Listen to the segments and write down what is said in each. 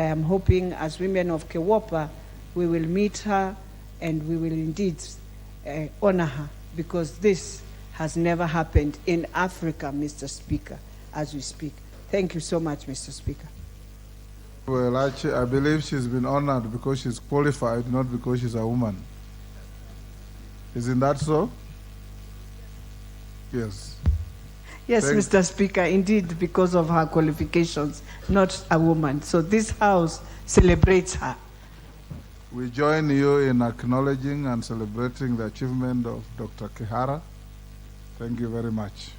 I am hoping as women of Kewopa, we will meet her and we will indeed honor her, because this has never happened in Africa, Mr. Speaker, as we speak. Thank you so much, Mr. Speaker. Well, actually, I believe she's been honored because she's qualified, not because she's a woman. Isn't that so? Yes. Yes, Mr. Speaker, indeed, because of her qualifications, not a woman. So this House celebrates her. We join you in acknowledging and celebrating the achievement of Dr. Kehara. Thank you very much.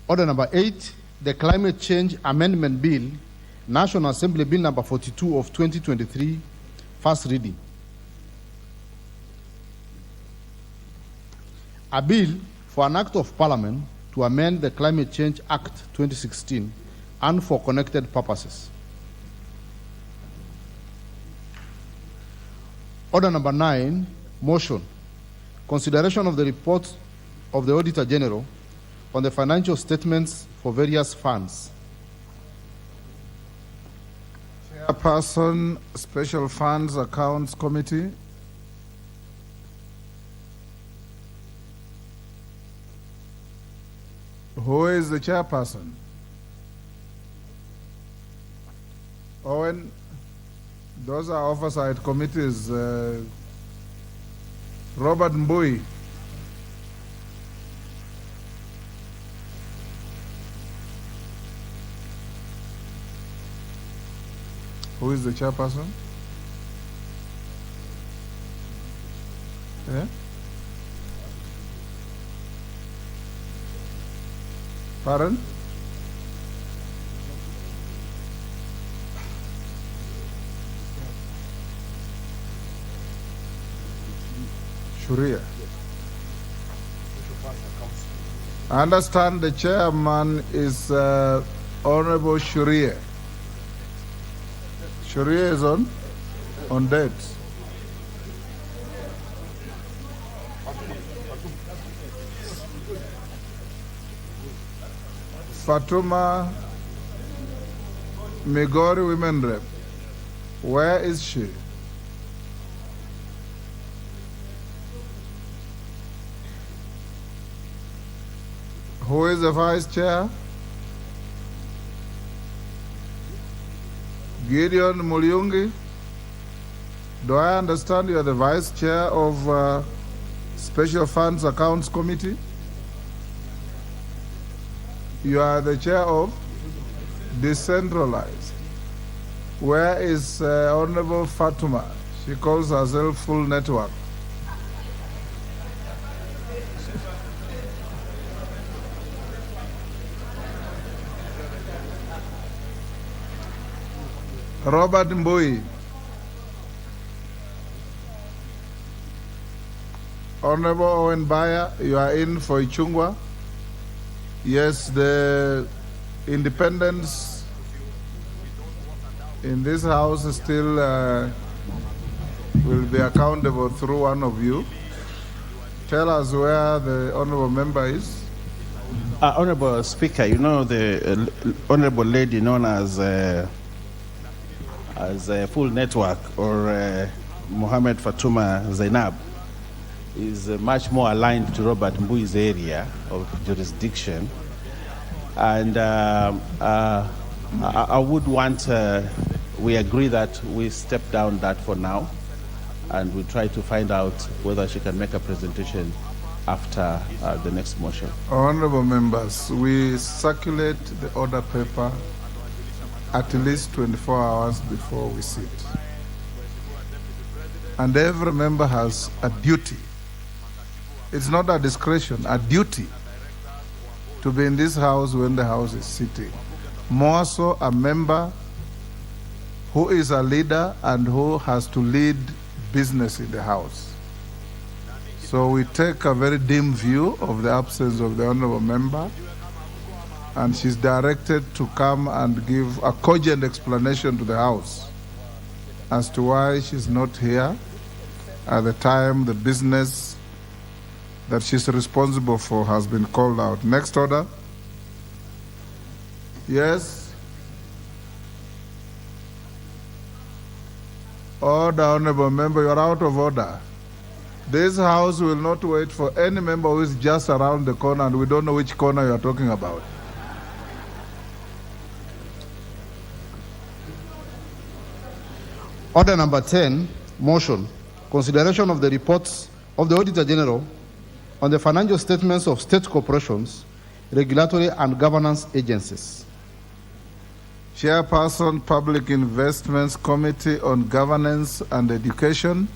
Order number 8, the Climate Change Amendment Bill, National Assembly Bill number 42 of 2023, first reading. A bill for an act of Parliament to amend the Climate Change Act 2016 and for connected purposes. Order number 9, motion. Consideration of the report of the Auditor General on the financial statements for various funds. Chairperson, Special Funds Accounts Committee. Who is the chairperson? Owen, those are oversight committees. Robert Mbui. Who is the chairperson? Yeah? Pardon? Shuria. I understand the chairman is Honorable Shuria. Shuria is on date. Fatuma Migori Women Rep. Where is she? Who is the vice chair? Gideon Mulyungi. Do I understand you are the vice chair of Special Funds Accounts Committee? You are the chair of Decentralized. Where is Honorable Fatuma? She calls herself Full Network. Robert Mbui. Honorable Owen Baya, you are in for Ichungwa. Yes, the independence in this house still will be accountable through one of you. Tell us where the honorable member is. Honorable Speaker, you know the honorable lady known as a Full Network, or Mohammed Fatuma Zainab, is much more aligned to Robert Mbui's area of jurisdiction. And I would want, we agree that we step down that for now, and we try to find out whether she can make a presentation after the next motion. Honorable members, we circulate the order paper at least 24 hours before we sit. And every member has a duty. It's not a discretion, a duty to be in this house when the house is sitting. More so a member who is a leader and who has to lead business in the house. So we take a very dim view of the absence of the honorable member, and she's directed to come and give a cogent explanation to the House as to why she's not here at the time the business that she's responsible for has been called out. Next order. Yes. Order, honorable member, you are out of order. This house will not wait for any member who is just around the corner, and we don't know which corner you are talking about. Order number 10, motion. Consideration of the reports of the Auditor General on the financial statements of state corporations, regulatory and governance agencies. Chairperson, Public Investments Committee on Governance and Education.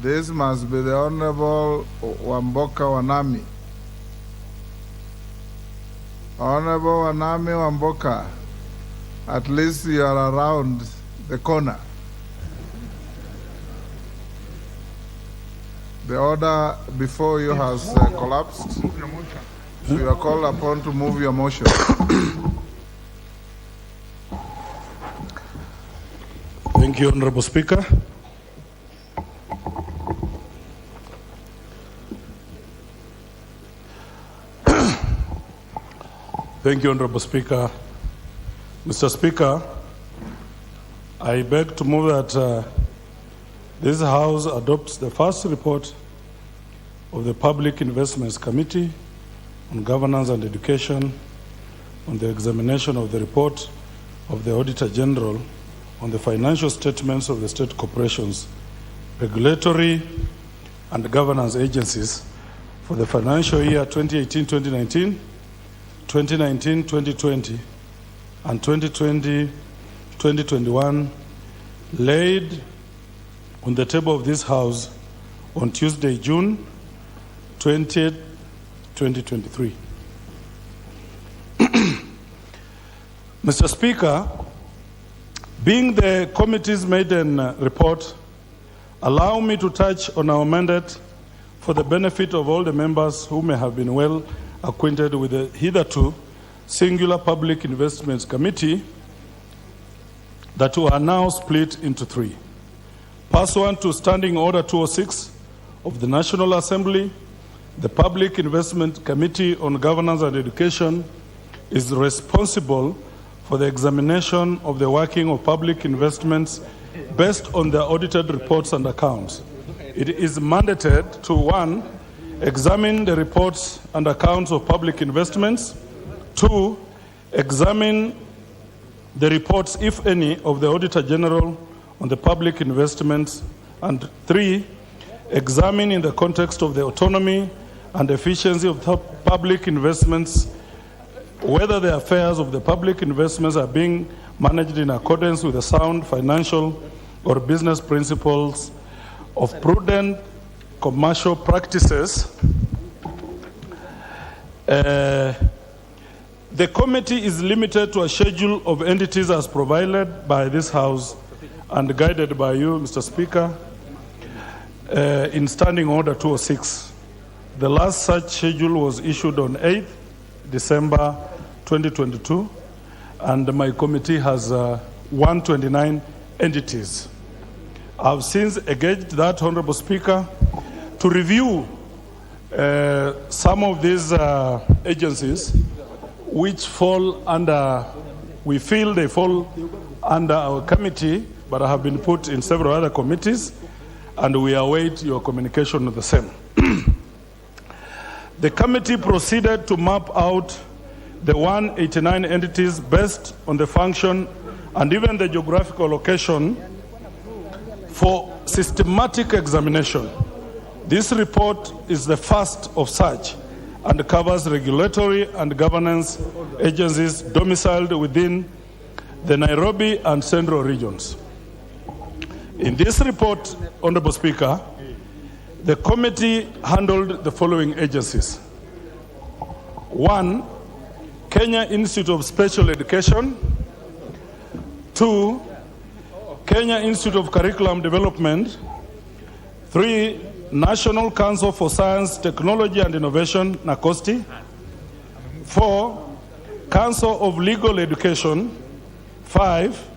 This must be the Honorable Wamboka Wanami. Honorable Wanami Wamboka, at least you are around the corner. The order before you has collapsed. So you are called upon to move your motion. Thank you, Honorable Speaker. Thank you, Honorable Speaker. Mr. Speaker, I beg to move that this House adopts the first report of the Public Investments Committee on Governance and Education on the examination of the report of the Auditor General on the financial statements of the state corporations, regulatory and governance agencies for the financial year 2018-2019, 2019-2020, and 2020-2021, laid on the table of this House on Tuesday, June 20th, 2023. Mr. Speaker, being the committee's maiden report, allow me to touch on our mandate for the benefit of all the members who may have been well acquainted with the hitherto singular Public Investments Committee that are now split into three. Pursuant to Standing Order 206 of the National Assembly, the Public Investment Committee on Governance and Education is responsible for the examination of the working of public investments based on their audited reports and accounts. It is mandated to 1. Examine the reports and accounts of public investments. 2. Examine the reports, if any, of the Auditor General on the public investments. And 3. Examine in the context of the autonomy and efficiency of public investments whether the affairs of the public investments are being managed in accordance with the sound financial or business principles of prudent commercial practices. The committee is limited to a schedule of entities as provided by this House and guided by you, Mr. Speaker, in Standing Order 206. The last such schedule was issued on 8th December 2022, and my committee has 129 entities. I've since engaged that, Honorable Speaker, to review some of these agencies which fall under, we feel they fall under our committee, but have been put in several other committees, and we await your communication of the same. The committee proceeded to map out the 189 entities based on the function and even the geographical location for systematic examination. This report is the first of such and covers regulatory and governance agencies domiciled within the Nairobi and Central regions. In this report, Honorable Speaker, the committee handled the following agencies. 1, Kenya Institute of Special Education. 2, Kenya Institute of Curriculum Development. 3, National Council for Science, Technology and Innovation, NACOSTI. 4, Council of Legal Education. 5,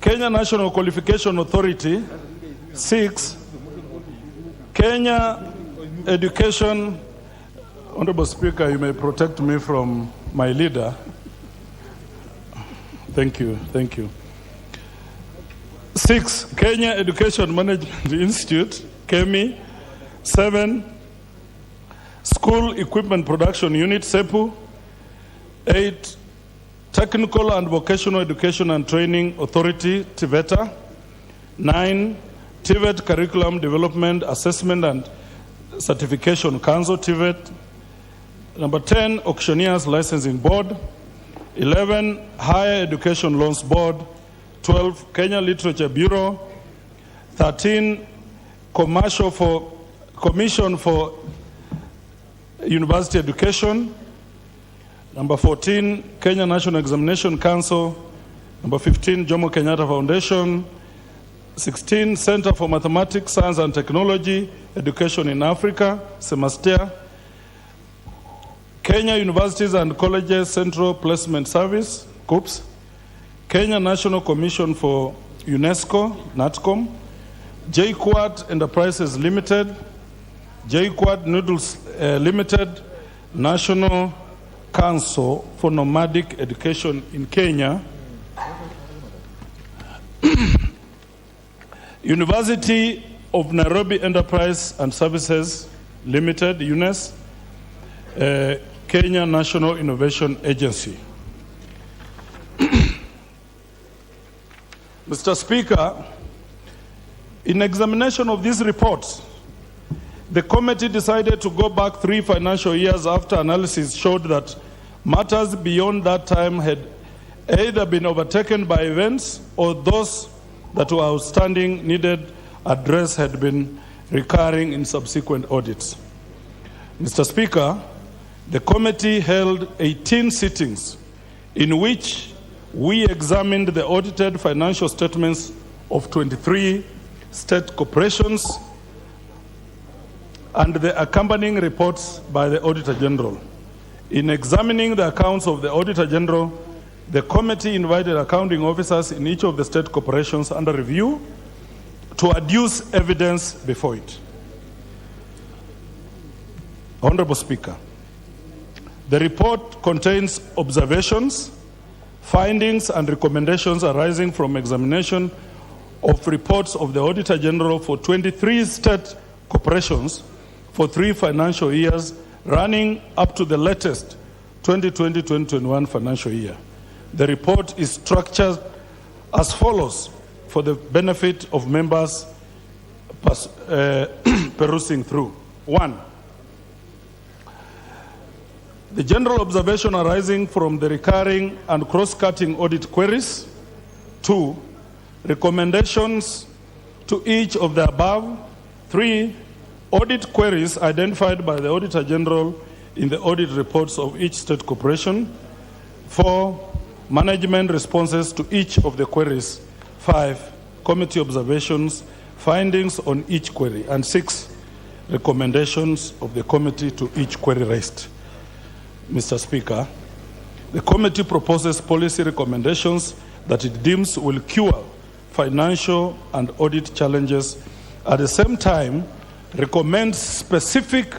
Kenya National Qualification Authority. 6, Kenya Education Honorable Speaker, you may protect me from my leader. Thank you, thank you. 6, Kenya Education Management Institute, KEMI. 7, School Equipment Production Unit, SEPU. 8, Technical and Vocational Education and Training Authority, TVETA. 9, TVET Curriculum Development Assessment and Certification Council, TVET. Number 10, Auctioneers Licensing Board. 11, Higher Education Loans Board. 12, Kenya Literature Bureau. 13, Commission for University Education. Number 14, Kenya National Examination Council. Number 15, Jomo Kenyatta Foundation. 16, Center for Mathematics, Science and Technology, Education in Africa, SEMASTEA. Kenya Universities and Colleges Central Placement Service, COOPS. Kenya National Commission for UNESCO, NATCOM. JQuad Enterprises Limited. JQuad Noodles Limited. National Council for Nomadic Education in Kenya. University of Nairobi Enterprise and Services Limited, UNES. Kenya National Innovation Agency. Mr. Speaker, in examination of these reports, the committee decided to go back 3 financial years after analysis showed that matters beyond that time had either been overtaken by events or those that were outstanding needed address had been recurring in subsequent audits. Mr. Speaker, the committee held 18 sittings in which we examined the audited financial statements of 23 state corporations and the accompanying reports by the Auditor General. In examining the accounts of the Auditor General, the committee invited accounting officers in each of the state corporations under review to adduce evidence before it. Honorable Speaker, the report contains observations, findings, and recommendations arising from examination of reports of the Auditor General for 23 state corporations for 3 financial years running up to the latest 2020-2021 financial year. The report is structured as follows for the benefit of members perusing through. 1, the general observation arising from the recurring and cross-cutting audit queries. 2, recommendations to each of the above. 3, audit queries identified by the Auditor General in the audit reports of each state corporation. 4, management responses to each of the queries. 5, committee observations, findings on each query. And 6, recommendations of the committee to each query raised. Mr. Speaker, the committee proposes policy recommendations that it deems will cure financial and audit challenges. At the same time, recommends specific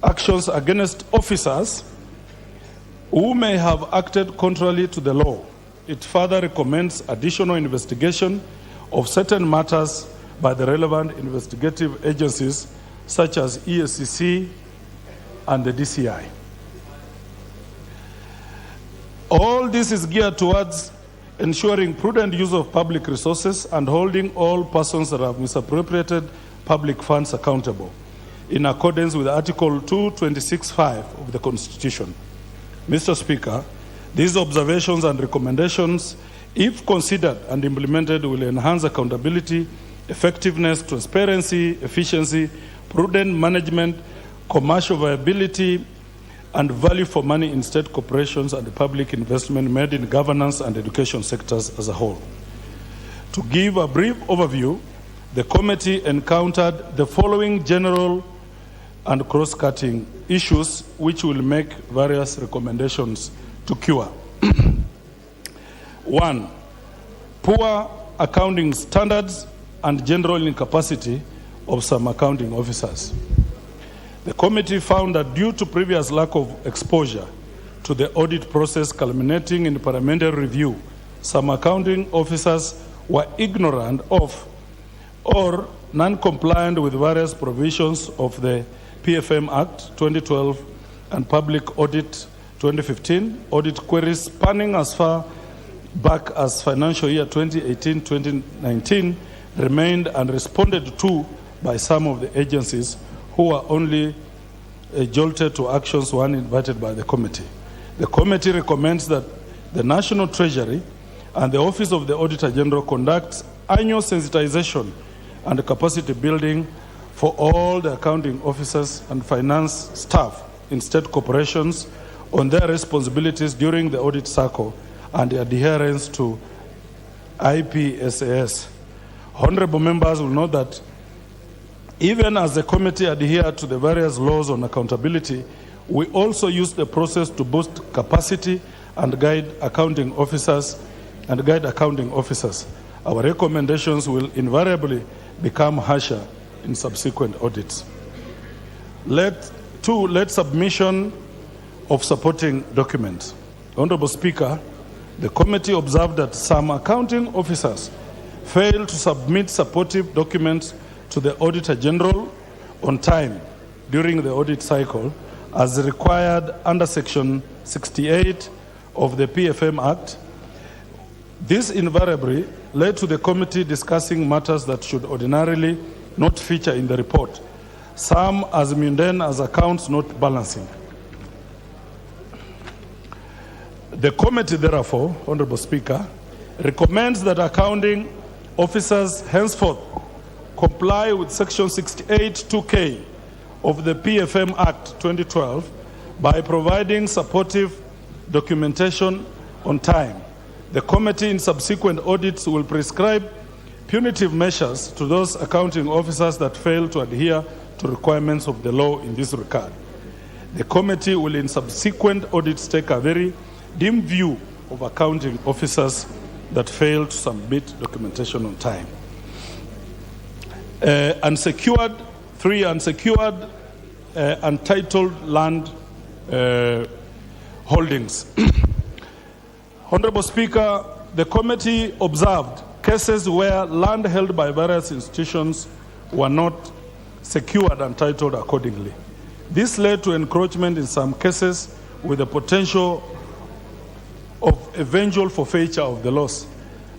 actions against officers who may have acted contrary to the law. It further recommends additional investigation of certain matters by the relevant investigative agencies such as ESCC and the DCI. All this is geared towards ensuring prudent use of public resources and holding all persons that have misappropriated public funds accountable in accordance with Article 226(5) of the Constitution. Mr. Speaker, these observations and recommendations, if considered and implemented, will enhance accountability, effectiveness, transparency, efficiency, prudent management, commercial viability, and value for money in state corporations and the public investment made in governance and education sectors as a whole. To give a brief overview, the committee encountered the following general and cross-cutting issues which will make various recommendations to cure. 1, poor accounting standards and general incapacity of some accounting officers. The committee found that due to previous lack of exposure to the audit process culminating in parliamentary review, some accounting officers were ignorant of or non-compliant with various provisions of the PFM Act 2012 and Public Audit 2015, audit queries spanning as far back as financial year 2018-2019 remained unresponded to by some of the agencies who were only jolted to actions when invited by the committee. The committee recommends that the National Treasury and the Office of the Auditor General conducts annual sensitization and capacity building for all the accounting officers and finance staff in state corporations on their responsibilities during the audit cycle and adherence to IPSAS. Honorable members will note that even as the committee adhered to the various laws on accountability, we also use the process to boost capacity and guide accounting officers. Our recommendations will invariably become harsher in subsequent audits. Let submission of supporting documents. Honorable Speaker, the committee observed that some accounting officers failed to submit supportive documents to the Auditor General on time during the audit cycle as required under Section 68 of the PFM Act. This invariably led to the committee discussing matters that should ordinarily not feature in the report, some as mundane as accounts not balancing. The committee, therefore, Honorable Speaker, recommends that accounting officers henceforth comply with Section 68(2)(k) of the PFM Act 2012 by providing supportive documentation on time. The committee in subsequent audits will prescribe punitive measures to those accounting officers that fail to adhere to requirements of the law in this regard. The committee will in subsequent audits take a very dim view of accounting officers that fail to submit documentation on time. Unsecured untitled land holdings. Honorable Speaker, the committee observed cases where land held by various institutions were not secured and titled accordingly. This led to encroachment in some cases with the potential of eventual forfeiture of the loss.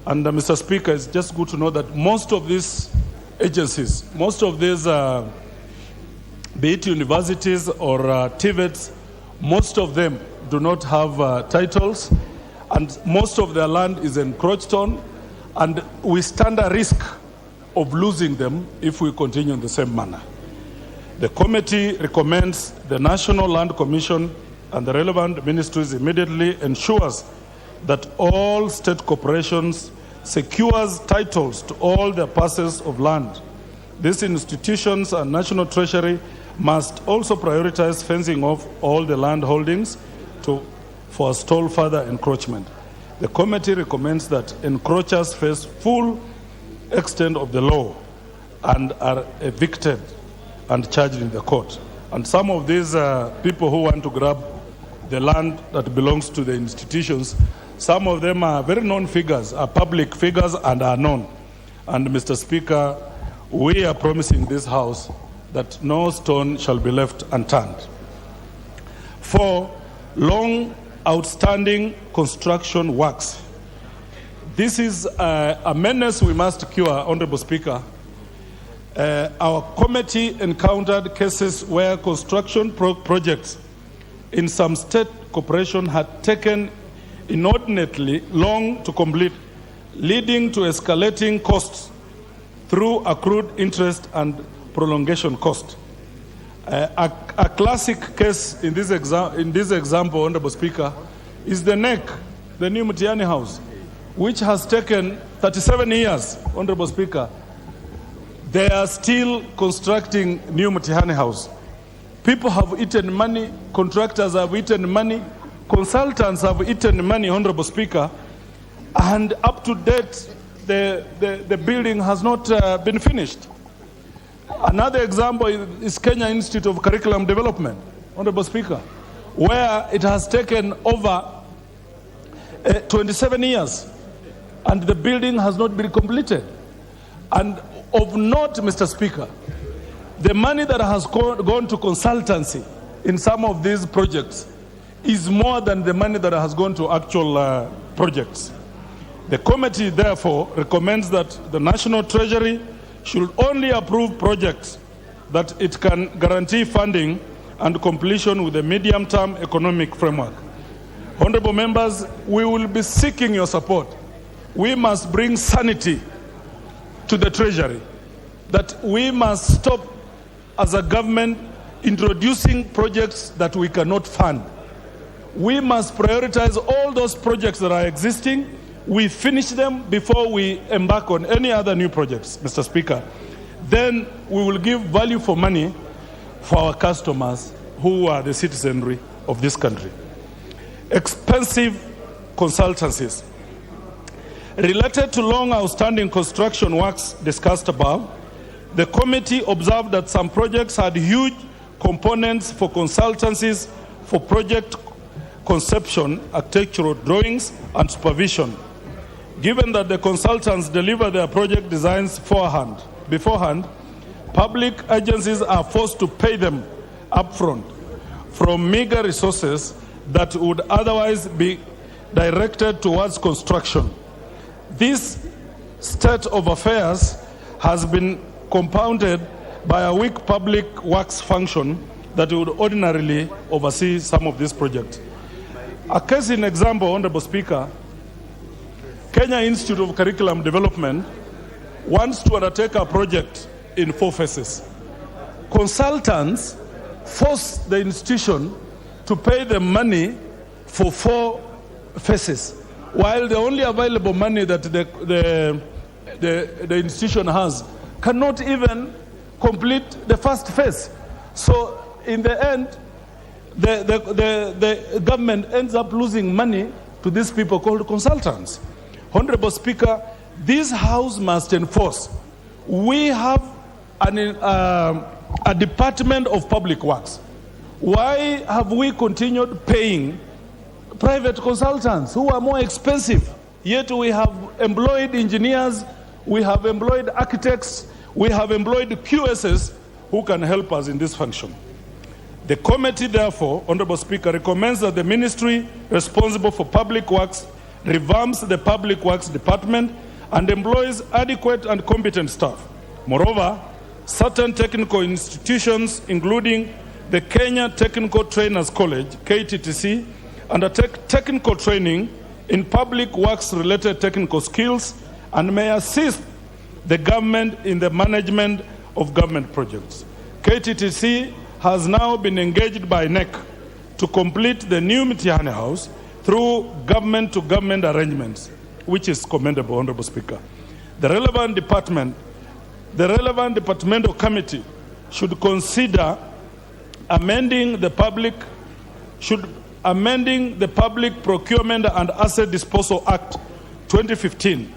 And Mr. Speaker, it's just good to know that most of these agencies, most of these, be it universities or TVETs, most of them do not have titles, and most of their land is encroached on, and we stand a risk of losing them if we continue in the same manner. The committee recommends the National Land Commission and the relevant ministries immediately ensures that all state corporations secures titles to all their parcels of land. These institutions and National Treasury must also prioritize fencing off all the land holdings to forestall further encroachment. The committee recommends that encroachers face full extent of the law and are evicted and charged in the court. And some of these people who want to grab the land that belongs to the institutions, some of them are very known figures, are public figures and are known. And Mr. Speaker, we are promising this House that no stone shall be left unturned. For long outstanding construction works. This is a menace we must cure, Honorable Speaker. Our committee encountered cases where construction projects in some state corporation had taken inordinately long to complete, leading to escalating costs through accrued interest and prolongation cost. A classic case in this example, Honorable Speaker, is the NEC, the new Mutiani House, which has taken 37 years, Honorable Speaker. They are still constructing new Mutiani House. People have eaten money, contractors have eaten money, consultants have eaten money, Honorable Speaker, and up to date, the building has not been finished. Another example is Kenya Institute of Curriculum Development, Honorable Speaker, where it has taken over 27 years and the building has not been completed. And of note, Mr. Speaker, the money that has gone to consultancy in some of these projects is more than the money that has gone to actual projects. The committee, therefore, recommends that the National Treasury should only approve projects that it can guarantee funding and completion with a medium-term economic framework. Honorable members, we will be seeking your support. We must bring sanity to the Treasury, that we must stop as a government introducing projects that we cannot fund. We must prioritize all those projects that are existing. We finish them before we embark on any other new projects, Mr. Speaker. Then we will give value for money for our customers who are the citizenry of this country. Expensive consultancies. Related to long outstanding construction works discussed above, the committee observed that some projects had huge components for consultancies for project conception, architectural drawings, and supervision. Given that the consultants deliver their project designs beforehand, public agencies are forced to pay them upfront from meager resources that would otherwise be directed towards construction. This state of affairs has been compounded by a weak public works function that would ordinarily oversee some of these projects. A case in example, Honorable Speaker, Kenya Institute of Curriculum Development wants to undertake a project in 4 phases. Consultants force the institution to pay the money for 4 phases, while the only available money that the institution has cannot even complete the first phase. So in the end, the government ends up losing money to these people called consultants. Honorable Speaker, this House must enforce. We have a Department of Public Works. Why have we continued paying private consultants who are more expensive? Yet we have employed engineers, we have employed architects, we have employed QSs who can help us in this function. The committee, therefore, Honorable Speaker, recommends that the ministry responsible for public works revamps the Public Works Department and employs adequate and competent staff. Moreover, certain technical institutions, including the Kenya Technical Trainers College, KTTC, undertake technical training in public works-related technical skills and may assist the government in the management of government projects. KTTC has now been engaged by NEC to complete the new Mtihani House through government-to-government arrangements, which is commendable, Honorable Speaker. The relevant departmental committee should consider amending the Public Procurement and Asset Disposal Act 2015,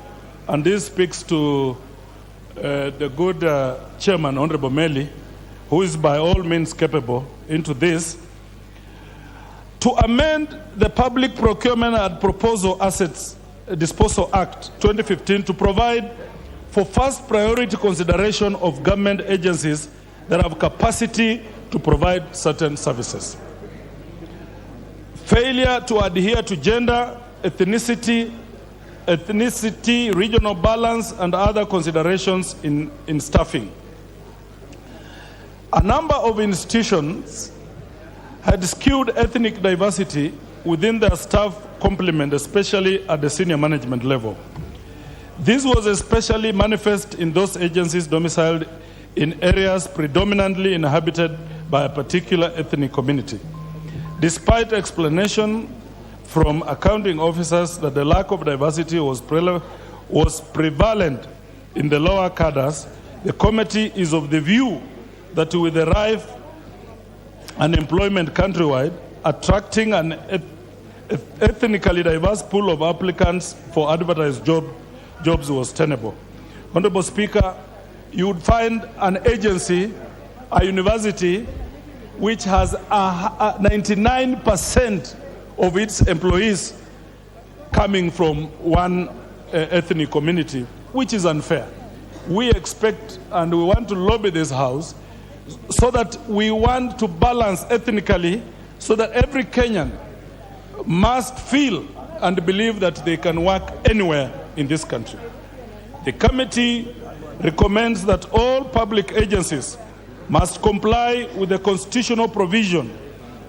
and this speaks to the good chairman, Honorable Meli, who is by all means capable into this, to amend the Public Procurement and Proposal Assets Disposal Act 2015 to provide for first priority consideration of government agencies that have capacity to provide certain services. Failure to adhere to gender, ethnicity, regional balance, and other considerations in staffing. A number of institutions had skewed ethnic diversity within their staff complement, especially at the senior management level. This was especially manifest in those agencies domiciled in areas predominantly inhabited by a particular ethnic community. Despite explanation from accounting officers that the lack of diversity was prevalent in the lower cadres, the committee is of the view that with the rife unemployment countrywide, attracting an ethnically diverse pool of applicants for advertised jobs was tenable. Honorable Speaker, you would find an agency, a university, which has 99% of its employees coming from one ethnic community, which is unfair. We expect and we want to lobby this House so that we want to balance ethnically so that every Kenyan must feel and believe that they can work anywhere in this country. The committee recommends that all public agencies must comply with the constitutional provision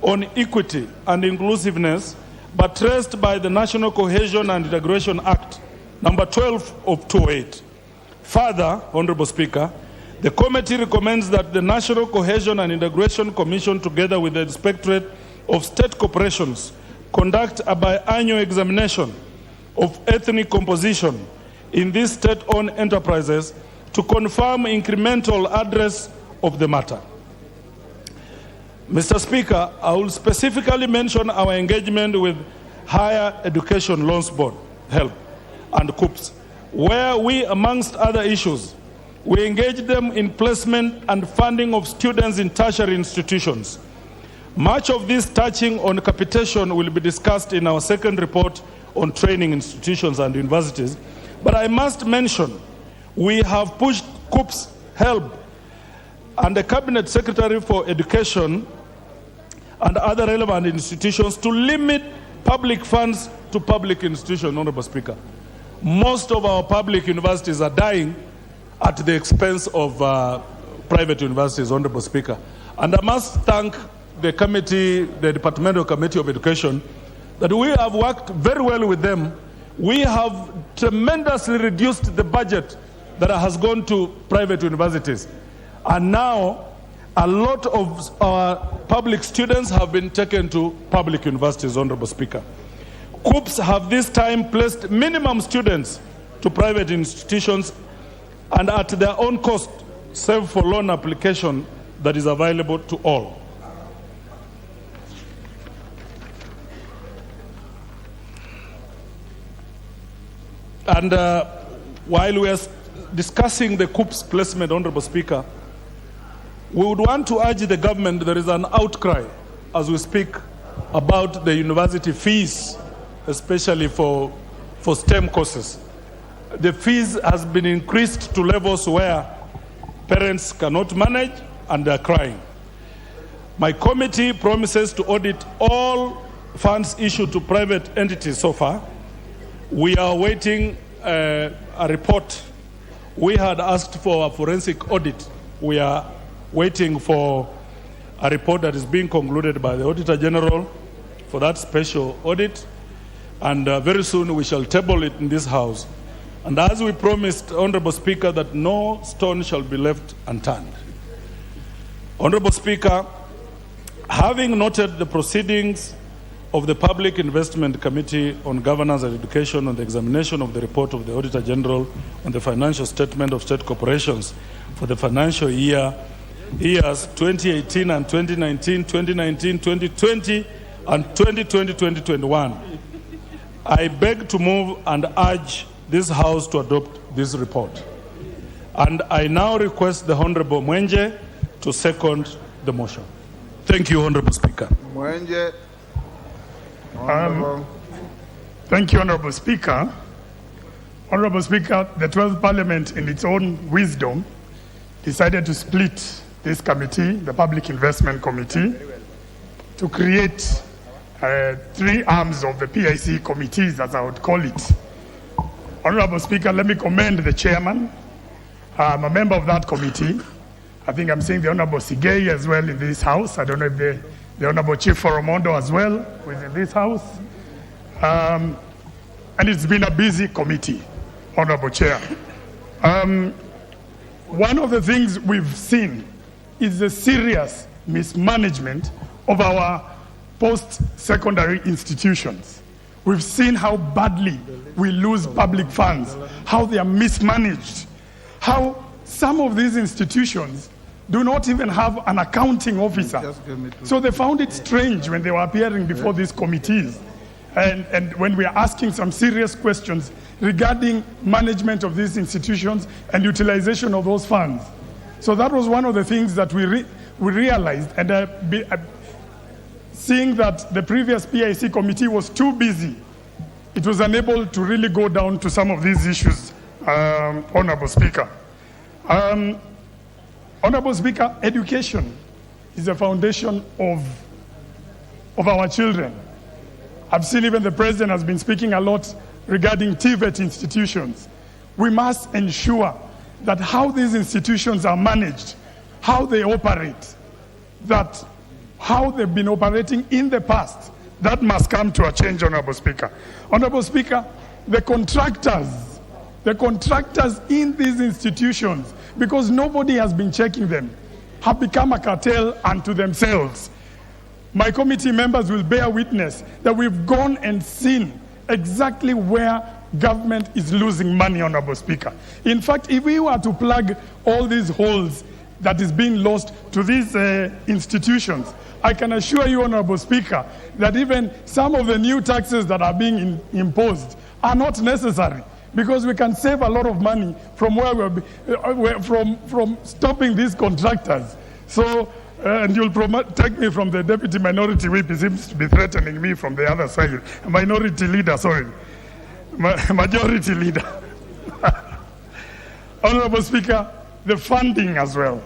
on equity and inclusiveness buttressed by the National Cohesion and Integration Act, number 12 of 2008. Further, Honorable Speaker, the committee recommends that the National Cohesion and Integration Commission, together with the Inspectorate of State Corporations, conduct a biannual examination of ethnic composition in these state-owned enterprises to confirm incremental address of the matter. Mr. Speaker, I will specifically mention our engagement with Higher Education Loans Board, HELB, and COOPS, where we, amongst other issues, we engage them in placement and funding of students in tertiary institutions. Much of this touching on capitation will be discussed in our second report on training institutions and universities, but I must mention we have pushed COOPS, HELB, and the Cabinet Secretary for Education and other relevant institutions to limit public funds to public institutions, Honorable Speaker. Most of our public universities are dying at the expense of private universities, Honorable Speaker. And I must thank the committee, the Departmental Committee of Education, that we have worked very well with them. We have tremendously reduced the budget that has gone to private universities. And now, a lot of our public students have been taken to public universities, Honorable Speaker. COOPS have this time placed minimum students to private institutions and at their own cost, save for loan application that is available to all. And while we are discussing the COOPS placement, Honorable Speaker, we would want to urge the government, there is an outcry as we speak about the university fees, especially for STEM courses. The fees has been increased to levels where parents cannot manage and they're crying. My committee promises to audit all funds issued to private entities so far. We are waiting a report. We had asked for a forensic audit. We are waiting for a report that is being concluded by the Auditor General for that special audit. And very soon we shall table it in this House. And as we promised, Honorable Speaker, that no stone shall be left unturned. Honorable Speaker, having noted the proceedings of the Public Investment Committee on Governance and Education on the examination of the report of the Auditor General on the financial statement of state corporations for the financial years 2018 and 2019, 2019, 2020, and 2020, 2021, I beg to move and urge this House to adopt this report. And I now request the Honorable Mwenje to second the motion. Thank you, Honorable Speaker. Mwenje. Honorable. Thank you, Honorable Speaker. Honorable Speaker, the 12th Parliament, in its own wisdom, decided to split this committee, the Public Investment Committee, to create three arms of the PIC committees, as I would call it. Honorable Speaker, let me commend the chairman. I'm a member of that committee. I think I'm seeing the Honorable Sigei as well in this House. I don't know if the Honorable Chief Foromondo as well, who is in this House. And it's been a busy committee, Honorable Chair. One of the things we've seen is the serious mismanagement of our post-secondary institutions. We've seen how badly we lose public funds, how they are mismanaged, how some of these institutions do not even have an accounting officer. So they found it strange when they were appearing before these committees and when we are asking some serious questions regarding management of these institutions and utilization of those funds. So that was one of the things that we realized, and seeing that the previous PIC committee was too busy, it was unable to really go down to some of these issues, Honorable Speaker. Honorable Speaker, education is the foundation of our children. I've seen even the President has been speaking a lot regarding TVET institutions. We must ensure that how these institutions are managed, how they operate, that how they've been operating in the past, that must come to a change, Honorable Speaker. Honorable Speaker, the contractors in these institutions, because nobody has been checking them, have become a cartel unto themselves. My committee members will bear witness that we've gone and seen exactly where government is losing money, Honorable Speaker. In fact, if we were to plug all these holes that is being lost to these institutions, I can assure you, Honorable Speaker, that even some of the new taxes that are being imposed are not necessary, because we can save a lot of money from from stopping these contractors. So, and you'll take me from the deputy minority whip. He seems to be threatening me from the other side. Minority leader, sorry. Majority leader. Honorable Speaker, the funding as well.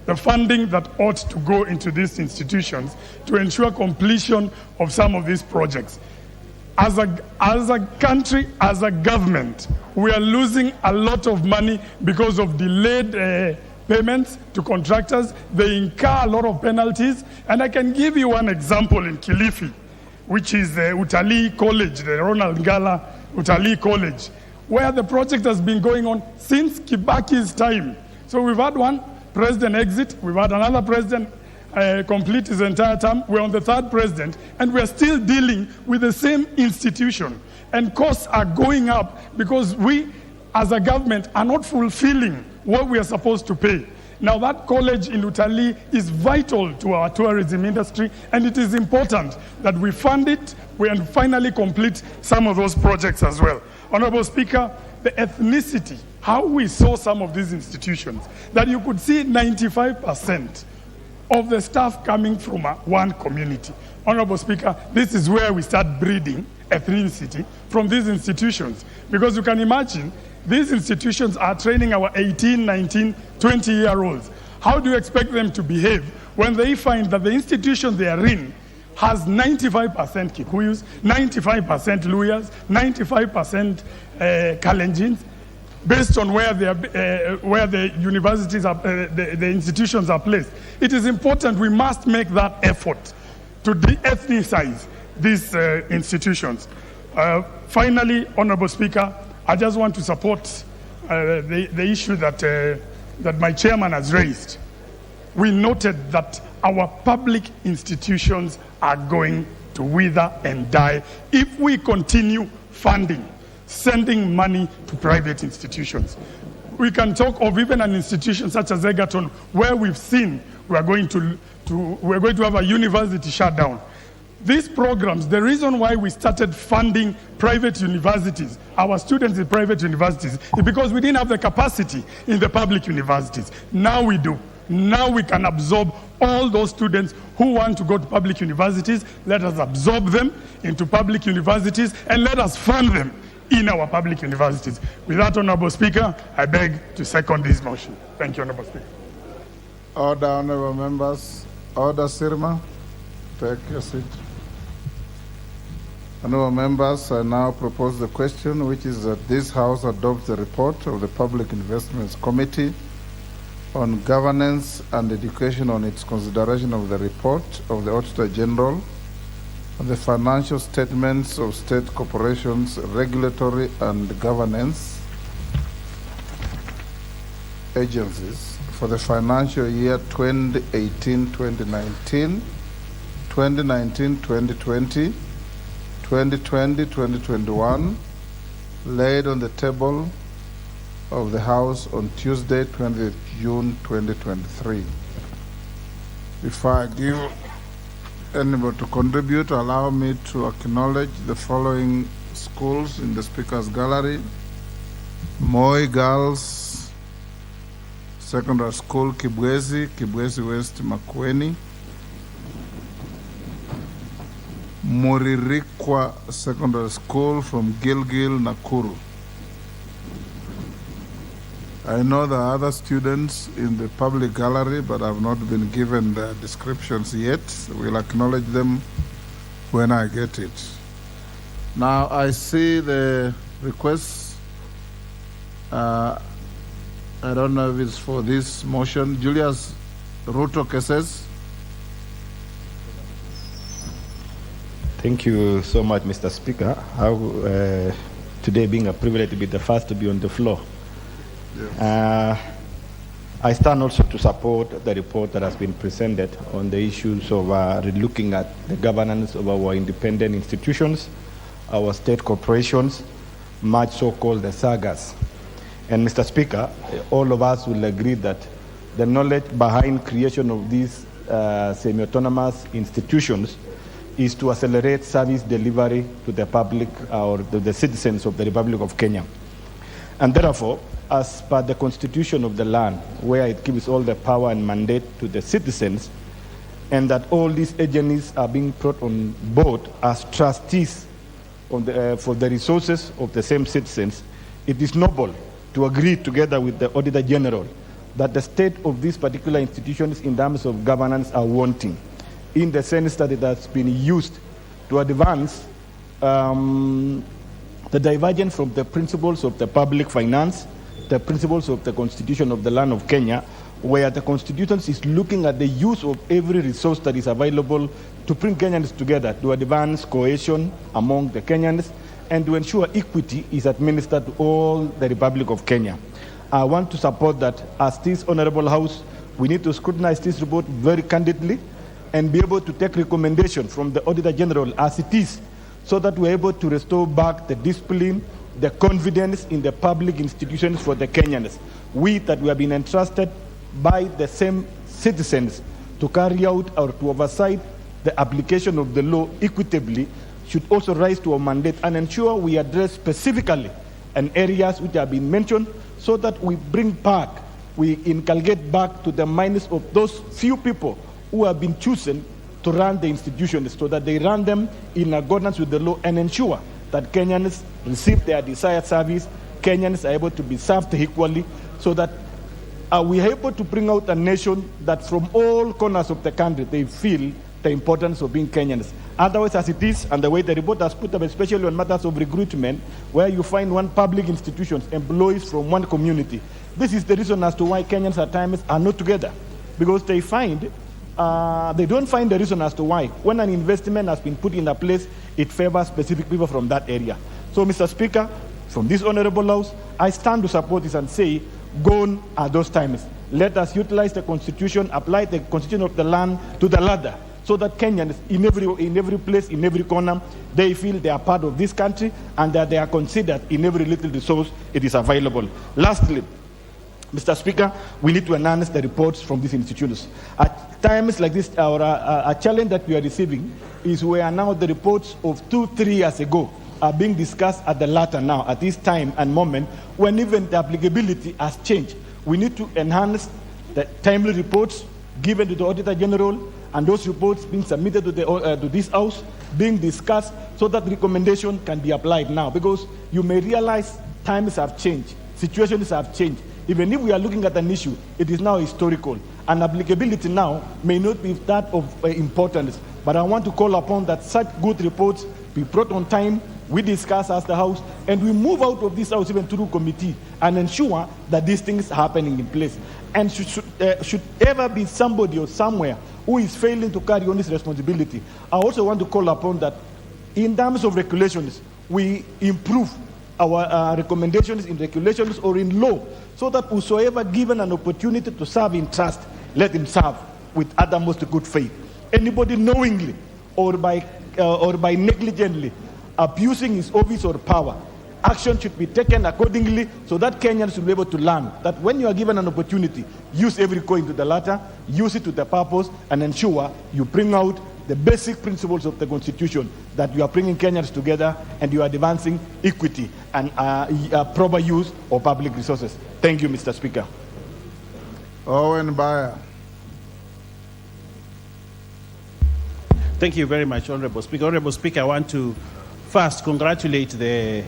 The funding that ought to go into these institutions to ensure completion of some of these projects. As a country, as a government, we are losing a lot of money because of delayed payments to contractors. They incur a lot of penalties. And I can give you one example in Kilifi, which is the Utalii College, the Ronald Ngala Utalii College, where the project has been going on since Kibaki's time. So we've had one president exit, we've had another president complete his entire term, we're on the third president, and we're still dealing with the same institution. And costs are going up because we, as a government, are not fulfilling what we are supposed to pay. Now, that college in Utalii is vital to our tourism industry, and it is important that we fund it and finally complete some of those projects as well. Honorable Speaker, the ethnicity, how we saw some of these institutions, that you could see 95% of the staff coming from one community. Honorable Speaker, this is where we start breeding ethnicity from these institutions. Because you can imagine, these institutions are training our 18, 19, 20-year-olds. How do you expect them to behave when they find that the institution they are in has 95% Kikuyus, 95% Luyas, 95% Kalenjins, based on where the universities are, the institutions are placed? It is important. We must make that effort to de-ethnicize these institutions. Finally, Honorable Speaker, I just want to support the issue that my chairman has raised. We noted that our public institutions are going to wither and die if we continue sending money to private institutions. We can talk of even an institution such as Egerton, where we've seen we're going to have a university shutdown. These programs, the reason why we started funding private universities, our students in private universities, is because we didn't have the capacity in the public universities. Now we do. Now we can absorb all those students who want to go to public universities. Let us absorb them into public universities and let us fund them in our public universities. With that, Honorable Speaker, I beg to second this motion. Thank you, Honorable Speaker. Order, honorable members. Order, Sirma. Take your seat. Honorable members, I now propose the question, which is that this House adopts the report of the Public Investments Committee on governance and education on its consideration of the report of the Auditor General on the financial statements of state corporations, regulatory and governance agencies for the financial year 2018-2019, 2019-2020, 2020-2021, laid on the table of the House on Tuesday, 20th June 2023. Before I give anybody to contribute, allow me to acknowledge the following schools in the Speaker's Gallery. Moi Girls Secondary School, Kibwezi, Kibwezi West, Makueni. Muririkwa Secondary School from Gilgil, Nakuru. I know there are other students in the public gallery, but I've not been given their descriptions yet. We'll acknowledge them when I get it. Now I see the request. I don't know if it's for this motion. Julius Ruto Keses. Thank you so much, Mr. Speaker. Today being a privilege to be the first to be on the floor. Yes. I stand also to support the report that has been presented on the issues of relooking at the governance of our independent institutions, our state corporations, much so-called the sagas. And Mr. Speaker, all of us will agree that the knowledge behind creation of these semi-autonomous institutions is to accelerate service delivery to the public or the citizens of the Republic of Kenya. And therefore, as per the constitution of the land, where it gives all the power and mandate to the citizens, and that all these agencies are being brought on board as trustees on for the resources of the same citizens, it is noble to agree together with the Auditor General that the state of these particular institutions in terms of governance are wanting, in the sense that it has been used to advance the divergence from the principles of the public finance, the principles of the Constitution of the land of Kenya, where the Constitution is looking at the use of every resource that is available to bring Kenyans together, to advance cohesion among the Kenyans, and to ensure equity is administered to all the Republic of Kenya. I want to support that as this Honorable House, we need to scrutinize this report very candidly and be able to take recommendation from the Auditor General as it is, so that we're able to restore back the discipline, the confidence in the public institutions for the Kenyans. We that we have been entrusted by the same citizens to carry out or to oversight the application of the law equitably should also rise to our mandate and ensure we address specifically and areas which have been mentioned, so that we bring back, we inculcate back to the minds of those few people who have been chosen to run the institutions, so that they run them in accordance with the law and ensure that Kenyans receive their desired service, Kenyans are able to be served equally, so that we are able to bring out a nation that from all corners of the country, they feel the importance of being Kenyans. Otherwise, as it is, and the way the report has put up, especially on matters of recruitment, where you find one public institution employees from one community, this is the reason as to why Kenyans at times are not together, because they find they don't find the reason as to why. When an investment has been put in a place, it favors specific people from that area. So, Mr. Speaker, from this Honorable House, I stand to support this and say, gone are those times. Let us utilize the Constitution, apply the Constitution of the land to the ladder, so that Kenyans in every place, in every corner, they feel they are part of this country and that they are considered in every little resource it is available. Lastly, Mr. Speaker, we need to enhance the reports from these institutions. At times like this, a challenge that we are receiving is where now the reports of 2-3 years ago are being discussed at the latter now, at this time and moment, when even the applicability has changed. We need to enhance the timely reports given to the Auditor General, and those reports being submitted to this House, being discussed, so that recommendation can be applied now. Because you may realize times have changed, situations have changed. Even if we are looking at an issue, it is now historical, and applicability now may not be that of importance. But I want to call upon that such good reports be brought on time, we discuss as the House, and we move out of this House even through committee and ensure that these things are happening in place. And should ever be somebody or somewhere who is failing to carry on this responsibility, I also want to call upon that in terms of regulations, we improve our recommendations in regulations or in law, so that whosoever given an opportunity to serve in trust, let him serve with uttermost good faith. Anybody knowingly or by negligently abusing his office or power, action should be taken accordingly, so that Kenyans will be able to learn that when you are given an opportunity, use every coin to the latter, use it to the purpose, and ensure you bring out the basic principles of the Constitution, that you are bringing Kenyans together and you are advancing equity and proper use of public resources. Thank you, Mr. Speaker. Owen Bayer. Thank you very much, Honorable Speaker. Honorable Speaker, I want to first congratulate the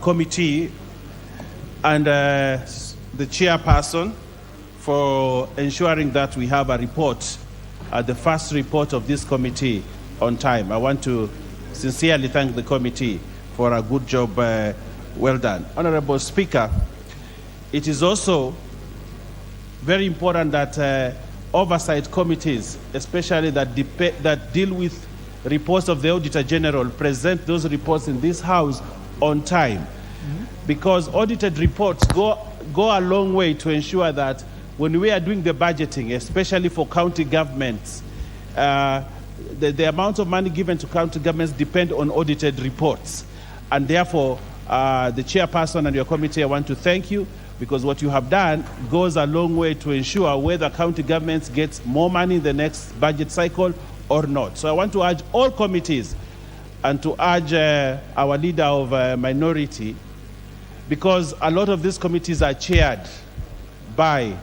committee and the chairperson for ensuring that we have a report, the first report of this committee on time. I want to sincerely thank the committee for a good job, well done. Honorable Speaker, it is also very important that oversight committees, especially that deal with reports of the Auditor General, present those reports in this House on time. Because audited reports go a long way to ensure that when we are doing the budgeting, especially for county governments, the amount of money given to county governments depend on audited reports. And therefore, the chairperson and your committee, I want to thank you, because what you have done goes a long way to ensure whether county governments get more money in the next budget cycle or not. So I want to urge all committees and to urge our leader of minority, because a lot of these committees are chaired by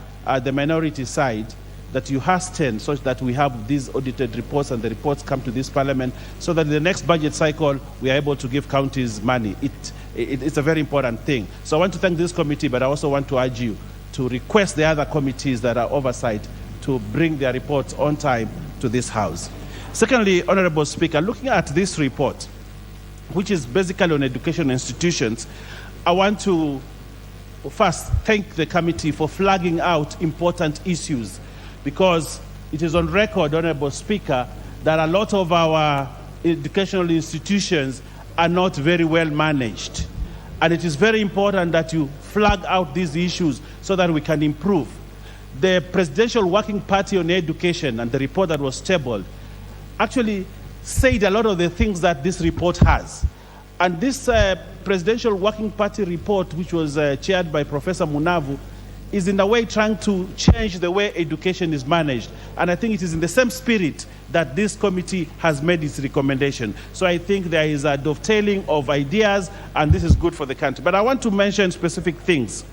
the minority side, that you hasten such that we have these audited reports and the reports come to this parliament so that in the next budget cycle we are able to give counties money. It's a very important thing. So I want to thank this committee, but I also want to urge you to request the other committees that are oversight to bring their reports on time to this House. Secondly, Honorable Speaker, looking at this report, which is basically on education institutions, I want to first thank the committee for flagging out important issues, because it is on record, Honorable Speaker, that a lot of our educational institutions are not very well managed. And it is very important that you flag out these issues so that we can improve. The Presidential Working Party on Education and the report that was tabled actually said a lot of the things that this report has. And this Presidential Working Party report, which was chaired by Professor Munavu, is in a way trying to change the way education is managed. And I think it is in the same spirit that this committee has made its recommendation. So I think there is a dovetailing of ideas, and this is good for the country. But I want to mention specific things.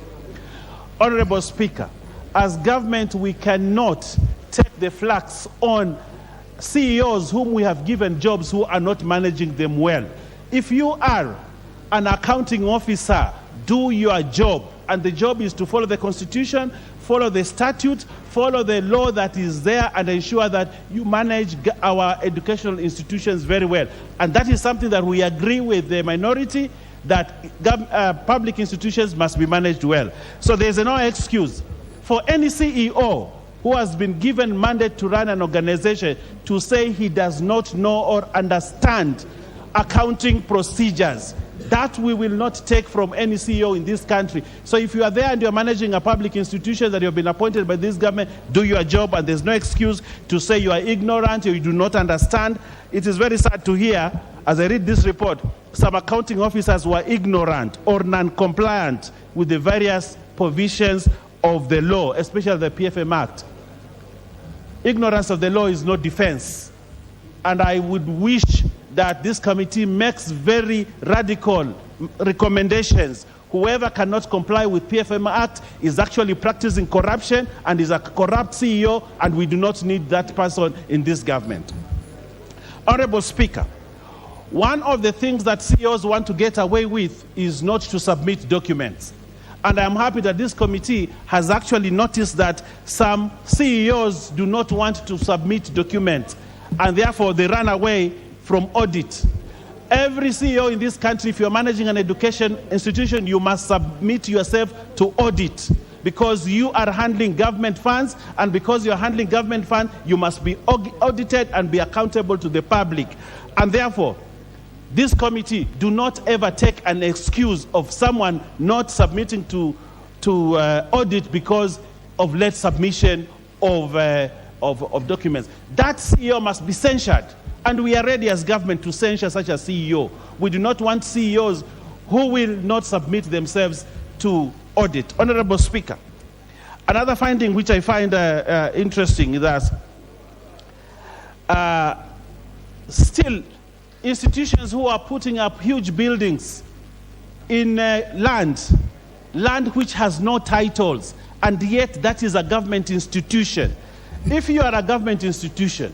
Honorable Speaker, as government, we cannot take the flaks on CEOs whom we have given jobs who are not managing them well. If you are an accounting officer, do your job. And the job is to follow the Constitution, follow the statute, follow the law that is there, and ensure that you manage our educational institutions very well. And that is something that we agree with the minority, that public institutions must be managed well. So there's no excuse for any CEO who has been given mandate to run an organization to say he does not know or understand accounting procedures. That we will not take from any CEO in this country. So if you are there and you're managing a public institution that you've been appointed by this government, do your job, and there's no excuse to say you are ignorant or you do not understand. It is very sad to hear, as I read this report, some accounting officers were ignorant or non-compliant with the various provisions of the law, especially the PFM Act. Ignorance of the law is no defense. And I would wish that this committee makes very radical recommendations. Whoever cannot comply with PFM Act is actually practicing corruption and is a corrupt CEO, and we do not need that person in this government. Honorable Speaker, one of the things that CEOs want to get away with is not to submit documents. And I'm happy that this committee has actually noticed that some CEOs do not want to submit documents, and therefore they run away from audit. Every CEO in this country, if you're managing an education institution, you must submit yourself to audit, because you are handling government funds, and because you're handling government funds, you must be audited and be accountable to the public. And therefore, this committee do not ever take an excuse of someone not submitting to audit because of late submission of documents. That CEO must be censured. And we are ready as government to censure such a CEO. We do not want CEOs who will not submit themselves to audit. Honorable Speaker, another finding which I find interesting is that still institutions who are putting up huge buildings in land which has no titles, and yet that is a government institution. If you are a government institution,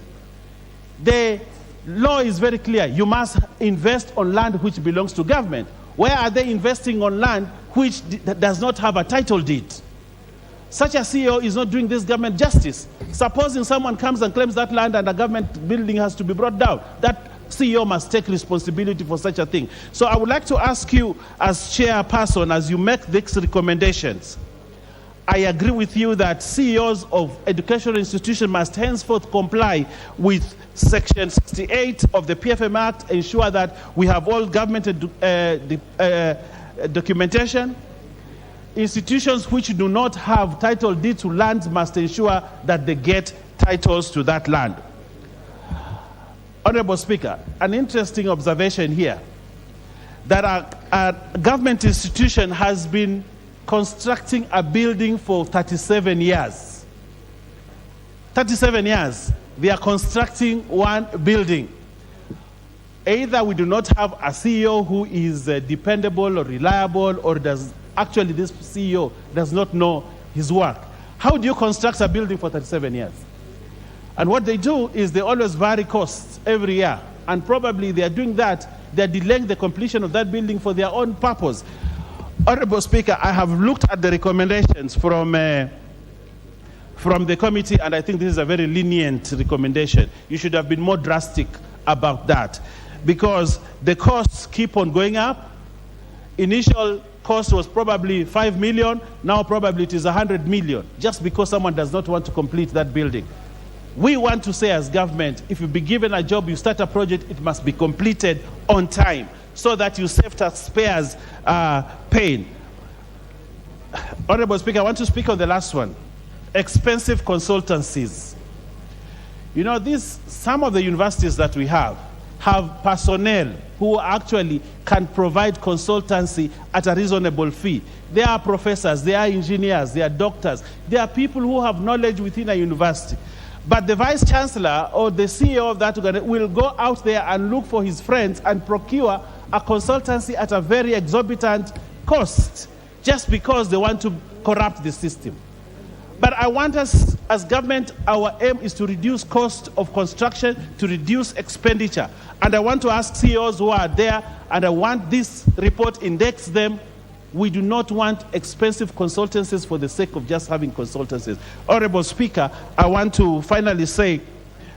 the law is very clear. You must invest on land which belongs to government. Where are they investing on land which does not have a title deed? Such a CEO is not doing this government justice. Supposing someone comes and claims that land and a government building has to be brought down, that CEO must take responsibility for such a thing. So I would like to ask you as chairperson, as you make these recommendations, I agree with you that CEOs of educational institutions must henceforth comply with Section 68 of the PFM Act, ensure that we have all government documentation. Institutions which do not have title deed to lands must ensure that they get titles to that land. Honorable Speaker, an interesting observation here, that a government institution has been constructing a building for 37 years. 37 years, they are constructing one building. Either we do not have a CEO who is dependable or reliable, or actually this CEO does not know his work. How do you construct a building for 37 years? And what they do is they always vary costs every year. And probably they are doing that, they are delaying the completion of that building for their own purpose. Honorable Speaker, I have looked at the recommendations from the committee, and I think this is a very lenient recommendation. You should have been more drastic about that, because the costs keep on going up. Initial cost was probably 5 million, now probably it is 100 million, just because someone does not want to complete that building. We want to say as government, if you be given a job, you start a project, it must be completed on time, so that you save taxpayers pain. Honorable Speaker, I want to speak on the last one. Expensive consultancies. You know, some of the universities that we have personnel who actually can provide consultancy at a reasonable fee. They are professors, they are engineers, they are doctors, they are people who have knowledge within a university. But the vice chancellor or the CEO of that organization will go out there and look for his friends and procure a consultancy at a very exorbitant cost, just because they want to corrupt the system. But I want us, as government, our aim is to reduce cost of construction, to reduce expenditure. And I want to ask CEOs who are there, and I want this report index them. We do not want expensive consultancies for the sake of just having consultancies. Honorable Speaker, I want to finally say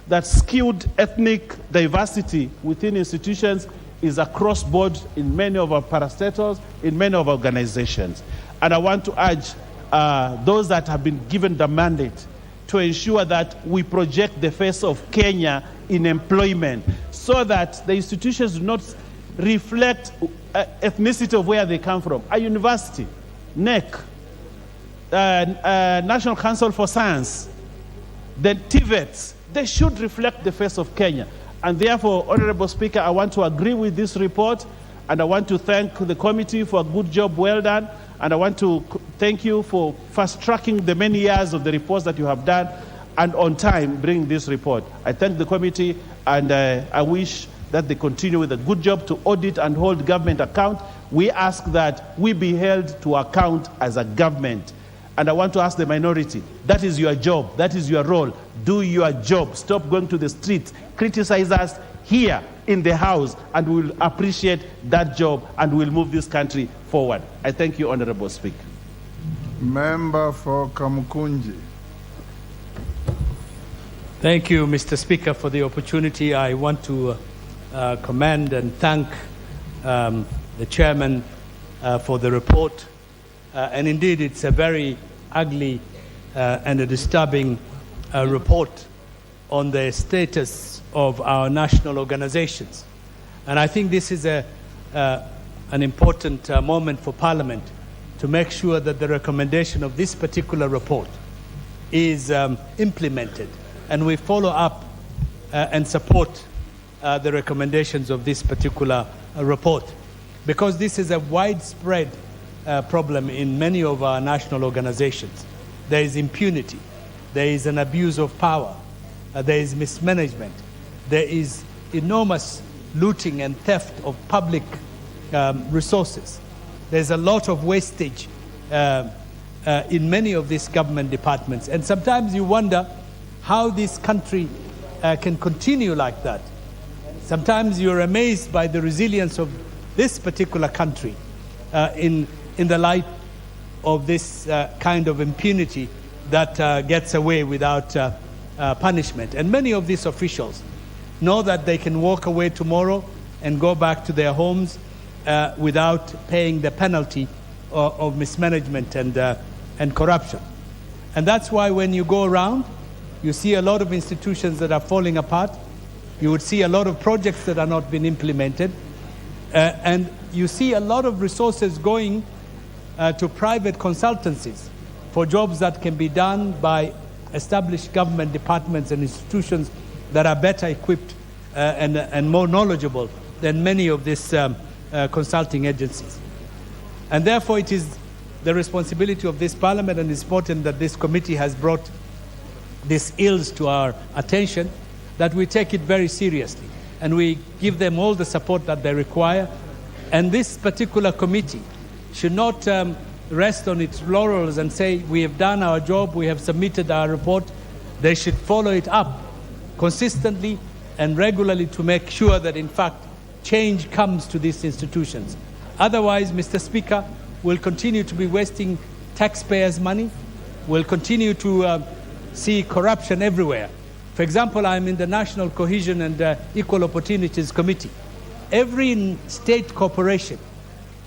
that skewed ethnic diversity within institutions is across board in many of our parastatals, in many of our organizations. And I want to urge those that have been given the mandate to ensure that we project the face of Kenya in employment, so that the institutions do not reflect ethnicity of where they come from. A university, NEC, National Council for Science, the TVETs, they should reflect the face of Kenya. And therefore, Honorable Speaker, I want to agree with this report, and I want to thank the committee for a good job well done, and I want to thank you for fast-tracking the many years of the reports that you have done, and on time bring this report. I thank the committee, and I wish that they continue with a good job to audit and hold government account. We ask that we be held to account as a government. And I want to ask the minority, that is your job, that is your role. Do your job. Stop going to the streets. Criticize us here in the House, and we'll appreciate that job, and we'll move this country forward. I thank you, Honorable Speaker. Member for Kamukunji. Thank you, Mr. Speaker, for the opportunity. I want to commend and thank the chairman for the report. And indeed, it's a very ugly and a disturbing report on the status of our national organizations. And I think this is an important moment for Parliament to make sure that the recommendation of this particular report is implemented, and we follow up and support the recommendations of this particular report, because this is a widespread problem in many of our national organizations. There is impunity, there is an abuse of power, there is mismanagement, there is enormous looting and theft of public resources. There's a lot of wastage in many of these government departments. And sometimes you wonder how this country can continue like that. Sometimes you're amazed by the resilience of this particular country in the light of this kind of impunity that gets away without punishment. And many of these officials know that they can walk away tomorrow and go back to their homes without paying the penalty of mismanagement and corruption. And that's why when you go around, you see a lot of institutions that are falling apart. You would see a lot of projects that are not being implemented. And you see a lot of resources going to private consultancies for jobs that can be done by established government departments and institutions that are better equipped and more knowledgeable than many of these consulting agencies. And therefore it is the responsibility of this Parliament, and it's important that this committee has brought these ills to our attention, that we take it very seriously and we give them all the support that they require. And this particular committee should not rest on its laurels and say, we have done our job, we have submitted our report. They should follow it up consistently and regularly to make sure that, in fact, change comes to these institutions. Otherwise, Mr. Speaker, we'll continue to be wasting taxpayers' money. We'll continue to see corruption everywhere. For example, I'm in the National Cohesion and Equal Opportunities Committee. Every state corporation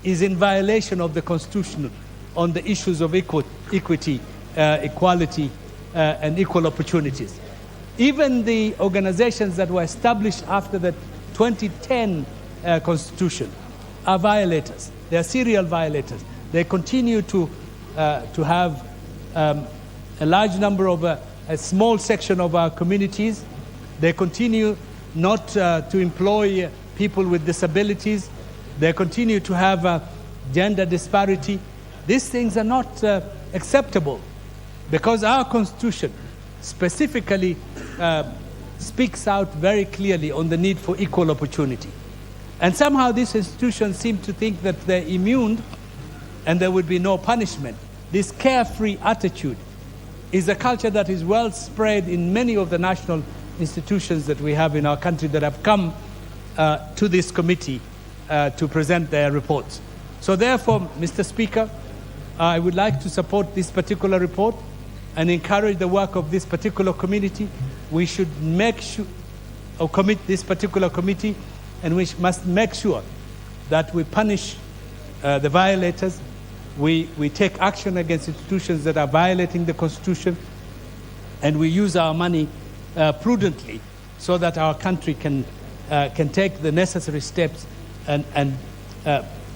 is in violation of the Constitution on the issues of equity, equality, and equal opportunities. Even the organizations that were established after the 2010 Constitution are violators. They are serial violators. They continue to have a large number of a small section of our communities. They continue not to employ people with disabilities. They continue to have gender disparity. These things are not acceptable because our Constitution specifically speaks out very clearly on the need for equal opportunity. And somehow these institutions seem to think that they're immune and there would be no punishment. This carefree attitude is a culture that is well spread in many of the national institutions that we have in our country that have come to this committee to present their reports. So therefore, Mr. Speaker, I would like to support this particular report and encourage the work of this particular committee. We should make sure, or commit this particular committee, and we must make sure that we punish the violators. We take action against institutions that are violating the Constitution, and we use our money prudently so that our country can take the necessary steps and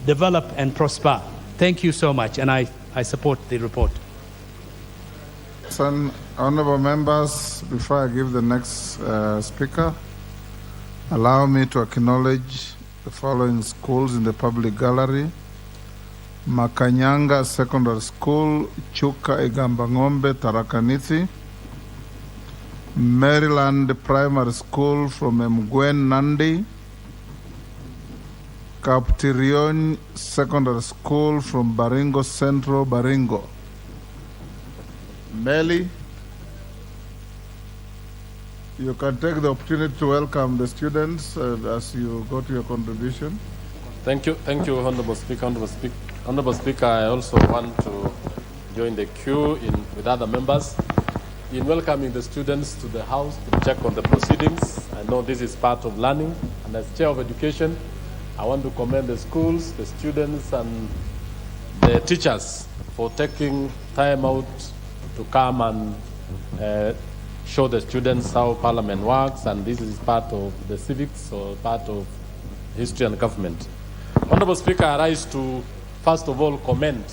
develop and prosper. Thank you so much, and I support the report. Some honorable members, before I give the next speaker, allow me to acknowledge the following schools in the public gallery: Makanyanga Secondary School, Chuka Igambangombe, Tharaka Nithi; Maryland Primary School from Mgwen Nandi; Kaptirion Secondary School from Baringo Central, Baringo. Meli, you can take the opportunity to welcome the students as you go to your contribution. Thank you, Honorable Speaker. Honorable Speaker, I also want to join the queue with other members in welcoming the students to the House to check on the proceedings. I know this is part of learning, and as Chair of Education, I want to commend the schools, the students, and the teachers for taking time out to come and show the students how Parliament works, and this is part of the civics or part of history and government. Honorable Speaker, I rise to first of all commend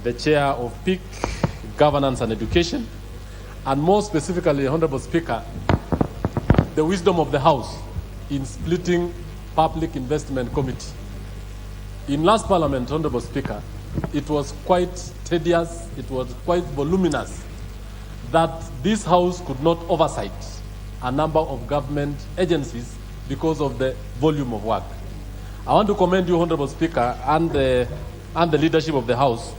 the Chair of PIC, Governance and Education, and more specifically, Honorable Speaker, the wisdom of the House in splitting Public Investment Committee. In last Parliament, Honorable Speaker, it was quite tedious, it was quite voluminous that this House could not oversight a number of government agencies because of the volume of work. I want to commend you, Honorable Speaker, and the leadership of the House,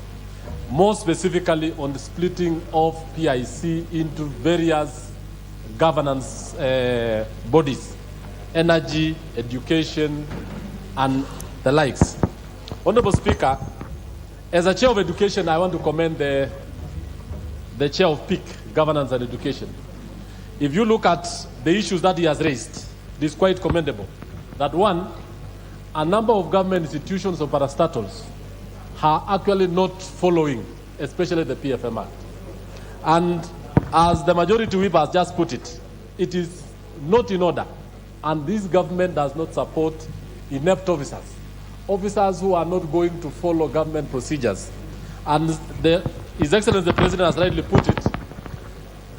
more specifically on the splitting of PIC into various governance bodies, energy, education, and the likes. Honorable Speaker, as a chair of education, I want to commend the chair of PIC, Governance and Education. If you look at the issues that he has raised, it is quite commendable. That one, a number of government institutions or parastatals are actually not following, especially the PFM Act. And as the majority whip has just put it, it is not in order. And this government does not support inept officers who are not going to follow government procedures. And His Excellency the President has rightly put it,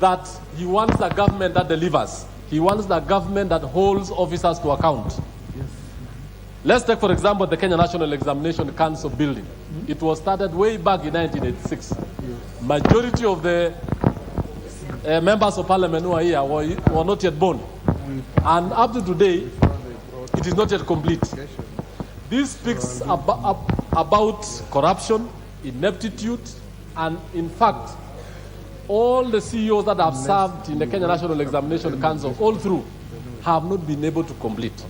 that he wants a government that delivers. He wants the government that holds officers to account. Yes. Let's take, for example, the Kenya National Examination Council building. It was started way back in 1986. Yes. Majority of the members of parliament who are here were not yet born. And up to today, it is not yet complete. This speaks about corruption, ineptitude, and in fact, all the CEOs that have served in the Kenya National Examination Council all through have not been able to complete.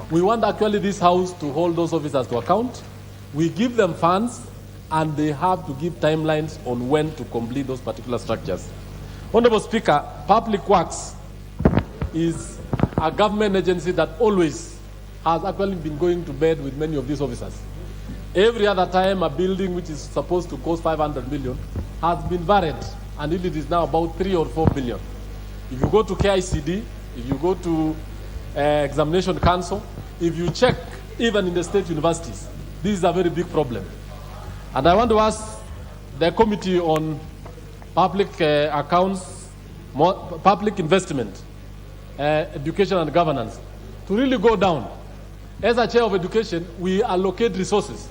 We want actually this House to hold those officers to account. We give them funds and they have to give timelines on when to complete those particular structures. Honorable Speaker, Public Works is a government agency that always has actually been going to bed with many of these officers. Every other time a building which is supposed to cost 500 million has been varied, and it is now about 3 or 4 billion. If you go to KICD, if you go to Examination Council, if you check even in the state universities, this is a very big problem. And I want to ask the Committee on Public Accounts, Public Investment, Education and Governance to really go down. As a chair of education, we allocate resources.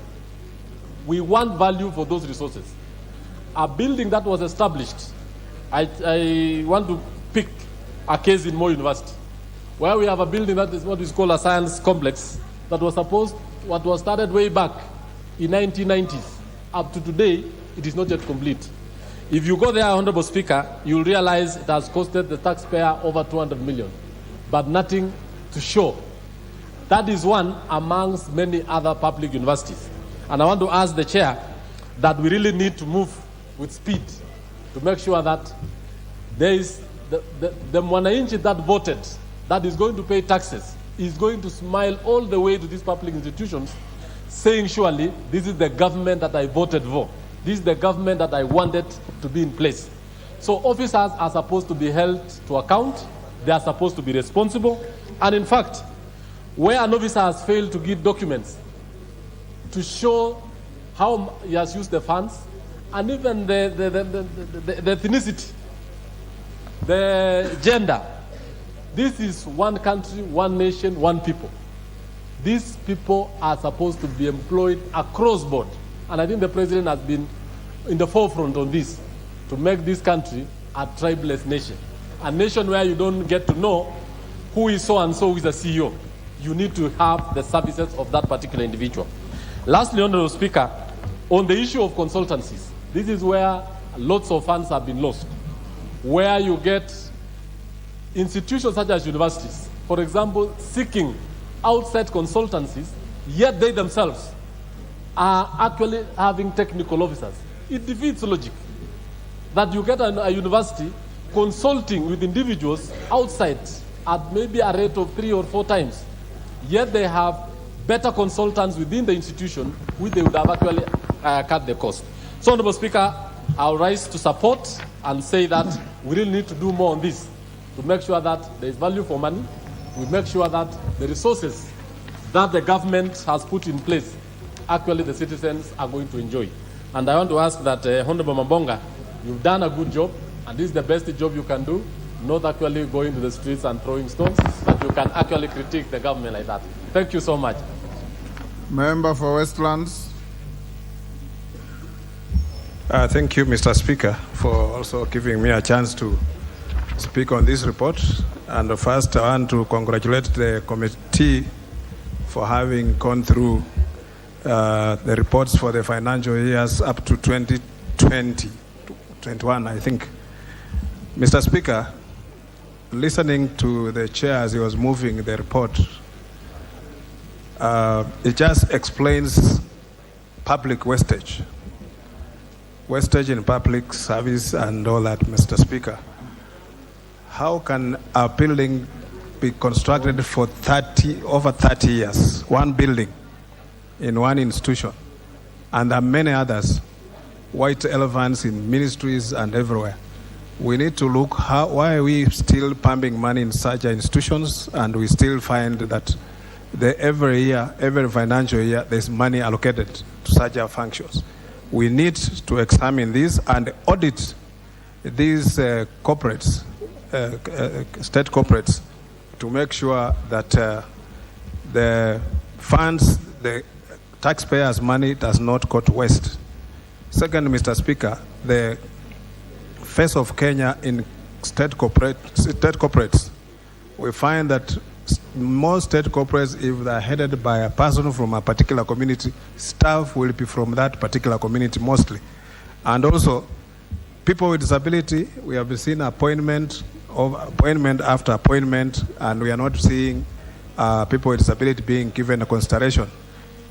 We want value for those resources. A building that was established, I want to pick a case in Mo University, where we have a building that is what is called a science complex that was what was started way back in 1990s. Up to today, it is not yet complete. If you go there, Honorable Speaker, you'll realize it has costed the taxpayer over 200 million, but nothing to show. That is one amongst many other public universities. And I want to ask the chair that we really need to move with speed to make sure that there is the mwananchi that voted, that is going to pay taxes, is going to smile all the way to these public institutions, saying, surely, this is the government that I voted for. This is the government that I wanted to be in place. So officers are supposed to be held to account. They are supposed to be responsible. And in fact, where an officer has failed to give documents to show how he has used the funds, and even the ethnicity, the gender, this is one country, one nation, one people. These people are supposed to be employed across board. And I think the president has been in the forefront on this, to make this country a tribeless nation. A nation where you don't get to know who is so-and-so who is a CEO. You need to have the services of that particular individual. Lastly, Honorable Speaker, on the issue of consultancies, this is where lots of funds have been lost, where you get institutions such as universities, for example, seeking outside consultancies, yet they themselves are actually having technical officers. It defeats logic that you get a university consulting with individuals outside at maybe a rate of 3 or 4 times, yet they have better consultants within the institution, which they would have actually cut the cost. So, Honorable Speaker, I'll rise to support and say that we really need to do more on this to make sure that there is value for money. We make sure that the resources that the government has put in place, actually the citizens are going to enjoy. And I want to ask that, Honorable Mambonga, you've done a good job, and this is the best job you can do, not actually going to the streets and throwing stones, but you can actually critique the government like that. Thank you so much. Member for Westlands. Thank you, Mr. Speaker, for also giving me a chance to speak on this report. And first, I want to congratulate the committee for having gone through the reports for the financial years up to 2020, 21, I think. Mr. Speaker, listening to the chair as he was moving the report, it just explains public wastage. Wastage in public service and all that, Mr. Speaker. How can a building be constructed for over 30 years, one building in one institution, and there are many others, white elephants in ministries and everywhere? We need to look why are we still pumping money in such institutions, and we still find that every year, every financial year, there's money allocated to such functions. We need to examine this and audit these corporates, state corporates, to make sure that the funds, the taxpayers' money does not go to waste. Second, Mr. Speaker, the face of Kenya in state corporates, we find that most state corporates, if they're headed by a person from a particular community, staff will be from that particular community mostly. And also, people with disability, we have been seeing appointment after appointment, and we are not seeing people with disability being given a consideration.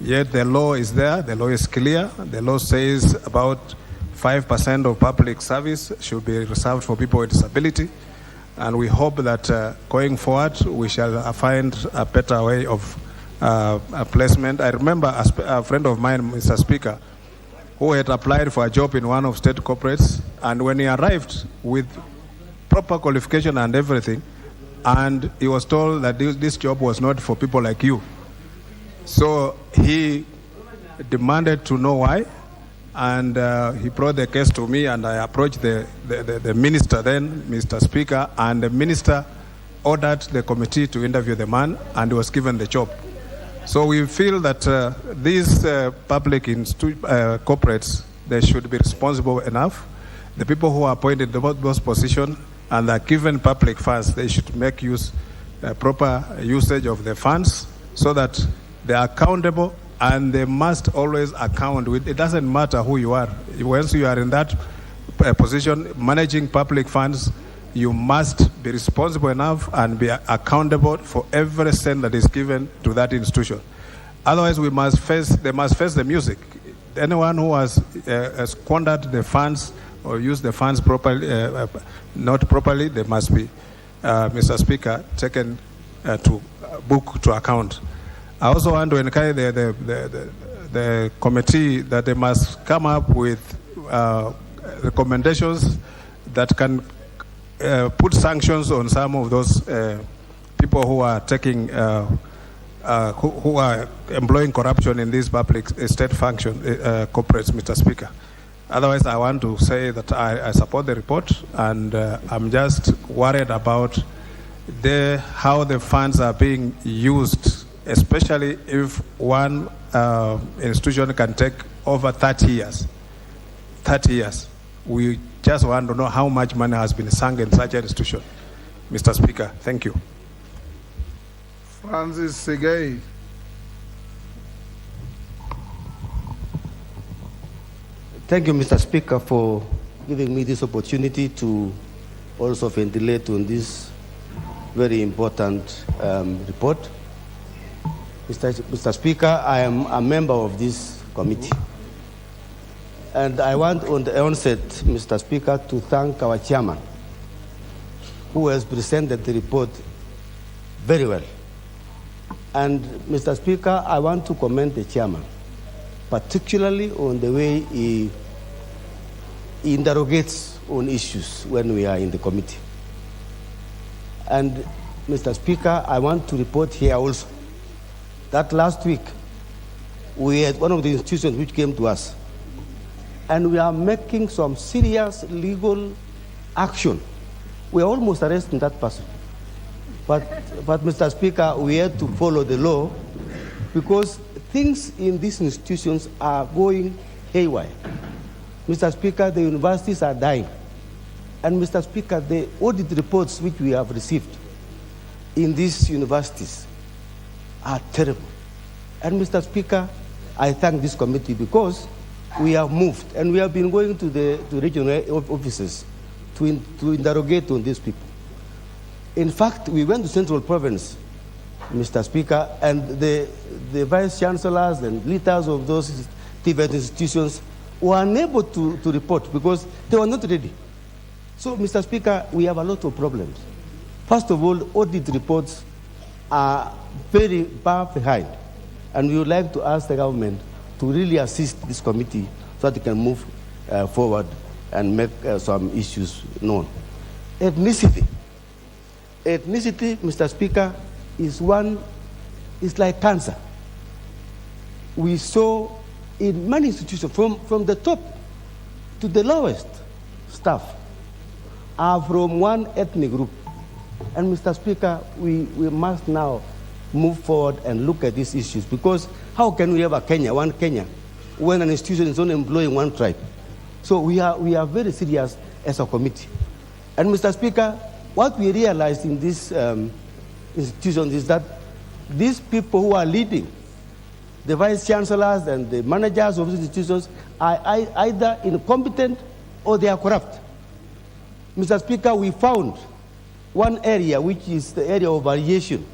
Yet the law is there, the law is clear. The law says about 5% of public service should be reserved for people with disability. And we hope that going forward, we shall find a better way of placement. I remember a friend of mine, Mr. Speaker, who had applied for a job in one of state corporates, and when he arrived with proper qualification and everything, and he was told that this job was not for people like you. So he demanded to know why, and he brought the case to me, and I approached the minister then, Mr. Speaker, and the minister ordered the committee to interview the man, and he was given the job. So we feel that these public corporates, they should be responsible enough. The people who are appointed to those positions and are given public funds, they should make proper usage of the funds so that they are accountable, and they must always account with. It doesn't matter who you are. Once you are in that position, managing public funds, you must be responsible enough and be accountable for every cent that is given to that institution. Otherwise, they must face the music. Anyone who has squandered the funds or used the funds properly, not properly, they must be, Mr. Speaker, taken to book to account. I also want to encourage the committee that they must come up with recommendations that can put sanctions on some of those people who are taking, who are employing corruption in these public state corporates, Mr. Speaker. Otherwise, I want to say that I support the report, and I'm just worried about how the funds are being used, especially if one institution can take over 30 years. 30 years. We just want to know how much money has been sunk in such an institution. Mr. Speaker, thank you. Francis Segei. Thank you, Mr. Speaker, for giving me this opportunity to also ventilate on this very important report. Mr. Speaker, I am a member of this committee. And I want on the onset, Mr. Speaker, to thank our chairman, who has presented the report very well. And Mr. Speaker, I want to commend the chairman, particularly on the way he interrogates on issues when we are in the committee. And Mr. Speaker, I want to report here also that last week we had one of the institutions which came to us, and we are making some serious legal action. We are almost arresting that person. But Mr. Speaker, we had to follow the law because things in these institutions are going haywire. Mr. Speaker, the universities are dying. And Mr. Speaker, the audit reports which we have received in these universities are terrible. And Mr. Speaker, I thank this committee because we have moved and we have been going to the regional offices to interrogate on these people. In fact, we went to Central Province, Mr. Speaker, and the vice chancellors and leaders of those TVET institutions were unable to report because they were not ready. So, Mr. Speaker, we have a lot of problems. First of all, audit reports are very far behind, and we would like to ask the government to really assist this committee so that it can move forward and make some issues known. Ethnicity. Ethnicity, Mr. Speaker, is like cancer. We saw in many institutions, from the top to the lowest staff, are from one ethnic group. And Mr. Speaker, we must now move forward and look at these issues, because how can we have a Kenya, one Kenya, when an institution is only employing one tribe? So we are very serious as a committee. And Mr. Speaker, what we realized in these institutions is that these people who are leading, the vice chancellors and the managers of these institutions, are either incompetent or they are corrupt. Mr. Speaker, we found one area, which is the area of variation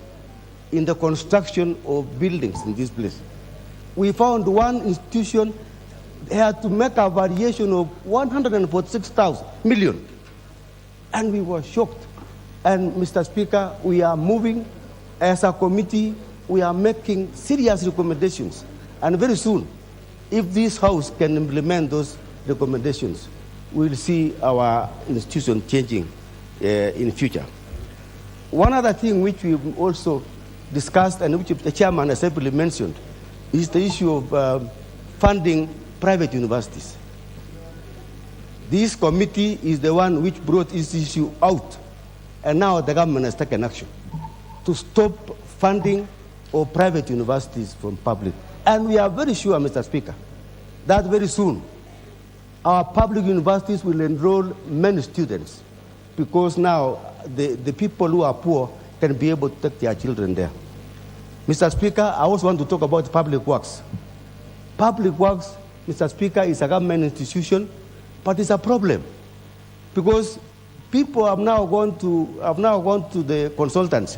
in the construction of buildings in this place. We found one institution had to make a variation of 146,000 million. And we were shocked. And Mr. Speaker, we are moving as a committee, we are making serious recommendations. And very soon, if this House can implement those recommendations, we will see our institution changing in future. One other thing which we've also discussed and which the chairman has simply mentioned is the issue of funding private universities. This committee is the one which brought this issue out, and now the government has taken action to stop funding of private universities from public. And we are very sure, Mr. Speaker, that very soon our public universities will enroll many students, because now the people who are poor can be able to take their children there. Mr. Speaker, I also want to talk about public works. Public works, Mr. Speaker, is a government institution, but it's a problem because people have now gone to the consultants,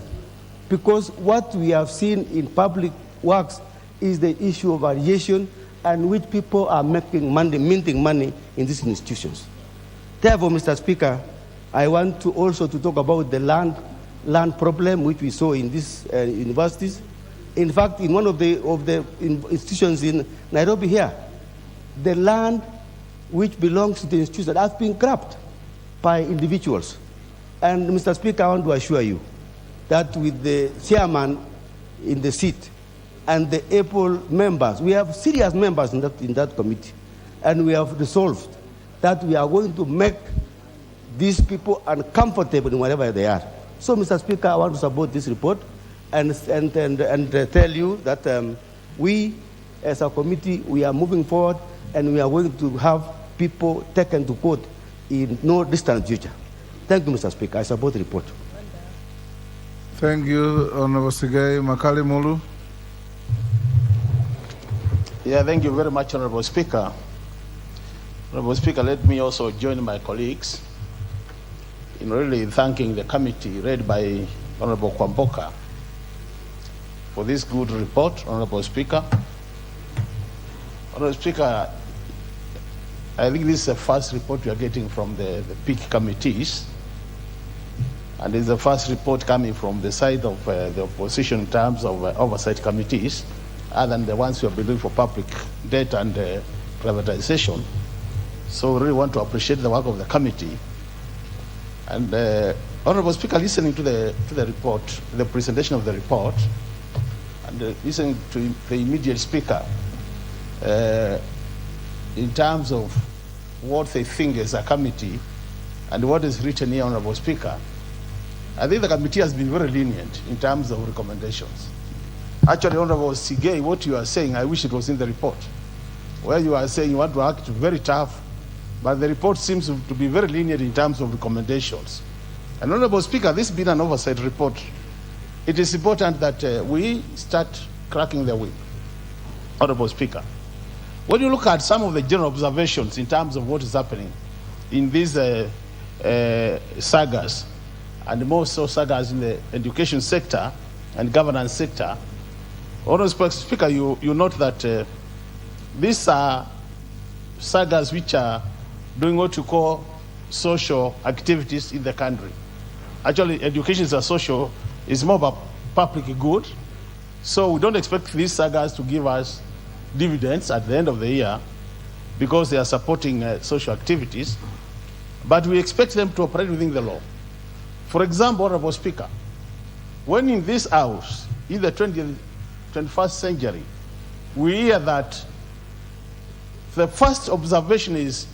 because what we have seen in public works is the issue of variation, and which people are making money, minting money in these institutions. Therefore, Mr. Speaker, I want to also to talk about the land problem which we saw in these universities. In fact, in one of the institutions in Nairobi here, the land which belongs to the institution has been grabbed by individuals. And Mr. Speaker, I want to assure you that with the chairman in the seat and the able members, we have serious members in that committee, and we have resolved that we are going to make these people uncomfortable in wherever they are. So, Mr. Speaker, I want to support this report and tell you that we, as a committee, we are moving forward, and we are going to have people taken to court in no distant future. Thank you, Mr. Speaker. I support the report. Thank you, Honorable Sigai. Makali Mulu. Yeah, thank you very much, Honorable Speaker. Honorable Speaker, let me also join my colleagues in really thanking the committee led by Honorable Kwamboka for this good report, Honorable Speaker. Honorable Speaker, I think this is the first report we are getting from the peak committees, and it's the first report coming from the side of the opposition in terms of oversight committees, other than the ones who have been doing for public debt and privatization. So we really want to appreciate the work of the committee. And Honorable Speaker, listening to the report, the presentation of the report, and listening to the immediate speaker, in terms of what they think as a committee and what is written here, Honorable Speaker, I think the committee has been very lenient in terms of recommendations. Actually, Honorable Sigei, what you are saying, I wish it was in the report, where you are saying you want to act very tough but the report seems to be very lenient in terms of recommendations. And Honorable Speaker, this being an oversight report, it is important that we start cracking the whip. Honorable Speaker, when you look at some of the general observations in terms of what is happening in these sagas, and more so sagas in the education sector and governance sector, Honorable Speaker, you note that these are sagas which are doing what you call social activities in the country. Actually, education is more of a public good, so we don't expect these sagas to give us dividends at the end of the year because they are supporting social activities, but we expect them to operate within the law. For example, Honorable Speaker, when in this house, in the 21st century, we hear that the first observation is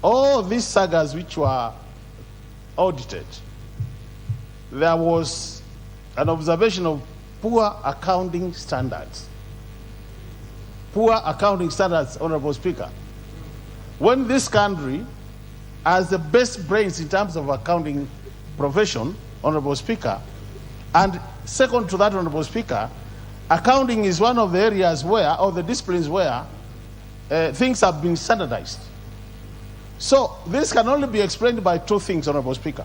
all these sagas which were audited, there was an observation of poor accounting standards. Poor accounting standards, Honorable Speaker. When this country has the best brains in terms of accounting profession, Honorable Speaker, and second to that, Honorable Speaker, accounting is one of the areas where, or the disciplines where, things have been standardized. So this can only be explained by two things, Honorable Speaker.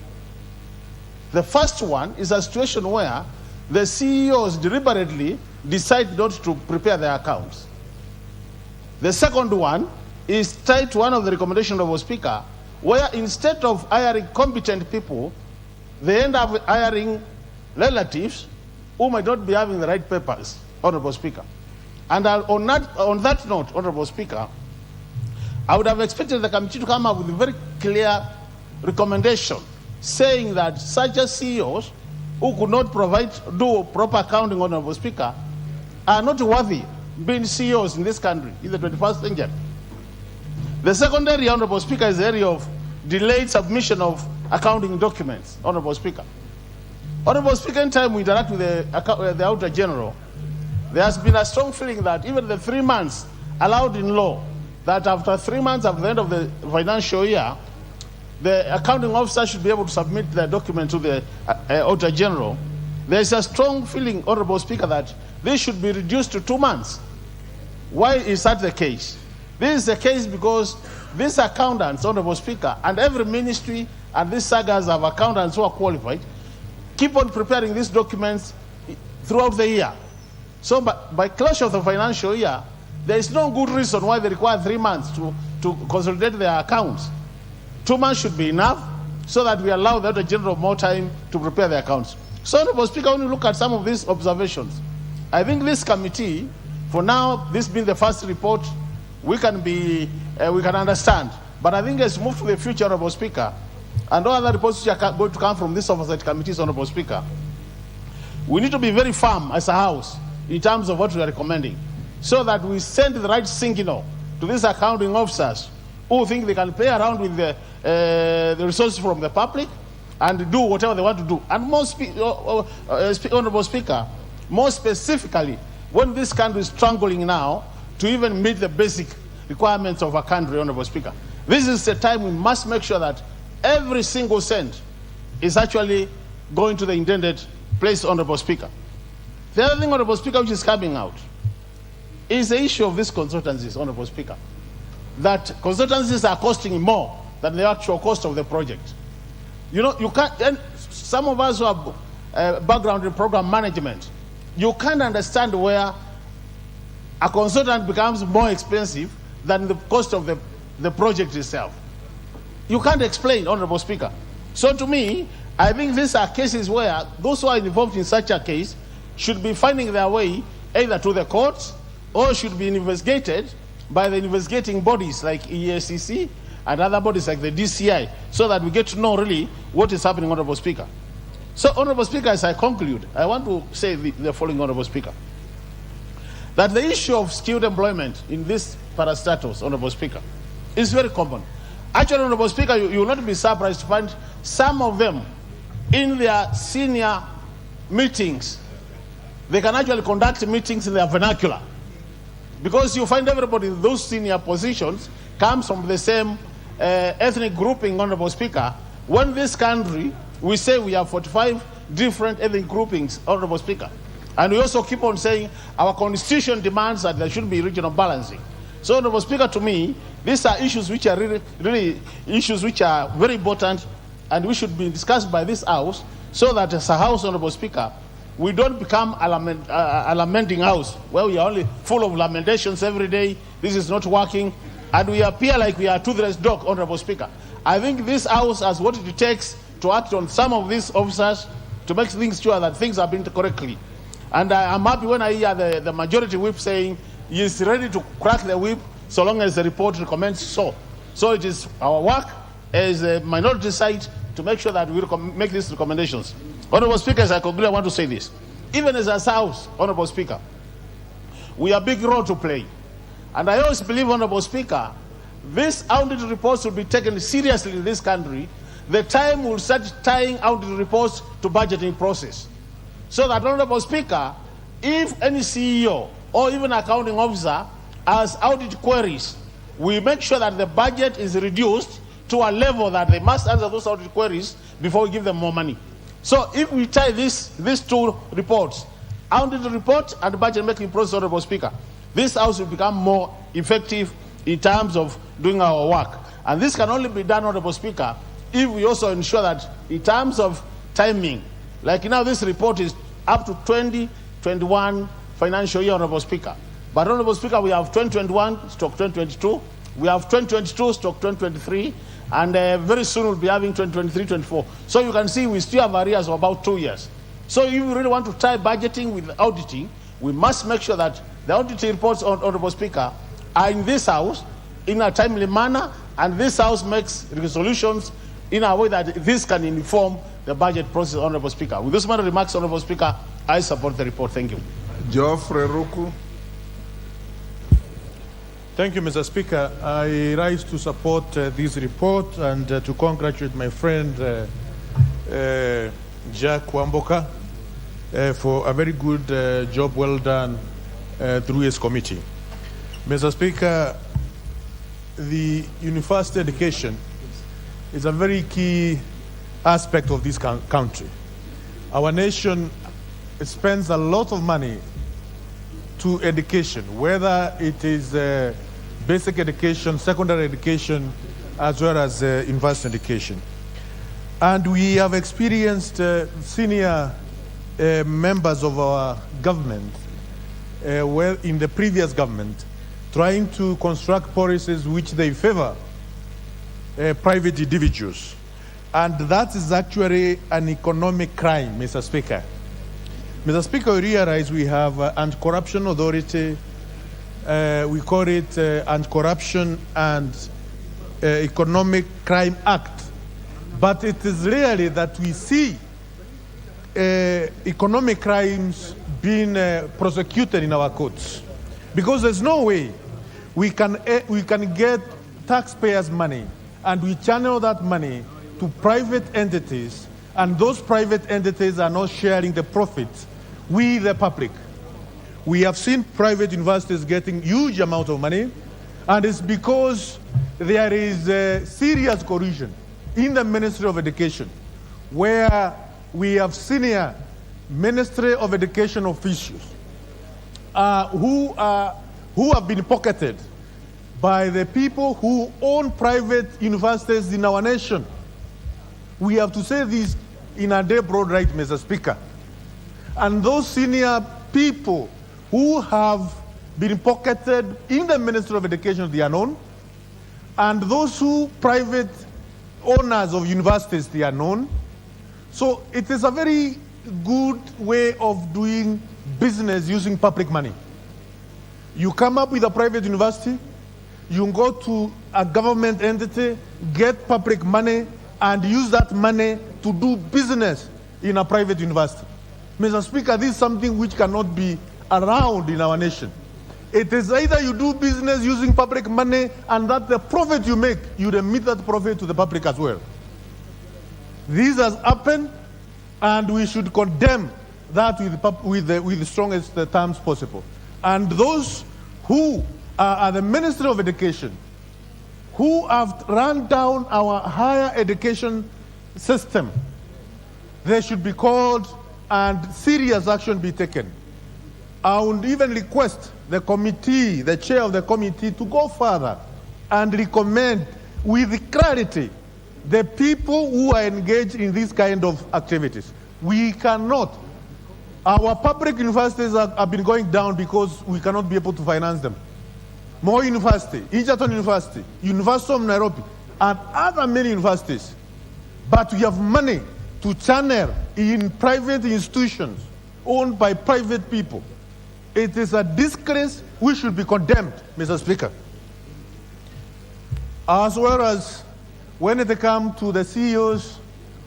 The first one is a situation where the CEOs deliberately decide not to prepare their accounts. The second one is tied to one of the recommendations, Honorable Speaker, where instead of hiring competent people, they end up hiring relatives who might not be having the right papers, Honorable Speaker. And on that note, Honorable Speaker, I would have expected the committee to come up with a very clear recommendation saying that such as CEOs who could not do proper accounting, Honorable Speaker, are not worthy being CEOs in this country in the 21st century. The second area, Honorable Speaker, is the area of delayed submission of accounting documents, Honorable Speaker. Honorable Speaker, in time we interact with the Auditor General, there has been a strong feeling that even the 3 months allowed in law, that after 3 months at the end of the financial year, the accounting officer should be able to submit the document to the Auditor General. There is a strong feeling, Honorable Speaker, that this should be reduced to 2 months. Why is that the case? This is the case because these accountants, Honorable Speaker, and every ministry and these sagas have accountants who are qualified, keep on preparing these documents throughout the year. So by closure of the financial year, there is no good reason why they require 3 months to consolidate their accounts. 2 months should be enough so that we allow the Auditor General more time to prepare the accounts. So, Honorable Speaker, when you look at some of these observations, I think this committee, for now, this being the first report, we can understand. But I think as we move to the future, Honorable Speaker, and all other reports which are going to come from this oversight committees, Honorable Speaker, we need to be very firm as a House in terms of what we are recommending, so that we send the right signal to these accounting officers who think they can play around with the resources from the public and do whatever they want to do. And Honorable Speaker, more specifically, when this country is struggling now to even meet the basic requirements of a country, Honorable Speaker, this is the time we must make sure that every single cent is actually going to the intended place, Honorable Speaker. The other thing, Honorable Speaker, which is coming out is the issue of these consultancies, Honorable Speaker. That consultancies are costing more than the actual cost of the project. You know, you can't, and some of us who have a background in program management, you can't understand where a consultant becomes more expensive than the cost of the project itself. You can't explain, Honorable Speaker. So to me, I think these are cases where those who are involved in such a case should be finding their way either to the courts or should be investigated by the investigating bodies like EACC and other bodies like the DCI, so that we get to know really what is happening, Honorable Speaker. So, Honorable Speaker, as I conclude, I want to say the following, Honorable Speaker, that the issue of skilled employment in this parastatus, Honorable Speaker, is very common. Actually, Honorable Speaker, you will not be surprised to find some of them in their senior meetings. They can actually conduct meetings in their vernacular, because you find everybody in those senior positions comes from the same ethnic grouping, Honorable Speaker. When this country, we say we have 45 different ethnic groupings, Honorable Speaker. And we also keep on saying our constitution demands that there should be regional balancing. So, Honorable Speaker, to me, these are issues which are really issues which are very important and we should be discussed by this House so that as a House, Honorable Speaker, we don't become a lamenting house where we are only full of lamentations every day. This is not working. And we appear like we are a toothless dog, Honorable Speaker. I think this House has what it takes to act on some of these officers to make things sure that things are being done correctly. And I'm happy when I hear the majority whip saying he is ready to crack the whip so long as the report recommends so. So it is our work as a minority side to make sure that we make these recommendations. Honorable Speaker, as I conclude, I want to say this. Even as a House, Honorable Speaker, we have a big role to play. And I always believe, Honorable Speaker, these audit reports will be taken seriously in this country. The time will start tying audit reports to budgeting process. So that, Honorable Speaker, if any CEO or even accounting officer has audit queries, we make sure that the budget is reduced to a level that they must answer those audit queries before we give them more money. So if we tie these two reports, audit report and budget making process, Honorable Speaker, this House will become more effective in terms of doing our work. And this can only be done, Honorable Speaker, if we also ensure that in terms of timing, like now this report is up to 2021 financial year, Honorable Speaker. But Honorable Speaker, we have 2021/2022, we have 2022/2023, and very soon we'll be having 2023-24. So you can see we still have arrears of about 2 years. So if we really want to tie budgeting with auditing, we must make sure that the auditing reports, Honorable Speaker, are in this House in a timely manner, and this House makes resolutions in a way that this can inform the budget process, Honorable Speaker. With those minor remarks, Honorable Speaker, I support the report. Thank you. Geoffrey Ruku. Thank you, Mr. Speaker. I rise to support this report and to congratulate my friend Jack Wamboka for a very good job well done through his committee. Mr. Speaker, the university education is a very key aspect of this country. Our nation spends a lot of money to education, whether it is basic education, secondary education, as well as university education. And we have experienced senior members of our government, well, in the previous government, trying to construct policies which they favor private individuals. And that is actually an economic crime, Mr. Speaker. Mr. Speaker, we realize we have Anti-Corruption Authority, we call it Anti-Corruption and Economic Crime Act. But it is rarely that we see economic crimes being prosecuted in our courts. Because there's no way we can get taxpayers' money and we channel that money to private entities, and those private entities are not sharing the profits with the public. We have seen private universities getting huge amount of money, and it's because there is serious corruption in the Ministry of Education, where we have senior Ministry of Education officials who have been pocketed by the people who own private universities in our nation. We have to say this in a day broad right, Mr. Speaker. And those senior people who have been pocketed in the Ministry of Education, they are known. And those who private owners of universities, they are known. So it is a very good way of doing business using public money. You come up with a private university, you go to a government entity, get public money, and use that money to do business in a private university. Mr. Speaker, this is something which cannot be around in our nation. It is either you do business using public money and that the profit you make, you remit that profit to the public as well. This has happened, and we should condemn that with the strongest terms possible. And those who are at the Ministry of Education, who have run down our higher education system, they should be called and serious action be taken. I would even request the committee, the chair of the committee, to go further and recommend with clarity the people who are engaged in this kind of activities. We cannot. Our public universities have been going down because we cannot be able to finance them. More University, Egerton University, University of Nairobi, and other many universities. But we have money to channel in private institutions owned by private people. It is a disgrace. We should be condemned, Mr. Speaker. As well as when it comes to the CEOs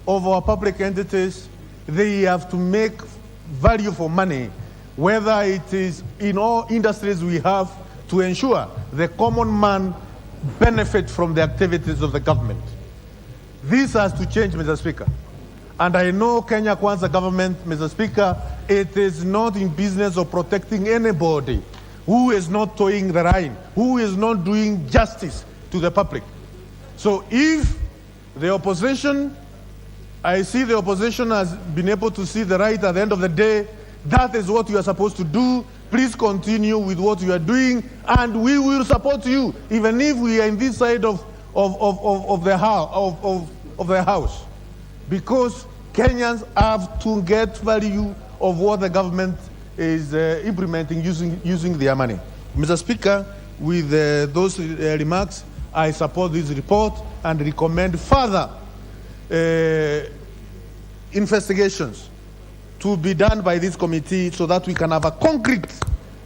of our public entities, they have to make value for money, whether it is in all industries we have, to ensure the common man benefit from the activities of the government. This has to change, Mr. Speaker. And I know Kenya Kwanza government, Mr. Speaker, it is not in business of protecting anybody who is not towing the line, who is not doing justice to the public. So if the opposition, I see the opposition has been able to see the right at the end of the day, that is what you are supposed to do. Please continue with what you are doing, and we will support you, even if we are in this side of the house, because Kenyans have to get value of what the government is implementing using their money. Mr. Speaker, with those remarks, I support this report and recommend further investigations to be done by this committee so that we can have a concrete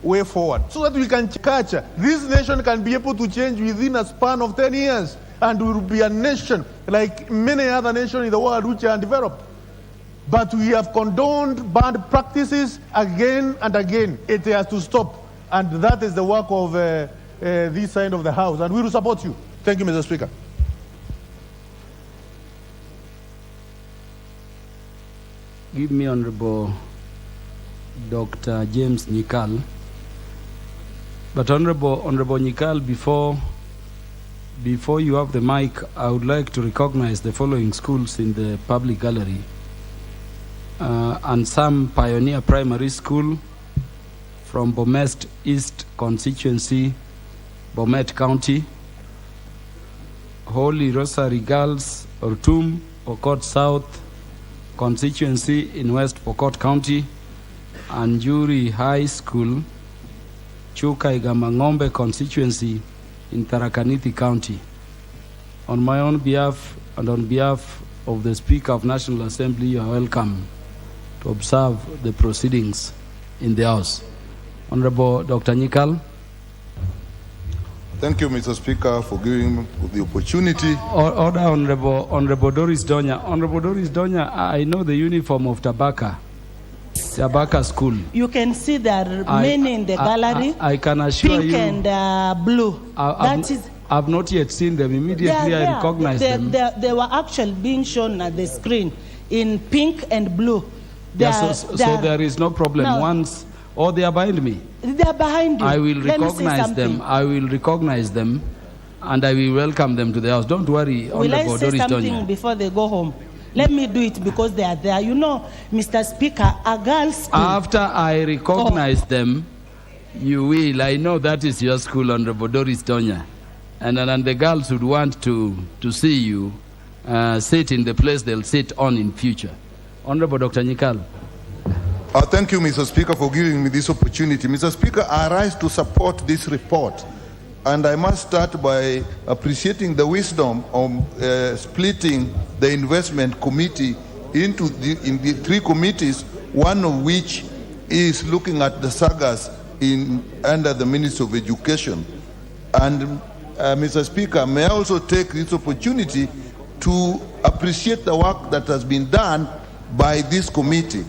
way forward, so that we can catch. This nation can be able to change within a span of 10 years, and we will be a nation like many other nations in the world which are developed. But we have condoned bad practices again and again. It has to stop, and that is the work of this side of the House, and we will support you. Thank you, Mr. Speaker. Give me Honorable Dr. James Nyikal. But Honorable Nyikal, before you have the mic, I would like to recognize the following schools in the public gallery. And some Pioneer Primary School from Bomet East constituency, Bomet County, Holy Rosary Girls, Ortum, Pokot South constituency in West Pokot County, and Juri High School, Chuka Igamangombe constituency in Tharaka-Nithi County. On my own behalf and on behalf of the Speaker of National Assembly, you are welcome to observe the proceedings in the House. Honorable Dr. Nyikal. Thank you, Mr. Speaker, for giving me the opportunity. Order, Honorable Doris Donya. Honorable Doris Donya, I know the uniform of Tabaka School. You can see there are many in the gallery. I can assure pink you. Pink and blue. I've not yet seen them. Immediately I recognize them. They were actually being shown at the screen in pink and blue. So there is no problem. No. They are behind me. They are behind you. I will recognize them. I will recognize them, and I will welcome them to the House. Don't worry, Honorable Doris Donya. Will I say something before they go home? Let me do it because they are there. You know, Mr. Speaker, a girl's school. After I recognize them, you will. I know that is your school, Honorable Doris Donya. And the girls would want to see you sit in the place they'll sit on in future. Honorable Dr. Nyikal. Thank you, Mr. Speaker, for giving me this opportunity. Mr. Speaker, I rise to support this report. And I must start by appreciating the wisdom of splitting the investment committee into the three committees, one of which is looking at the sagas under the Ministry of Education. And Mr. Speaker, may I also take this opportunity to appreciate the work that has been done by this committee.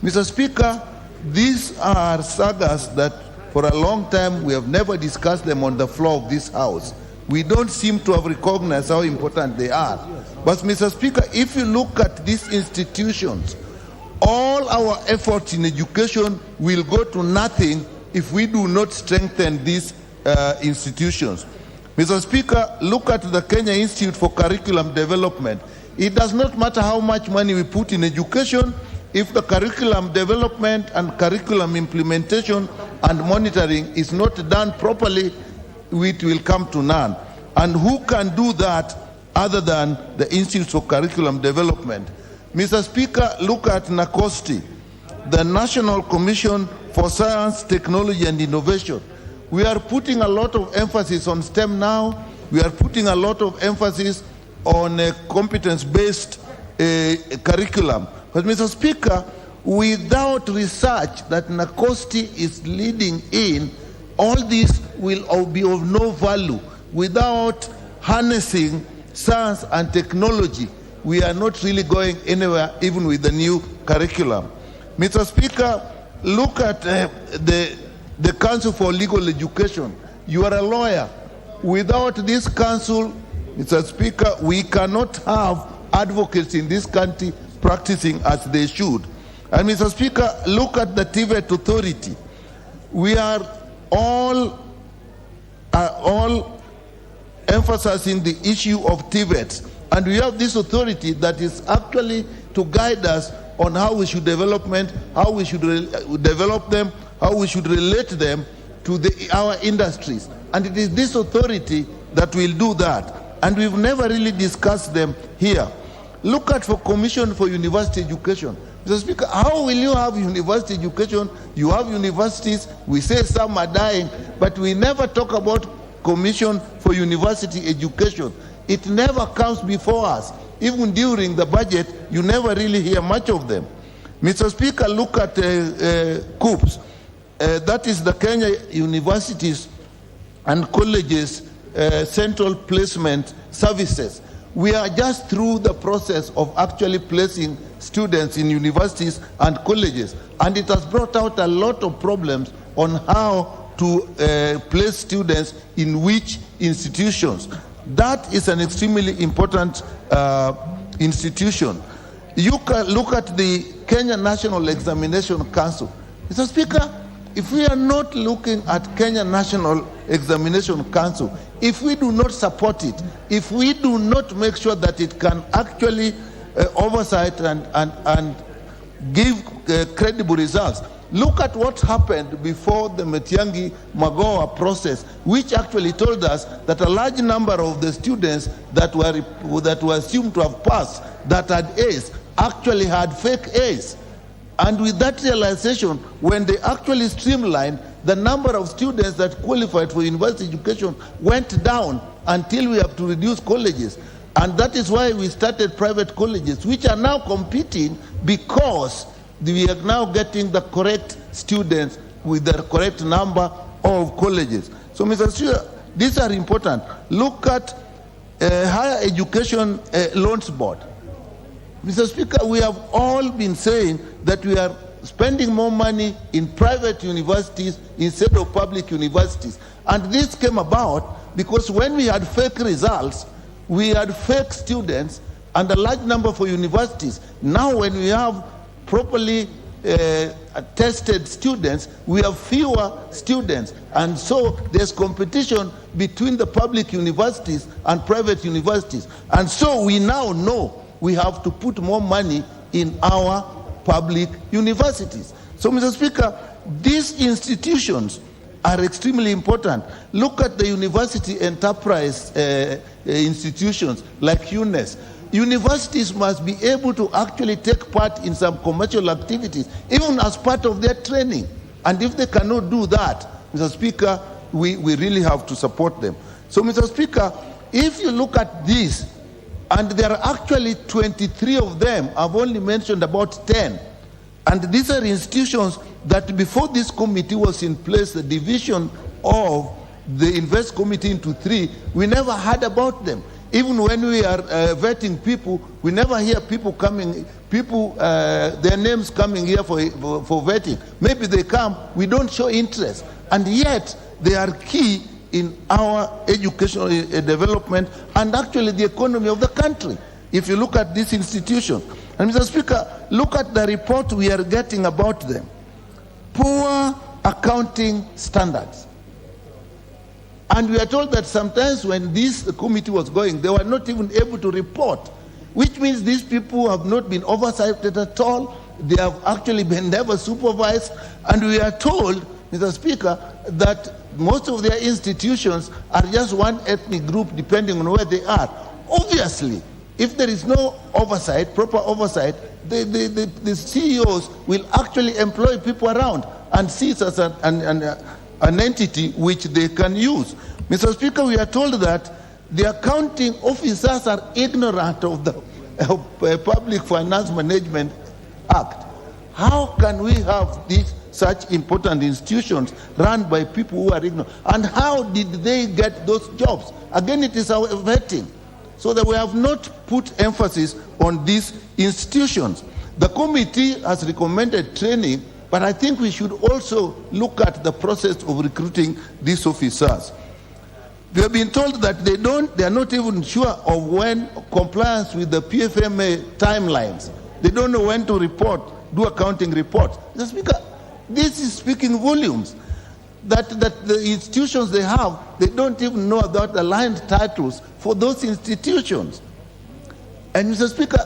Mr. Speaker, these are sagas that for a long time we have never discussed them on the floor of this House. We don't seem to have recognized how important they are. But Mr. Speaker, if you look at these institutions, all our efforts in education will go to nothing if we do not strengthen these institutions. Mr. Speaker, look at the Kenya Institute for Curriculum Development. It does not matter how much money we put in education, if the curriculum development and curriculum implementation and monitoring is not done properly, it will come to none. And who can do that other than the Institute for Curriculum Development? Mr. Speaker, look at NACOSTI, the National Commission for Science, Technology and Innovation. We are putting a lot of emphasis on STEM now. We are putting a lot of emphasis on a competence-based curriculum. But Mr. Speaker, without research that NACOSTI is leading in, all this will be of no value. Without harnessing science and technology, we are not really going anywhere, even with the new curriculum. Mr. Speaker, look at the Council for Legal Education. You are a lawyer. Without this council, Mr. Speaker, we cannot have advocates in this country practicing as they should. And Mr. Speaker, look at the TVET authority. We are all emphasizing the issue of TVETs. And we have this authority that is actually to guide us on how we should develop them, how we should relate them to our industries. And it is this authority that will do that. And we've never really discussed them here. Look at for Commission for University Education. Mr. Speaker, how will you have university education? You have universities, we say some are dying, but we never talk about Commission for University Education. It never comes before us. Even during the budget, you never really hear much of them. Mr. Speaker, look at COOPS. That is the Kenya Universities and Colleges Central Placement Services. We are just through the process of actually placing students in universities and colleges, and it has brought out a lot of problems on how to place students in which institutions. That is an extremely important institution. You can look at the Kenya National Examination Council. Mr. Speaker, if we are not looking at Kenya National Examination Council, if we do not support it, if we do not make sure that it can actually oversight and give credible results, look at what happened before the Matiang'i Magoha process, which actually told us that a large number of the students that were assumed to have passed, that had A's, actually had fake A's. And with that realization, when they actually streamlined, the number of students that qualified for university education went down until we have to reduce colleges. And that is why we started private colleges, which are now competing because we are now getting the correct students with the correct number of colleges. So, Mr. Speaker, these are important. Look at Higher Education Loans Board. Mr. Speaker, we have all been saying that we are spending more money in private universities instead of public universities. And this came about because when we had fake results, we had fake students and a large number for universities. Now when we have properly tested students, we have fewer students. And so there's competition between the public universities and private universities. And so we now know we have to put more money in our public universities. So, Mr. Speaker, these institutions are extremely important. Look at the university enterprise institutions like UNES. Universities must be able to actually take part in some commercial activities, even as part of their training. And if they cannot do that, Mr. Speaker, we really have to support them. So, Mr. Speaker, if you look at this, and there are actually 23 of them, I've only mentioned about 10. And these are institutions that before this committee was in place, the division of the Invest Committee into 3, we never heard about them. Even when we are vetting people, we never hear people coming, their names coming here for vetting. Maybe they come, we don't show interest. And yet, they are key in our educational development and actually the economy of the country, if you look at this institution. And Mr. Speaker, look at the report we are getting about them. Poor accounting standards. And we are told that sometimes when this committee was going, they were not even able to report, which means these people have not been oversighted at all. They have actually been never supervised. And we are told, Mr. Speaker, that most of their institutions are just one ethnic group depending on where they are. Obviously, if there is no oversight, proper oversight, the CEOs will actually employ people around and see it as an entity which they can use. Mr. Speaker, we are told that the accounting officers are ignorant of the Public Finance Management Act. How can we have such important institutions run by people who are ignorant? And how did they get those jobs? Again, it is our vetting. So that we have not put emphasis on these institutions. The committee has recommended training, but I think we should also look at the process of recruiting these officers. We have been told that they are not even sure of when compliance with the PFMA timelines. They don't know when to report, do accounting reports. Mr. Speaker, this is speaking volumes. That the institutions they have, they don't even know about aligned titles for those institutions. And Mr. Speaker,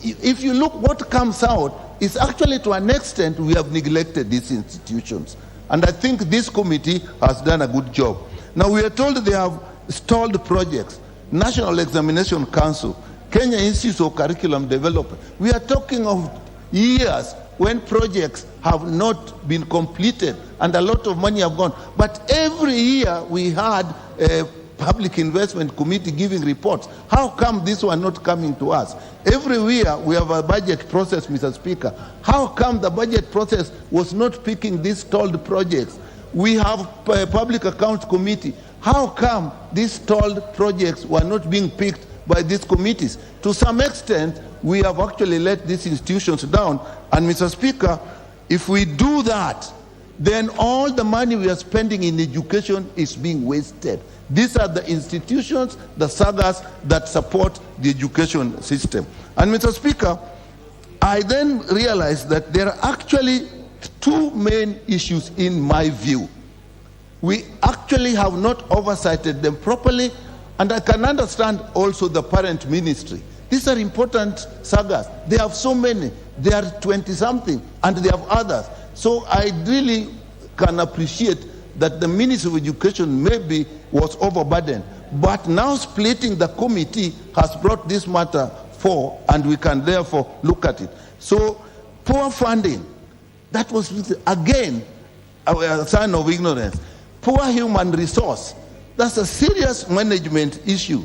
if you look what comes out, it's actually to an extent we have neglected these institutions. And I think this committee has done a good job. Now we are told they have stalled projects. National Examination Council, Kenya Institute of Curriculum Development. We are talking of years when projects have not been completed and a lot of money have gone. But every year we had a Public Investment Committee giving reports. How come this one not coming to us? Every year we have a budget process, Mr. Speaker. How come the budget process was not picking these stalled projects? We have a Public Accounts Committee. How come these stalled projects were not being picked by these committees? To some extent, we have actually let these institutions down. And Mr. Speaker, if we do that, then all the money we are spending in education is being wasted. These are the institutions, the sagas that support the education system. And Mr. Speaker, I then realized that there are actually two main issues in my view. We actually have not oversighted them properly, and I can understand also the parent ministry. These are important sagas. They have so many. They are 20-something, and they have others. So I really can appreciate that the Ministry of Education maybe was overburdened. But now splitting the committee has brought this matter forward, and we can therefore look at it. So poor funding, that was again a sign of ignorance. Poor human resource, that's a serious management issue.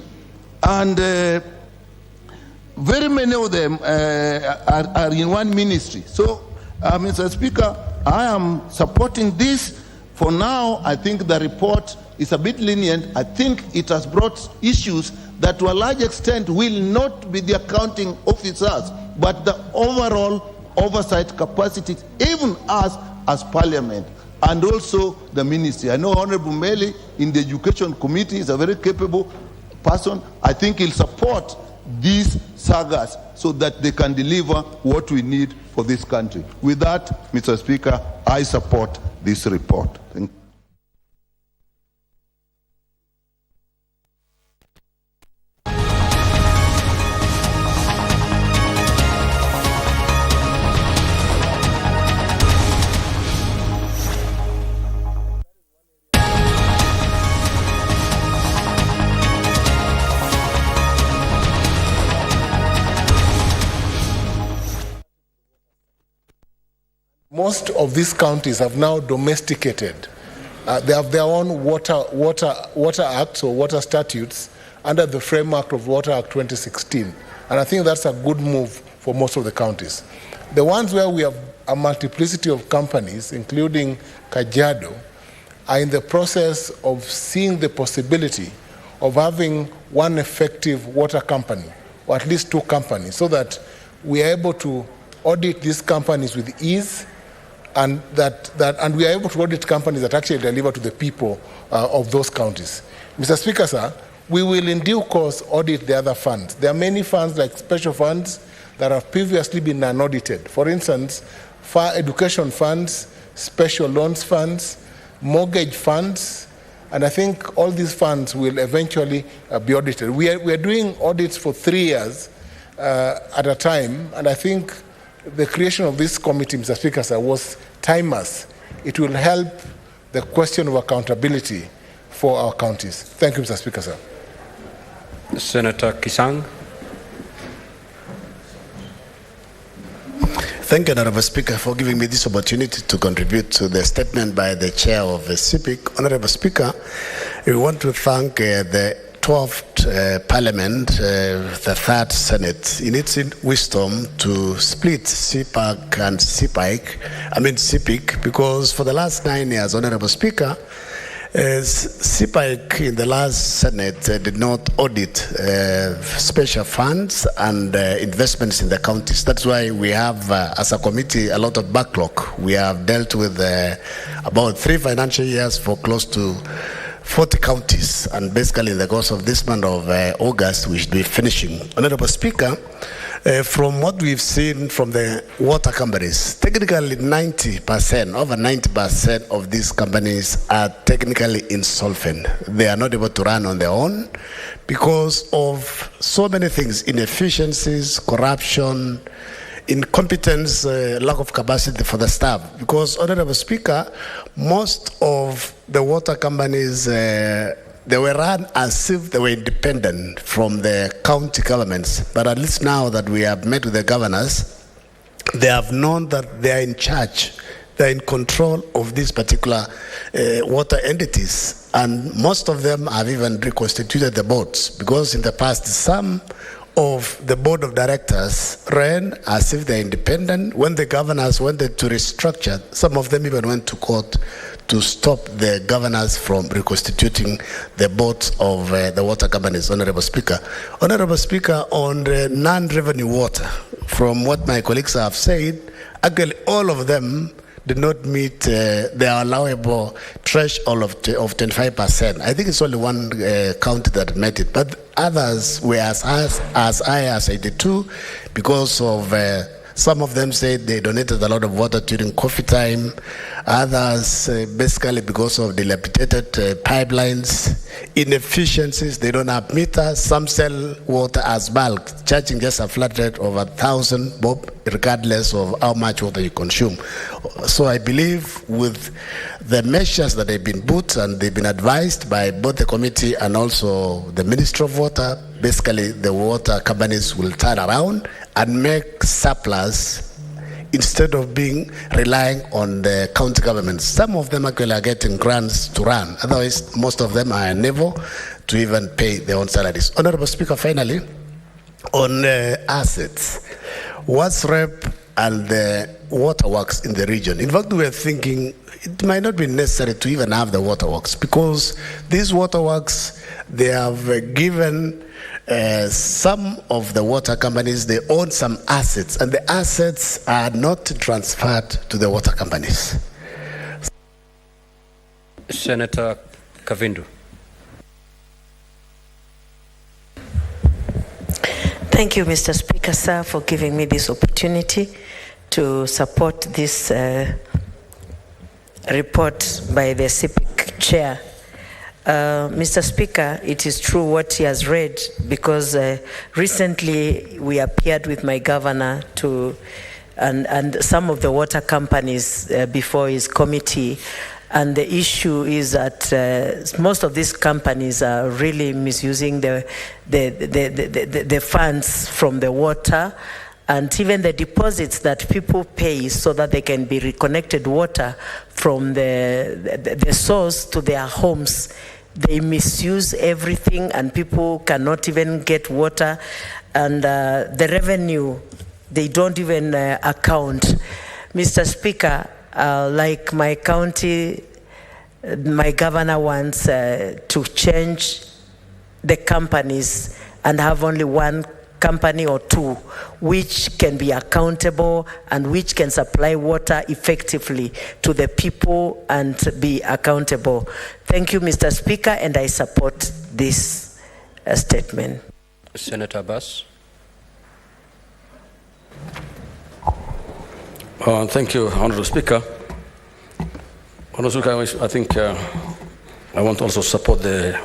And very many of them are in one ministry. So, Mr. Speaker, I am supporting this. For now, I think the report is a bit lenient. I think it has brought issues that to a large extent will not be the accounting officers, but the overall oversight capacity, even us as Parliament, and also the ministry. I know Honorable Meli in the Education Committee is a very capable person. I think he'll support these sagas so that they can deliver what we need for this country. With that, Mr. Speaker, I support this report. Thank you. Most of these counties have now domesticated. They have their own water acts or water statutes under the framework of Water Act 2016. And I think that's a good move for most of the counties. The ones where we have a multiplicity of companies, including Kajiado, are in the process of seeing the possibility of having one effective water company, or at least two companies, so that we are able to audit these companies with ease, and we are able to audit companies that actually deliver to the people of those counties. Mr. Speaker, sir, we will in due course audit the other funds. There are many funds like special funds that have previously been unaudited. For instance, education funds, special loans funds, mortgage funds, And I think all these funds will eventually be audited. We are doing audits for 3 years at a time, and I think the creation of this committee, Mr. Speaker, sir, was timeless. It will help the question of accountability for our counties. Thank you, Mr. Speaker, sir. Senator Kisang. Thank you, Honorable Speaker, for giving me this opportunity to contribute to the statement by the chair of the CIPIC. Honorable Speaker, we want to thank the 12th Parliament, the 3rd Senate, in its wisdom to split CPAC and CIPIC, because for the last 9 years, Honorable Speaker, CIPIC in the last Senate did not audit special funds and investments in the counties. That's why we have, as a committee, a lot of backlog. We have dealt with about 3 financial years for close to 40 counties, and basically in the course of this month of August, we should be finishing. Honorable Speaker, from what we've seen from the water companies, technically 90%, over 90% of these companies are technically insolvent. They are not able to run on their own because of so many things: inefficiencies, corruption, incompetence, lack of capacity for the staff. Because, Honorable Speaker, most of the water companies, they were run as if they were independent from the county governments. But at least now that we have met with the governors, they have known that they are in charge. They are in control of these particular water entities. And most of them have even reconstituted the boards, because in the past, some of the board of directors ran as if they're independent. When the governors wanted to restructure, some of them even went to court to stop the governors from reconstituting the boards of the water companies. Honorable Speaker, on the non-revenue water, from what my colleagues have said, actually all of them did not meet the allowable threshold of 25%. I think it's only one county that met it, but others were as high as 82, because of some of them said they donated a lot of water during coffee time. Others, basically because of dilapidated pipelines, inefficiencies, they don't have meters. Some sell water as bulk, charging just a flat rate of 1,000 bob, regardless of how much water you consume. So I believe with the measures that they've been put and they've been advised by both the committee and also the Ministry of Water, basically the water companies will turn around and make surplus instead of relying on the county governments. Some of them actually are getting grants to run. Otherwise, most of them are unable to even pay their own salaries. Honorable Speaker, finally, on assets, what's REP and the waterworks in the region? In fact, we are thinking it might not be necessary to even have the waterworks, because these waterworks, they have given some of the water companies, they own some assets, and the assets are not transferred to the water companies. Senator Kavindu. Thank you, Mr. Speaker, sir, for giving me this opportunity to support this report by the CIPIC chair. Mr. Speaker, it is true what he has read, because recently we appeared with my governor and some of the water companies before his committee, and the issue is that most of these companies are really misusing the funds from the water, and even the deposits that people pay so that they can be reconnected water from the source to their homes. They misuse everything, and people cannot even get water, and the revenue, they don't even account. Mr. Speaker, like my county, my governor wants to change the companies and have only one company or two which can be accountable and which can supply water effectively to the people and be accountable. Thank you, Mr. Speaker, and I support this statement. Senator Abbas. Thank you, Honourable Speaker. Honourable Speaker, I think I want to also support the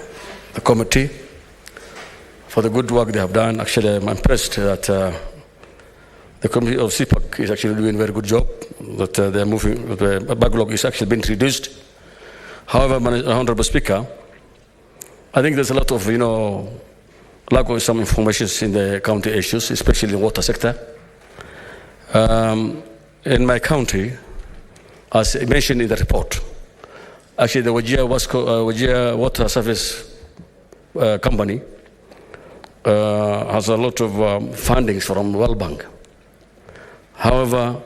committee for the good work they have done. Actually, I'm impressed that the committee of CPAC is actually doing a very good job, that they're moving, the backlog is actually being reduced. However, Honorable Speaker, I think there's a lot of, lack of some information in the county issues, especially the water sector. In my county, as mentioned in the report, actually the Wajir Water Service Company has a lot of fundings from World Bank. However,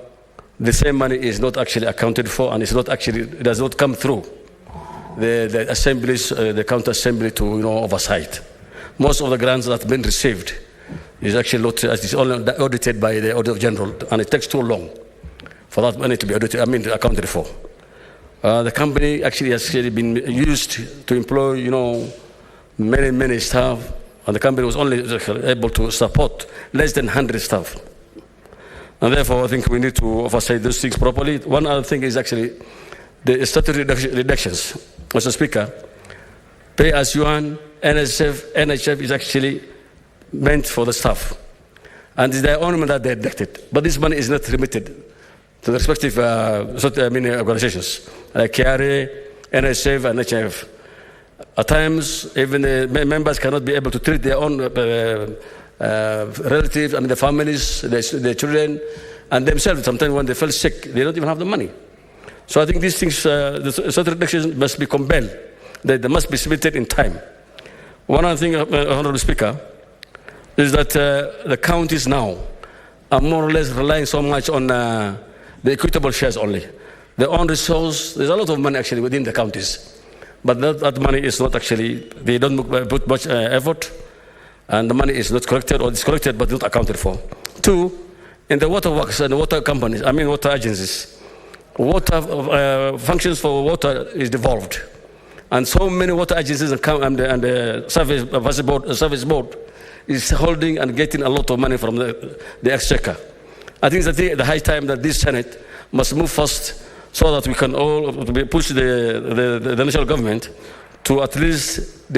the same money is not actually accounted for, and it does not come through the assemblies, the county assembly to oversight. Most of the grants that have been received is actually not, it's only audited by the Auditor General, and it takes too long for that money to be audited, accounted for. The company actually has been used to employ, many staff, and the company was only able to support less than 100 staff. And therefore, I think we need to oversight those things properly. One other thing is actually the statutory reductions. Mr. Speaker, pay as you earn, NHF is actually meant for the staff. And it's their own money that they deducted. But this money is not remitted to the respective organizations, like Kehara, NHF, and NHF. At times, even the members cannot be able to treat their own relatives, their families, their children, and themselves. Sometimes when they feel sick, they don't even have the money. So I think these things, the statutory reductions must be compelled. They must be submitted in time. One other thing, Honorable Speaker, is that the counties now are more or less relying so much on the equitable shares only. Their own resource, there's a lot of money actually within the counties. But that money is not actually, they don't put much effort, and the money is not collected, or it's collected but not accounted for. Two, in the water works and the water companies, water agencies, water functions for water is devolved. And so many water agencies and the service board is holding and getting a lot of money from the exchequer. I think it's the high time that this Senate must move fast so that we can all push the national government to at least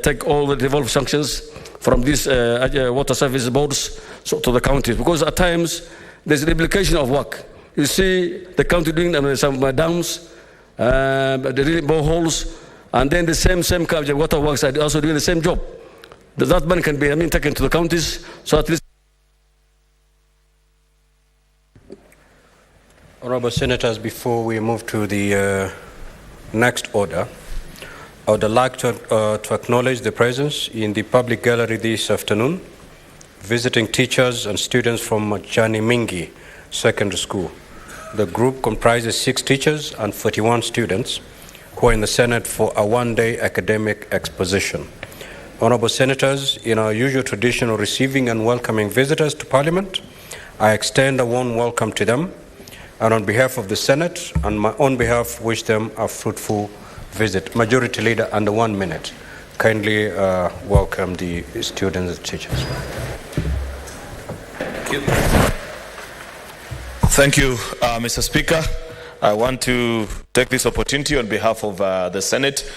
take all the devolved sanctions from these water service boards to the counties. Because at times, there's replication of work. You see the county doing some dams, the boreholes, and then the same water works are also doing the same job. That money can be taken to the counties, so at least. Honourable Senators, before we move to the next order, I would like to acknowledge the presence in the public gallery this afternoon, visiting teachers and students from Machani Mingi Secondary School. The group comprises 6 teachers and 41 students who are in the Senate for a one-day academic exposition. Honourable Senators, in our usual tradition of receiving and welcoming visitors to Parliament, I extend a warm welcome to them, and on behalf of the Senate and my own behalf, wish them a fruitful visit. Majority Leader, under 1 minute, kindly welcome the students and teachers. Thank you, Mr. Speaker. I want to take this opportunity on behalf of the Senate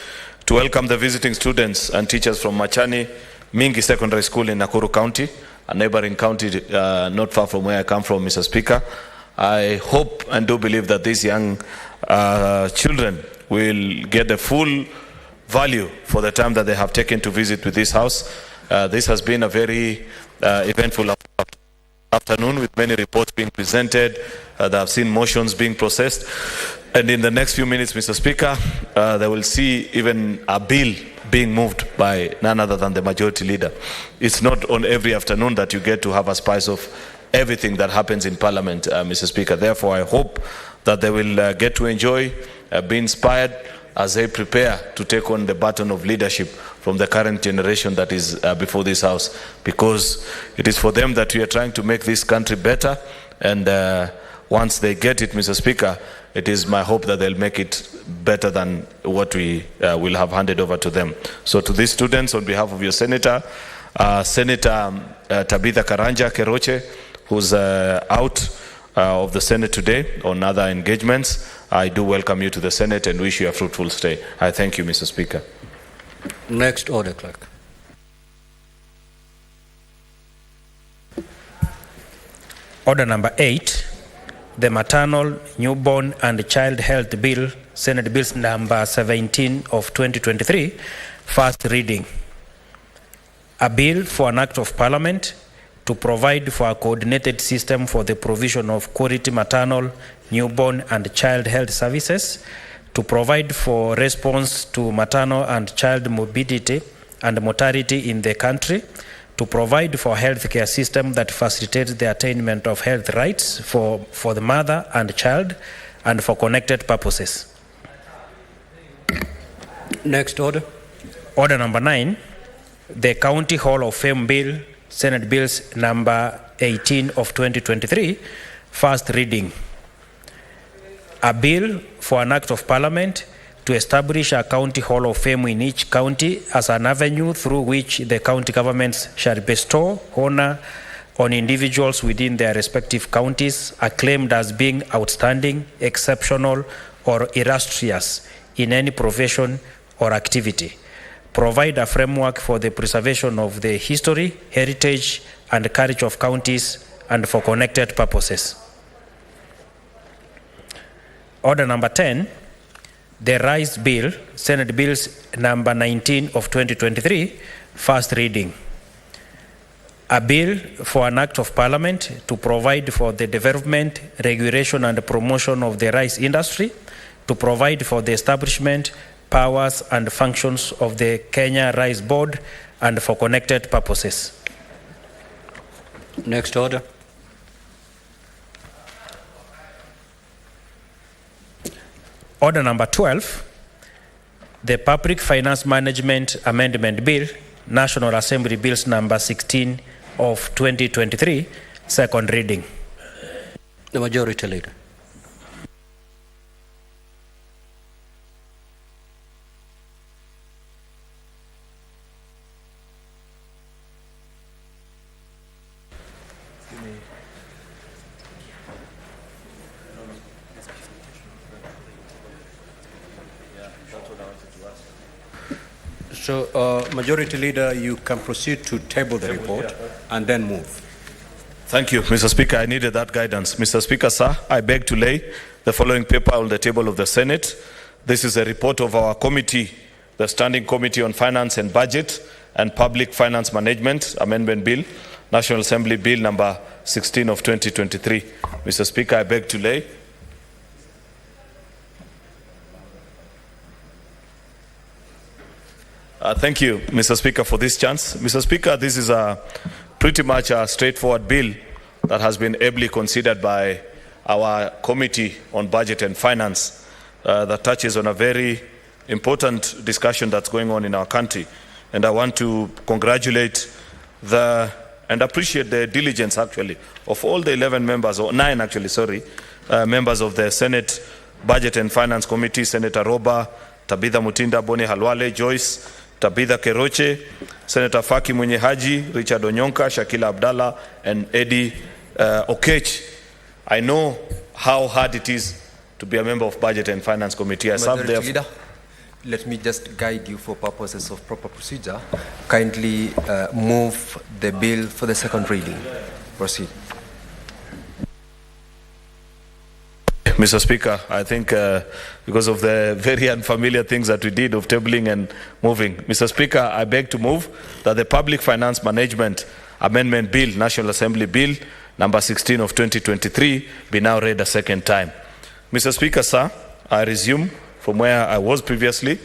to welcome the visiting students and teachers from Machani Mingi Secondary School in Nakuru County, a neighboring county not far from where I come from, Mr. Speaker. I hope and do believe that these young children will get the full value for the time that they have taken to visit with this house. This has been a very eventful afternoon with many reports being presented. I've seen motions being processed. And in the next few minutes, Mr. Speaker, they will see even a bill being moved by none other than the Majority Leader. It's not on every afternoon that you get to have a spice of everything that happens in Parliament, Mr. Speaker. Therefore, I hope that they will get to enjoy, be inspired as they prepare to take on the baton of leadership from the current generation that is before this House, because it is for them that we are trying to make this country better. And once they get it, Mr. Speaker, it is my hope that they'll make it better than what we will have handed over to them. So to these students, on behalf of your Senator, Senator Tabitha Karanja Keroche, who's out, of the Senate today on other engagements. I do welcome you to the Senate and wish you a fruitful stay. I thank you, Mr. Speaker. Next order, Clerk. Order number 8, the Maternal, Newborn and Child Health Bill, Senate Bills number 17 of 2023, first reading. A bill for an act of Parliament to provide for a coordinated system for the provision of quality maternal, newborn and child health services, to provide for response to maternal and child morbidity and mortality in the country, to provide for a healthcare system that facilitates the attainment of health rights for the mother and child, and for connected purposes. Next order. Order number 9, the County Hall of Fame Bill, Senate Bills number 18 of 2023, first reading. A bill for an act of Parliament to establish a County Hall of Fame in each county as an avenue through which the county governments shall bestow honor on individuals within their respective counties acclaimed as being outstanding, exceptional, or illustrious in any profession or activity. Provide a framework for the preservation of the history, heritage, and courage of counties and for connected purposes. Order number 10, the Rice Bill, Senate Bills number 19 of 2023, first reading. A bill for an act of Parliament to provide for the development, regulation, and promotion of the rice industry, to provide for the establishment, powers, and functions of the Kenya Rice Board, and for connected purposes. Next order. Order number 12, the Public Finance Management Amendment Bill, National Assembly Bills number 16 of 2023, second reading. The Majority Leader. So, Majority Leader, you can proceed to table the report and then move. Thank you, Mr. Speaker. I needed that guidance. Mr. Speaker, sir, I beg to lay the following paper on the table of the Senate. This is a report of our committee, the Standing Committee on Finance and Budget and Public Finance Management Amendment Bill, National Assembly Bill number 16 of 2023. Mr. Speaker, I beg to lay. Thank you, Mr. Speaker, for this chance. Mr. Speaker, this is pretty much a straightforward bill that has been ably considered by our Committee on Budget and Finance that touches on a very important discussion that's going on in our country. And I want to congratulate and appreciate the diligence, actually, of all the 11 members, or 9 actually, sorry, members of the Senate Budget and Finance Committee, Senator Roba, Tabitha Mutinda, Boni Halwale, Joyce, Tabitha Keroche, Senator Faki Mwenye Haji, Richard Onyonka, Shakila Abdallah, and Eddie Okech. I know how hard it is to be a member of Budget and Finance Committee. I served there. Leader, let me just guide you for purposes of proper procedure. Kindly move the bill for the second reading. Proceed. Mr. Speaker, I think because of the very unfamiliar things that we did of tabling and moving. Mr. Speaker, I beg to move that the Public Finance Management Amendment Bill, National Assembly Bill, number 16 of 2023, be now read a second time. Mr. Speaker, sir, I resume from where I was previously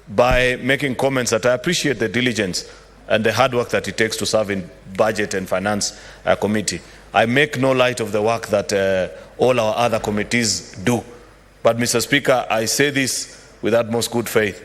by making comments that I appreciate the diligence and the hard work that it takes to serve in Budget and Finance Committee. I make no light of the work that all our other committees do. But, Mr. Speaker, I say this with utmost good faith,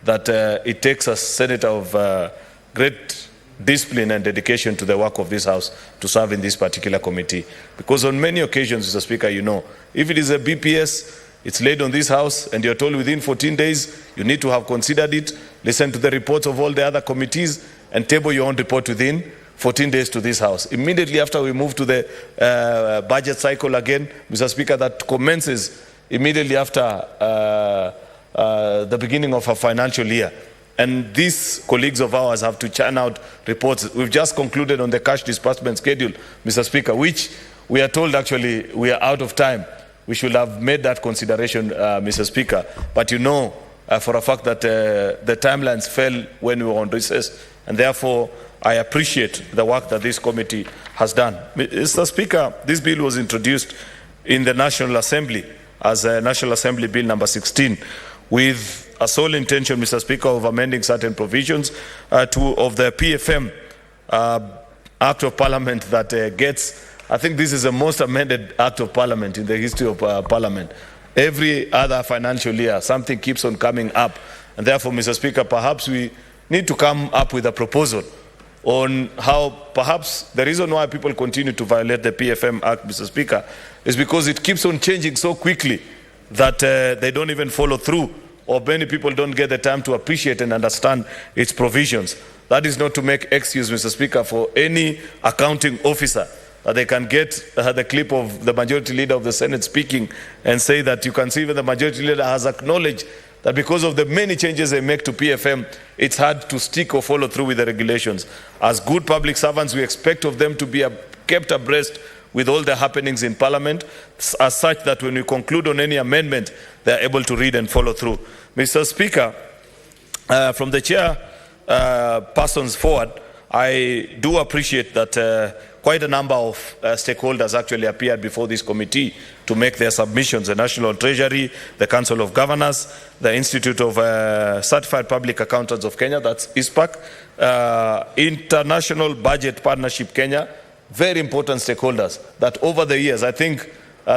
that it takes a senator of great discipline and dedication to the work of this House to serve in this particular committee. Because on many occasions, Mr. Speaker, you know, if it is a BPS, it's laid on this House, and you're told within 14 days, you need to have considered it, listen to the reports of all the other committees, and table your own report within 14 days to this House. Immediately after we move to the budget cycle again, Mr. Speaker, that commences immediately after the beginning of a financial year. And these colleagues of ours have to churn out reports. We've just concluded on the cash disbursement schedule, Mr. Speaker, which we are told actually we are out of time. We should have made that consideration, Mr. Speaker. But you know for a fact that the timelines fell when we were on recess, and therefore I appreciate the work that this committee has done. Mr. Speaker, this bill was introduced in the National Assembly as National Assembly Bill number 16 with a sole intention, Mr. Speaker, of amending certain provisions of the PFM Act of Parliament that gets, I think this is the most amended Act of Parliament in the history of Parliament. Every other financial year, something keeps on coming up. And therefore, Mr. Speaker, perhaps we need to come up with a proposal on how perhaps the reason why people continue to violate the PFM Act, Mr. Speaker, is because it keeps on changing so quickly that they don't even follow through, or many people don't get the time to appreciate and understand its provisions. That is not to make excuse, Mr. Speaker, for any accounting officer that they can get the clip of the majority leader of the Senate speaking and say that you can see that the majority leader has acknowledged that because of the many changes they make to PFM, it's hard to stick or follow through with the regulations. As good public servants, we expect of them to be kept abreast with all the happenings in Parliament, as such that when we conclude on any amendment, they are able to read and follow through. Mr. Speaker, from the chair persons forward, I do appreciate that quite a number of stakeholders actually appeared before this committee to make their submissions: the National Treasury, the Council of Governors, the Institute of Certified Public Accountants of Kenya, that's ISPAC, International Budget Partnership Kenya, very important stakeholders that over the years, I think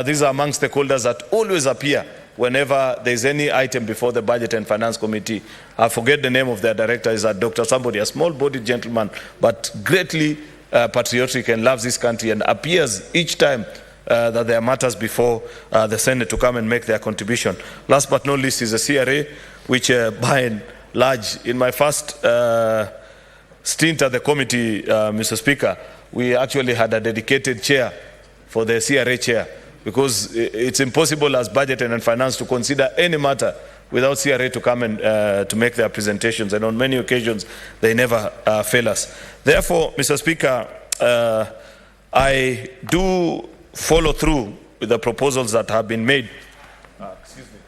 these are among stakeholders that always appear whenever there's any item before the Budget and Finance Committee. I forget the name of their director, is Dr. Somebody, a small-bodied gentleman, but greatly patriotic and loves this country, and appears each time that there are matters before the Senate to come and make their contribution. Last but not least is the CRA, which by and large, in my first stint at the committee, Mr. Speaker, we actually had a dedicated chair for the CRA chair, because it's impossible as Budget and Finance to consider any matter without CRA to come and to make their presentations, and on many occasions they never fail us. Therefore, Mr. Speaker, I do follow through with the proposals that have been made. Excuse me.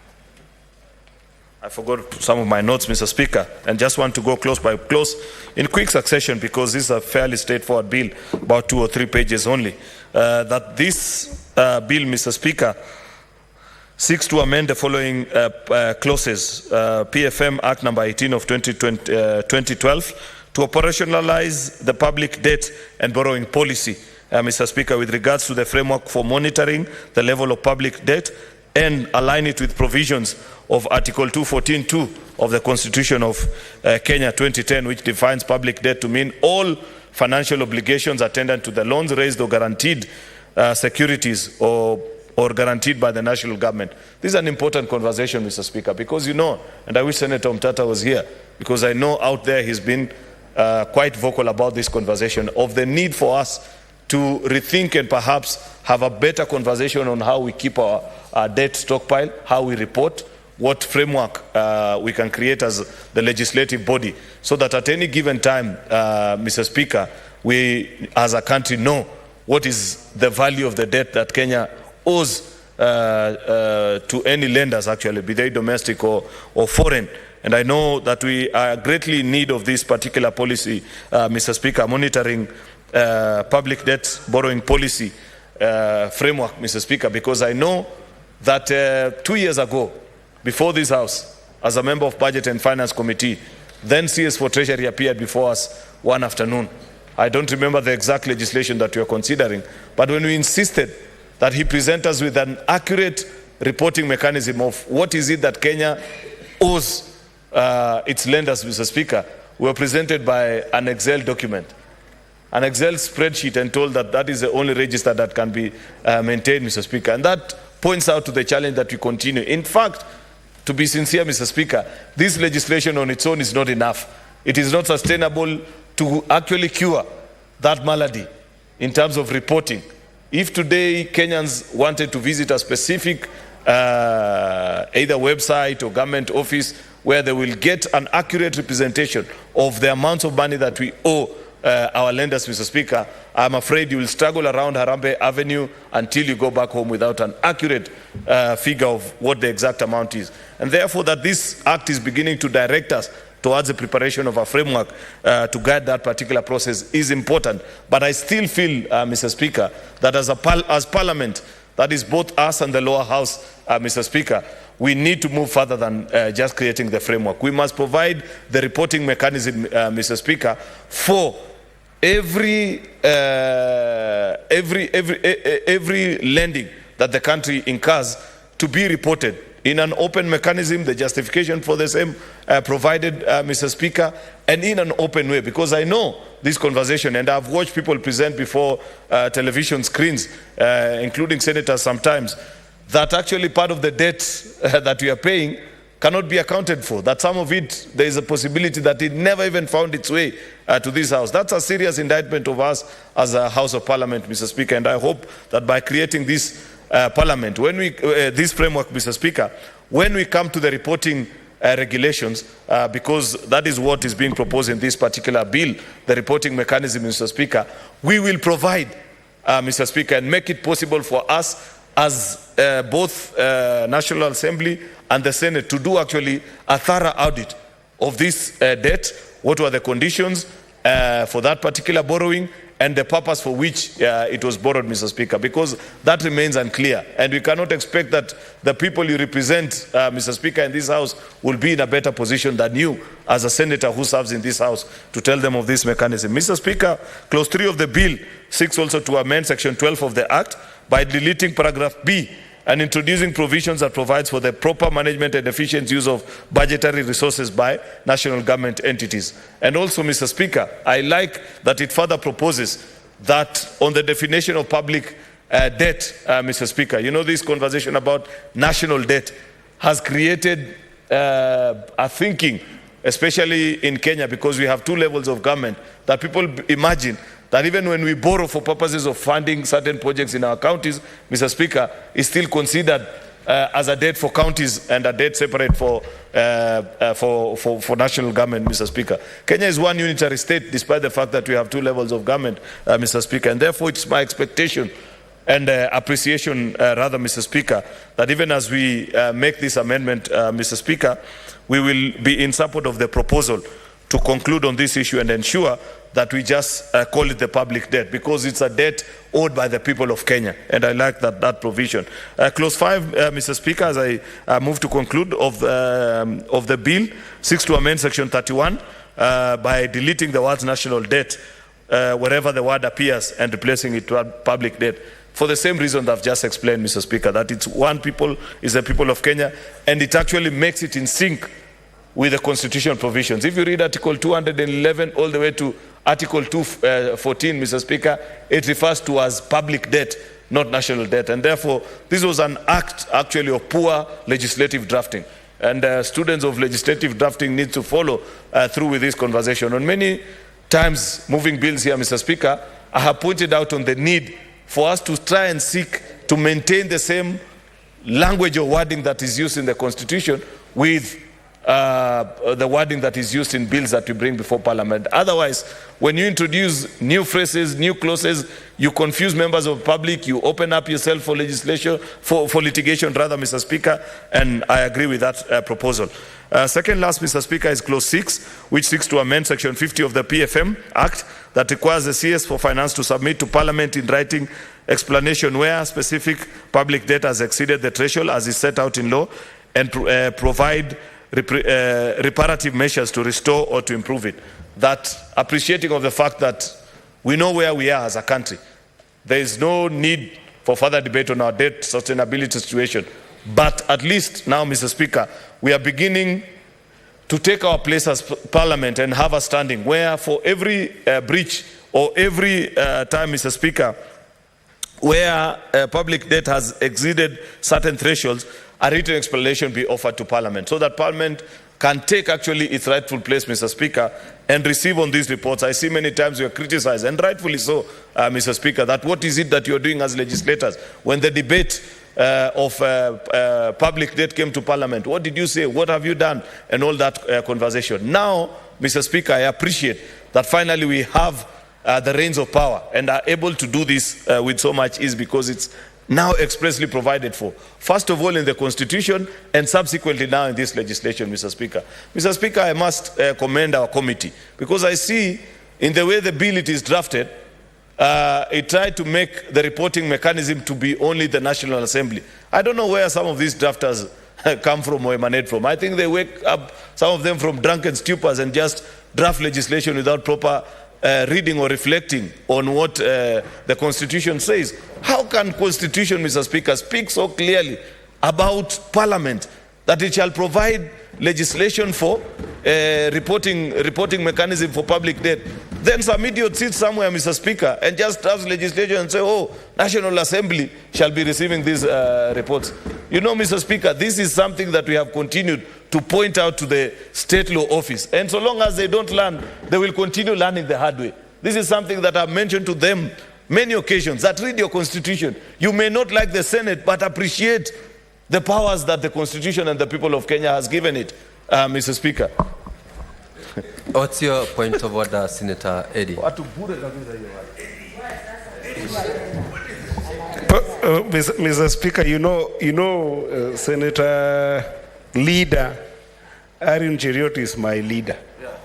I forgot some of my notes, Mr. Speaker, and just want to go close by close in quick succession, because this is a fairly straightforward bill, about 2 or 3 pages only. That this bill, Mr. Speaker, seeks to amend the following clauses: PFM Act number 18 of 2012, to operationalize the public debt and borrowing policy, Mr. Speaker, with regards to the framework for monitoring the level of public debt, and align it with provisions of Article 214(2) of the Constitution of Kenya 2010, which defines public debt to mean all financial obligations attendant to the loans raised or guaranteed securities or guaranteed by the national government. This is an important conversation, Mr. Speaker, because you know, and I wish Senator Mtata was here, because I know out there he's been quite vocal about this conversation of the need for us to rethink and perhaps have a better conversation on how we keep our debt stockpile, how we report, what framework we can create as the legislative body, so that at any given time, Mr. Speaker, we as a country know what is the value of the debt that Kenya owes to any lenders, actually, be they domestic or foreign. And I know that we are greatly in need of this particular policy, Mr. Speaker, monitoring public debt borrowing policy framework, Mr. Speaker, because I know that 2 years ago, before this House, as a member of Budget and Finance Committee, then CS for Treasury appeared before us one afternoon. I don't remember the exact legislation that we are considering, but when we insisted that he present us with an accurate reporting mechanism of what is it that Kenya owes its lenders, Mr. Speaker, we were presented by an Excel document, an Excel spreadsheet, and told that that is the only register that can be maintained, Mr. Speaker. And that points out to the challenge that we continue. In fact, to be sincere, Mr. Speaker, this legislation on its own is not enough. It is not sustainable to actually cure that malady in terms of reporting. If today Kenyans wanted to visit a specific either website or government office where they will get an accurate representation of the amounts of money that we owe our lenders, Mr. Speaker, I'm afraid you will struggle around Harambee Avenue until you go back home without an accurate figure of what the exact amount is. And therefore, that this act is beginning to direct us towards the preparation of a framework to guide that particular process is important. But I still feel, Mr. Speaker, that as Parliament, that is both us and the lower house, Mr. Speaker, we need to move further than just creating the framework. We must provide the reporting mechanism, Mr. Speaker, for every lending that the country incurs to be reported in an open mechanism, the justification for the same provided, Mr. Speaker, and in an open way, because I know this conversation, and I've watched people present before television screens, including senators sometimes, that actually part of the debt that we are paying cannot be accounted for, that some of it, there is a possibility that it never even found its way to this House. That's a serious indictment of us as a House of Parliament, Mr. Speaker, and I hope that by creating this Parliament, when we, this framework, Mr. Speaker, when we come to the reporting regulations, because that is what is being proposed in this particular bill, the reporting mechanism, Mr. Speaker, we will provide, Mr. Speaker, and make it possible for us as both National Assembly and the Senate to do actually a thorough audit of this debt. What were the conditions for that particular borrowing and the purpose for which it was borrowed, Mr. Speaker, because that remains unclear. And we cannot expect that the people you represent, Mr. Speaker, in this House will be in a better position than you as a senator who serves in this House to tell them of this mechanism. Mr. Speaker, Clause 3 of the bill seeks also to amend Section 12 of the Act by deleting paragraph B and introducing provisions that provides for the proper management and efficient use of budgetary resources by national government entities. And also, Mr. Speaker, I like that it further proposes that on the definition of public debt, Mr. Speaker, you know, this conversation about national debt has created a thinking, especially in Kenya, because we have two levels of government, that people imagine that even when we borrow for purposes of funding certain projects in our counties, Mr. Speaker, is still considered as a debt for counties and a debt separate for national government, Mr. Speaker. Kenya is one unitary state, despite the fact that we have two levels of government, Mr. Speaker, and therefore it's my expectation and appreciation, rather, Mr. Speaker, that even as we make this amendment, Mr. Speaker, we will be in support of the proposal to conclude on this issue and ensure that we just call it the public debt, because it's a debt owed by the people of Kenya, and I like that provision. Clause 5, Mr. Speaker, as I move to conclude, of the bill, seeks to amend Section 31 by deleting the words national debt wherever the word appears and replacing it to public debt, for the same reason that I've just explained, Mr. Speaker, that it's one people, is the people of Kenya, and it actually makes it in sync with the constitutional provisions. If you read Article 211 all the way to Article 214, Mr. Speaker, it refers to as public debt, not national debt. And therefore, this was an act actually of poor legislative drafting. And students of legislative drafting need to follow through with this conversation. On many times, moving bills here, Mr. Speaker, I have pointed out on the need for us to try and seek to maintain the same language or wording that is used in the Constitution with the wording that is used in bills that we bring before Parliament. Otherwise, when you introduce new phrases, new clauses, you confuse members of the public, you open up yourself for legislation, for litigation rather, Mr. Speaker, and I agree with that proposal. Second last, Mr. Speaker, is Clause 6, which seeks to amend Section 50 of the PFM Act that requires the CS for Finance to submit to Parliament in writing explanation where specific public debt has exceeded the threshold as is set out in law, and provide reparative measures to restore or to improve it. That appreciating of the fact that we know where we are as a country. There is no need for further debate on our debt sustainability situation. But at least now, Mr. Speaker, we are beginning to take our place as Parliament and have a standing where for every breach or every time, Mr. Speaker, where public debt has exceeded certain thresholds, a written explanation be offered to Parliament, so that Parliament can take actually its rightful place, Mr. Speaker, and receive on these reports. I see many times you are criticized, and rightfully so, Mr. Speaker, that what is it that you are doing as legislators? When the debate of public debt came to Parliament, what did you say? What have you done? And all that conversation. Now, Mr. Speaker, I appreciate that finally we have the reins of power and are able to do this with so much ease, because it's now expressly provided for. First of all in the Constitution, and subsequently now in this legislation, Mr. Speaker. Mr. Speaker, I must commend our committee, because I see in the way the bill it is drafted, it tried to make the reporting mechanism to be only the National Assembly. I don't know where some of these drafters come from or emanate from. I think they wake up, some of them, from drunken stupors and just draft legislation without proper reading or reflecting on what the Constitution says. How can Constitution, Mr. Speaker, speak so clearly about Parliament that it shall provide legislation for reporting mechanism for public debt? Then some idiot sits somewhere, Mr. Speaker, and just drafts legislation and say, oh, National Assembly shall be receiving these reports. You know, Mr. Speaker, this is something that we have continued to point out to the State Law Office. And so long as they don't learn, they will continue learning the hard way. This is something that I've mentioned to them many occasions, that read your Constitution. You may not like the Senate, but appreciate the powers that the Constitution and the people of Kenya has given it, Mr. Speaker. What's your point of order, Senator Eddie? Mr. Speaker, you know, Senator Leader Aaron Cheriot is my leader. Yeah.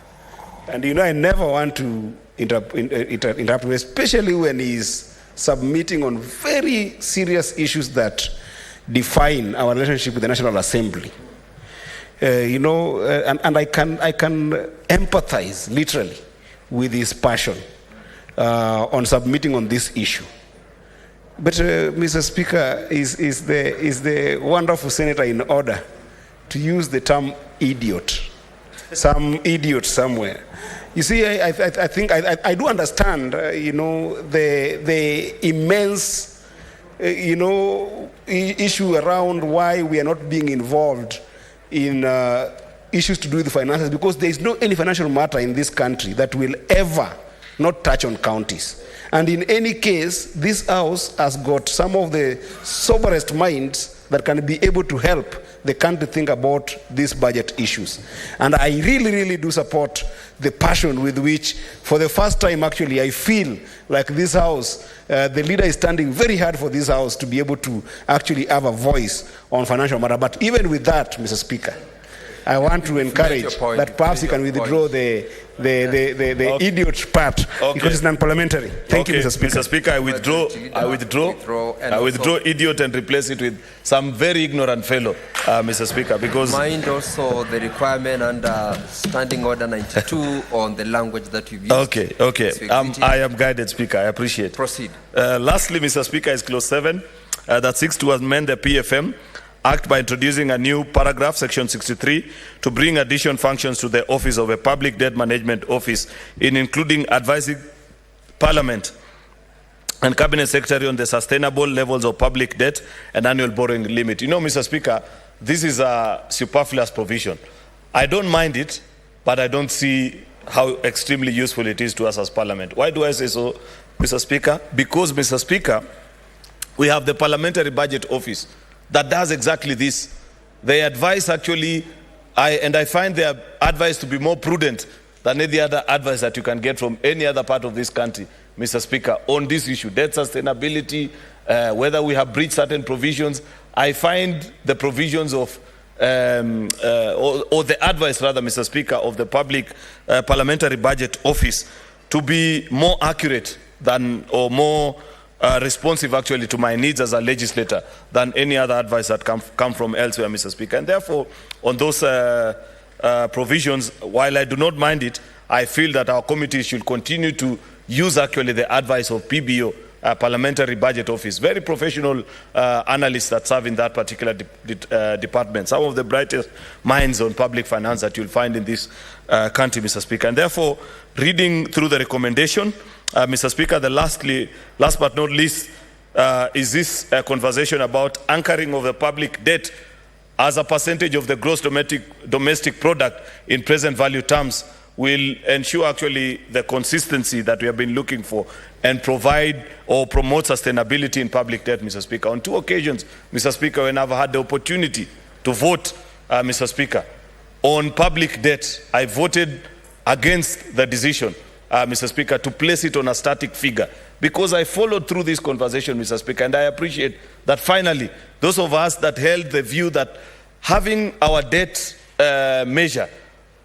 And you know, I never want to interrupt him, especially when he's submitting on very serious issues that define our relationship with the National Assembly. You know, and I can empathize literally with his passion on submitting on this issue. But Mr. Speaker, is the wonderful senator in order to use the term idiot? Some idiot somewhere. You see, I think I do understand, you know, the immense, you know, issue around why we are not being involved in issues to do with the finances, because there is no any financial matter in this country that will ever not touch on counties. And in any case, this House has got some of the soberest minds that can be able to help the country think about these budget issues. And I really, really do support the passion with which, for the first time actually, I feel like this House, the leader is standing very hard for this House to be able to actually have a voice on financial matter. But even with that, Mr. Speaker, I want to encourage that perhaps you can withdraw the idiot part, because it's non-parliamentary. Thank you, Mr. Speaker. Mr. Speaker, I withdraw idiot and replace it with some very ignorant fellow, Mr. Speaker, because... Mind also the requirement under Standing Order 92 on the language that you've used. Okay. I am guided, Speaker. I appreciate. Proceed. Lastly, Mr. Speaker, is clause 7 that seeks to amend the PFM Act by introducing a new paragraph, section 63, to bring additional functions to the Office of a Public Debt Management Office, in including advising Parliament and Cabinet Secretary on the sustainable levels of public debt and annual borrowing limit. You know, Mr. Speaker, this is a superfluous provision. I don't mind it, but I don't see how extremely useful it is to us as Parliament. Why do I say so, Mr. Speaker? Because, Mr. Speaker, we have the Parliamentary Budget Office that does exactly this. They advise actually, I find their advice to be more prudent than any other advice that you can get from any other part of this country, Mr. Speaker, on this issue, debt sustainability, whether we have breached certain provisions. I find the provisions of, or the advice rather, Mr. Speaker, of the Parliamentary Budget Office to be more accurate than, or more responsive actually to my needs as a legislator than any other advice that come from elsewhere, Mr. Speaker. And therefore, on those provisions, while I do not mind it, I feel that our committee should continue to use actually the advice of PBO, Parliamentary Budget Office, very professional analysts that serve in that particular department, some of the brightest minds on public finance that you'll find in this country, Mr. Speaker. And therefore, reading through the recommendation, Mr. Speaker, the last but not least, is this conversation about anchoring of the public debt as a percentage of the gross domestic product in present value terms will ensure actually the consistency that we have been looking for and provide or promote sustainability in public debt, Mr. Speaker. On 2 occasions, Mr. Speaker, when I've had the opportunity to vote, Mr. Speaker, on public debt, I voted against the decision, Mr. Speaker, to place it on a static figure, because I followed through this conversation, Mr. Speaker, and I appreciate that finally, those of us that held the view that having our debt measure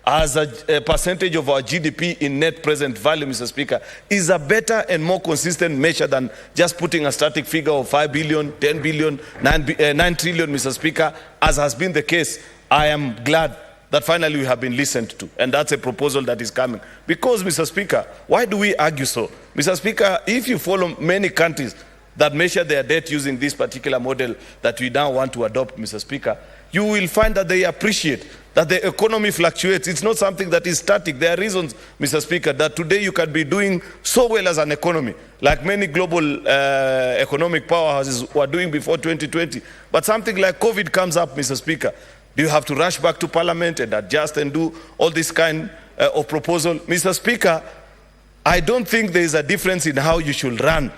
as a percentage of our GDP in net present value, Mr. Speaker, is a better and more consistent measure than just putting a static figure of 5 billion, 10 billion, 9 trillion, Mr. Speaker, as has been the case. I am glad that finally we have been listened to, and that's a proposal that is coming. Because, Mr. Speaker, why do we argue so? Mr. Speaker, if you follow many countries that measure their debt using this particular model that we now want to adopt, Mr. Speaker, you will find that they appreciate that the economy fluctuates. It's not something that is static. There are reasons, Mr. Speaker, that today you can be doing so well as an economy, like many global economic powerhouses were doing before 2020. But something like COVID comes up, Mr. Speaker. Do you have to rush back to Parliament and adjust and do all this kind of proposal? Mr. Speaker, I don't think there is a difference in how you should run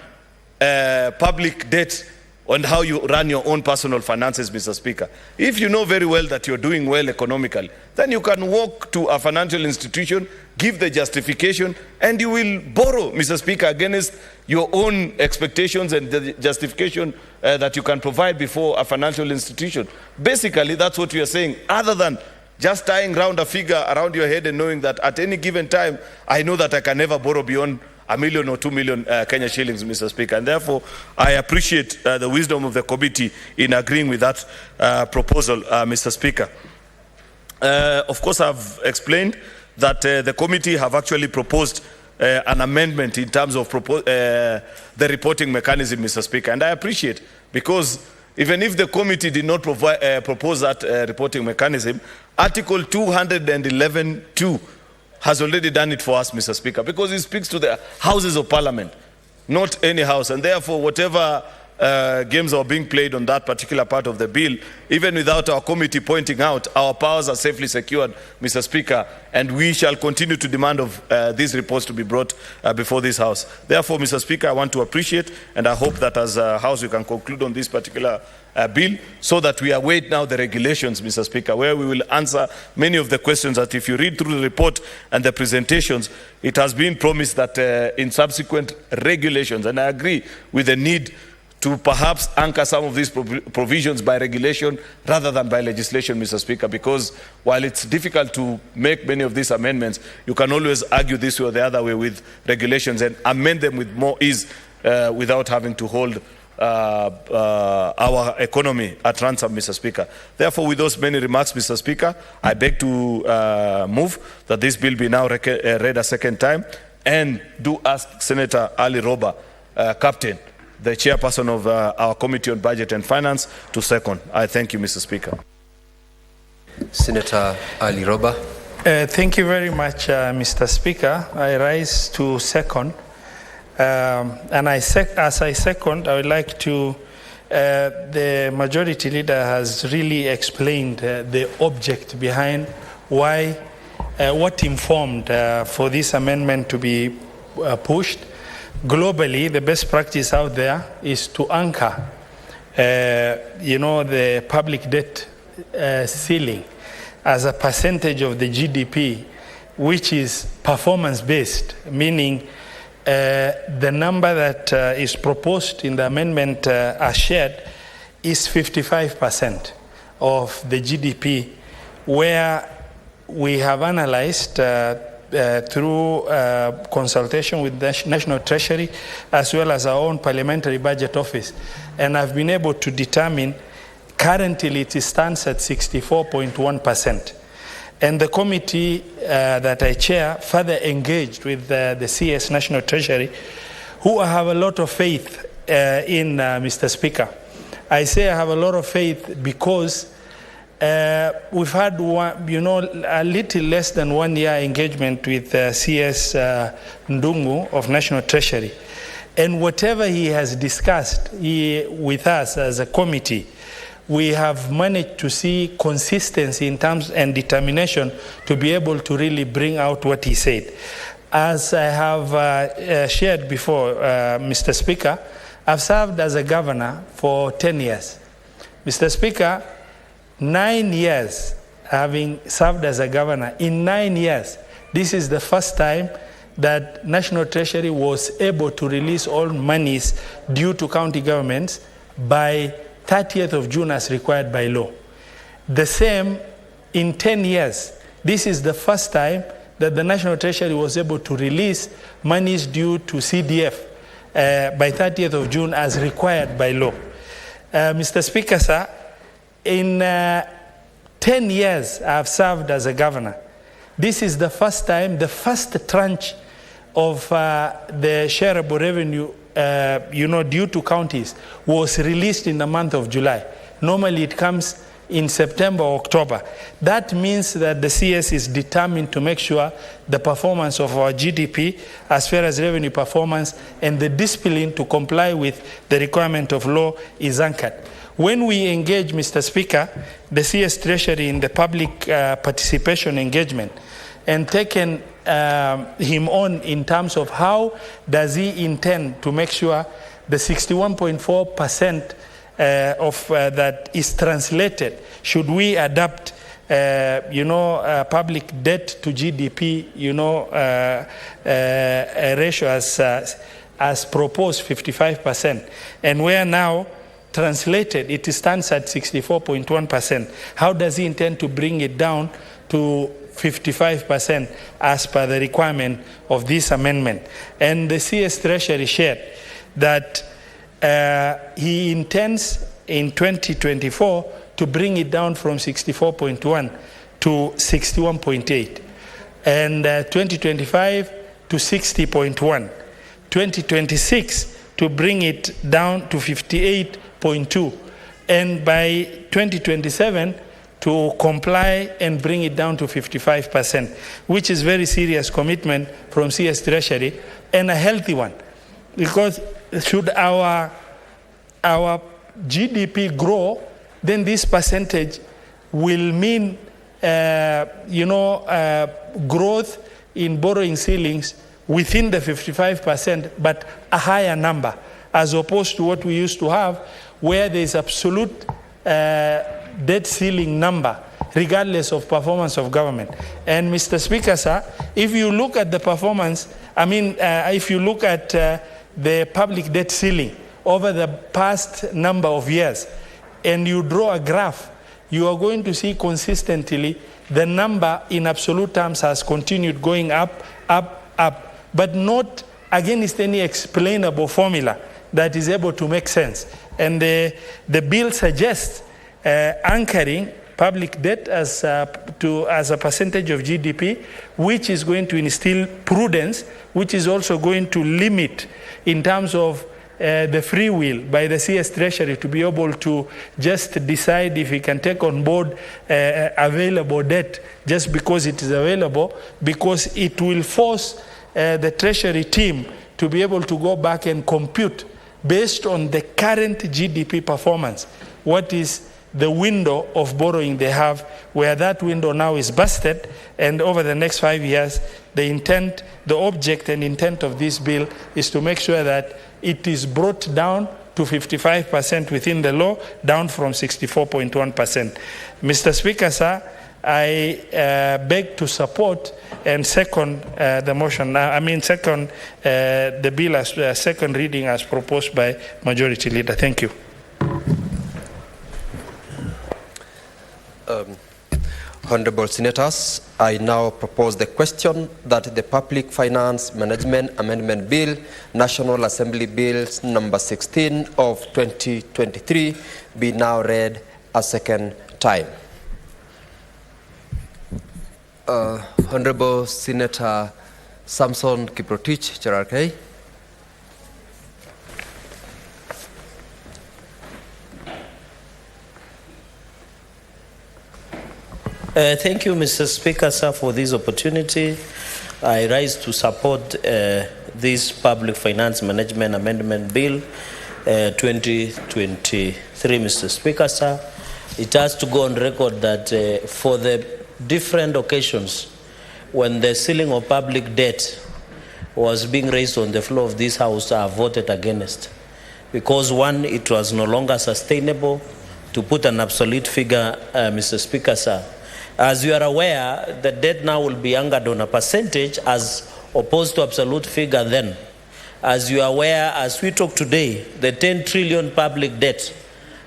public debt and how you run your own personal finances, Mr. Speaker. If you know very well that you're doing well economically, then you can walk to a financial institution, give the justification, and you will borrow, Mr. Speaker, against your own expectations and the justification that you can provide before a financial institution. Basically, that's what we are saying, other than just tying around a figure around your head and knowing that at any given time, I know that I can never borrow beyond 1 million or 2 million Kenya shillings, Mr. Speaker. And therefore, I appreciate the wisdom of the committee in agreeing with that proposal, Mr. Speaker. Of course, I've explained that the committee have actually proposed an amendment in terms of the reporting mechanism, Mr. Speaker. And I appreciate, because even if the committee did not propose that reporting mechanism, Article 211(2) has already done it for us, Mr. Speaker, because it speaks to the Houses of Parliament, not any house. And therefore, whatever games are being played on that particular part of the bill, even without our committee pointing out, our powers are safely secured, Mr. Speaker, and we shall continue to demand of these reports to be brought before this House. Therefore, Mr. Speaker, I want to appreciate, and I hope that as a House we can conclude on this particular bill, so that we await now the regulations, Mr. Speaker, where we will answer many of the questions that if you read through the report and the presentations, it has been promised that in subsequent regulations, and I agree with the need to perhaps anchor some of these provisions by regulation rather than by legislation, Mr. Speaker, because while it's difficult to make many of these amendments, you can always argue this way or the other way with regulations and amend them with more ease without having to hold our economy at ransom, Mr. Speaker. Therefore, with those many remarks, Mr. Speaker, I beg to move that this bill be now read a second time, and do ask Senator Ali Roba, Captain, the chairperson of our Committee on Budget and Finance, to second. I thank you, Mr. Speaker. Senator Ali Roba. Thank you very much, Mr. Speaker. I rise to second. And as I second, I would like to, the majority leader has really explained the object behind why, what informed for this amendment to be pushed. Globally, the best practice out there is to anchor, the public debt ceiling as a percentage of the GDP, which is performance-based, meaning the number that is proposed in the amendment as shared is 55% of the GDP, where we have analyzed through consultation with the National Treasury as well as our own Parliamentary Budget Office, and I've been able to determine currently it stands at 64.1%. And the committee that I chair further engaged with the CS National Treasury, who I have a lot of faith in, Mr. Speaker. I say I have a lot of faith because we've had a little less than 1 year engagement with CS Ndungu of National Treasury. And whatever he has discussed with us as a committee, we have managed to see consistency in terms and determination to be able to really bring out what he said. As I have shared before, Mr. Speaker, I've served as a governor for 10 years. Mr. Speaker, 9 years having served as a governor, in 9 years, this is the first time that National Treasury was able to release all monies due to county governments by 30th of June as required by law. The same in 10 years. This is the first time that the National Treasury was able to release monies due to CDF by 30th of June as required by law. Mr. Speaker, sir, in 10 years I have served as a governor. This is the first time, the first tranche of the shareable revenue due to counties was released in the month of July. Normally it comes in September or October. That means that the CS is determined to make sure the performance of our GDP as far as revenue performance and the discipline to comply with the requirement of law is anchored. When we engage, Mr. Speaker, the CS Treasury in the public participation engagement and taken him on in terms of how does he intend to make sure the 61.4% of that is translated, should we adapt public debt to GDP ratio as proposed 55%, and where now translated it stands at 64.1%. How does he intend to bring it down to 55% as per the requirement of this amendment? And the CS Treasury shared that he intends in 2024 to bring it down from 64.1 to 61.8, and 2025 to 60.1, 2026 to bring it down to 58.2, and by 2027 to comply and bring it down to 55%, which is very serious commitment from CS Treasury and a healthy one, because should our GDP grow, then this percentage will mean growth in borrowing ceilings within the 55%, but a higher number, as opposed to what we used to have, where there is absolute debt ceiling number, regardless of performance of government. And Mr. Speaker, sir, if you look at the performance, if you look at the public debt ceiling over the past number of years, and you draw a graph, you are going to see consistently the number in absolute terms has continued going up, but not against any explainable formula that is able to make sense. And the bill suggests anchoring public debt as a percentage of GDP, which is going to instill prudence, which is also going to limit in terms of the free will by the CS Treasury to be able to just decide if we can take on board available debt just because it is available, because it will force the Treasury team to be able to go back and compute based on the current GDP performance what is the window of borrowing they have, where that window now is busted, and over the next 5 years, the object and intent of this bill is to make sure that it is brought down to 55% within the law, down from 64.1%. Mr. Speaker, sir, I beg to support and second the motion. Second the bill as second reading as proposed by Majority Leader. Thank you. Honorable Senators, I now propose the question that the Public Finance Management Amendment Bill, National Assembly Bill number 16 of 2023, be now read a second time. Honorable Senator Samson Kiprotich, Cherarkei. Thank you, Mr. Speaker, sir, for this opportunity. I rise to support this Public Finance Management Amendment Bill 2023, Mr. Speaker, sir. it has to go on record that for the different occasions when the ceiling of public debt was being raised on the floor of this House, I voted against. Because one, it was no longer sustainable to put an absolute figure, Mr. Speaker, sir. As you are aware, the debt now will be anchored on a percentage as opposed to absolute figure then. As you are aware, as we talk today, the 10 trillion public debt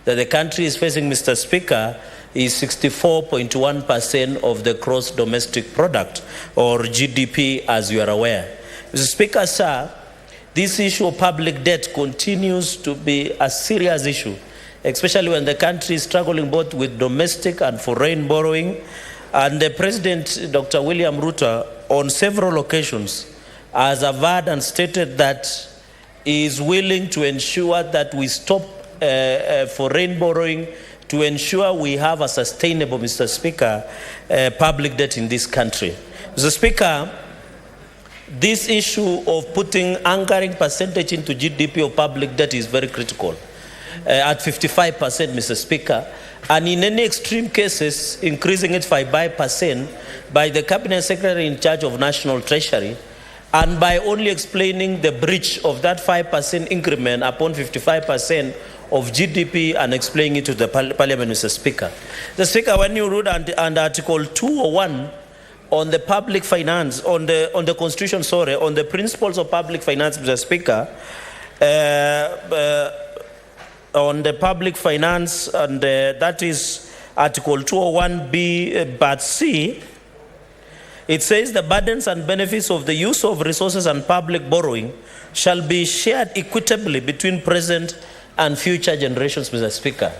that the country is facing, Mr. Speaker, is 64.1% of the gross domestic product, or GDP, as you are aware. Mr. Speaker, sir, this issue of public debt continues to be a serious issue, especially when the country is struggling both with domestic and foreign borrowing. And the President, Dr. William Ruto, on several occasions, has averred and stated that he is willing to ensure that we stop foreign borrowing to ensure we have a sustainable, Mr. Speaker, public debt in this country. Mr. Speaker, this issue of putting anchoring percentage into GDP of public debt is very critical. At 55%, Mr. Speaker, and in any extreme cases, increasing it by 5% by the Cabinet Secretary in charge of National Treasury, and by only explaining the breach of that 5% increment upon 55% of GDP and explaining it to the Parliament, Mr. Speaker. The Speaker, when you read under Article 201 on the public finance, on the Constitution, sorry, on the principles of public finance, Mr. Speaker, on the public finance, and that is Article 201B, but C, it says the burdens and benefits of the use of resources and public borrowing shall be shared equitably between present and future generations, Mr. Speaker.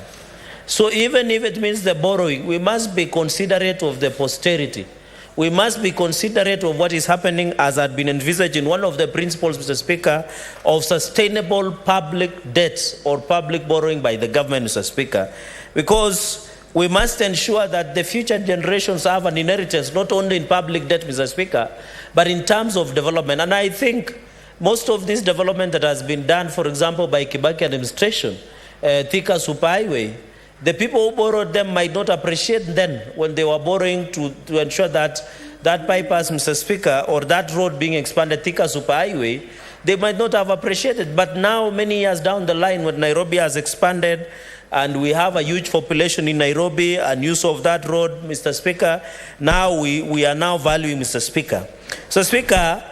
So even if it means the borrowing, we must be considerate of the posterity. We must be considerate of what is happening as had been envisaged in one of the principles, Mr. Speaker, of sustainable public debt or public borrowing by the government, Mr. Speaker. Because we must ensure that the future generations have an inheritance, not only in public debt, Mr. Speaker, but in terms of development. And I think most of this development that has been done, for example, by Kibaki administration, Thika Super Highway, the people who borrowed them might not appreciate then when they were borrowing to ensure that that bypass, Mr. Speaker, or that road being expanded, Thika Super Highway, they might not have appreciated. But now, many years down the line, when Nairobi has expanded and we have a huge population in Nairobi and use of that road, Mr. Speaker, now we are now valuing, Mr. Speaker. So, Speaker,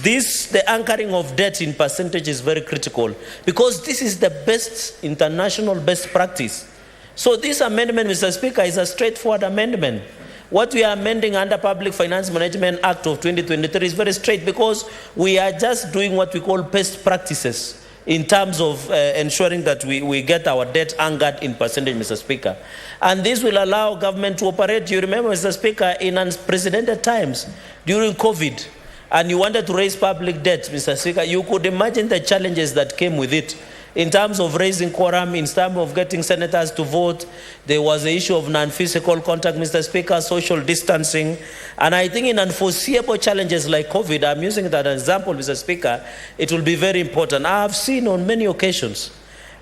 the anchoring of debt in percentage is very critical because this is the best international best practice. So this amendment, Mr. Speaker, is a straightforward amendment. What we are amending under Public Finance Management Act of 2023 is very straight because we are just doing what we call best practices in terms of ensuring that we get our debt anchored in percentage, Mr. Speaker. And this will allow government to operate. You remember, Mr. Speaker, in unprecedented times during COVID, and you wanted to raise public debt, Mr. Speaker, you could imagine the challenges that came with it. In terms of raising quorum, in terms of getting senators to vote, there was the issue of non-physical contact, Mr. Speaker, social distancing. And I think in unforeseeable challenges like COVID, I'm using that as an example, Mr. Speaker, it will be very important. I have seen on many occasions,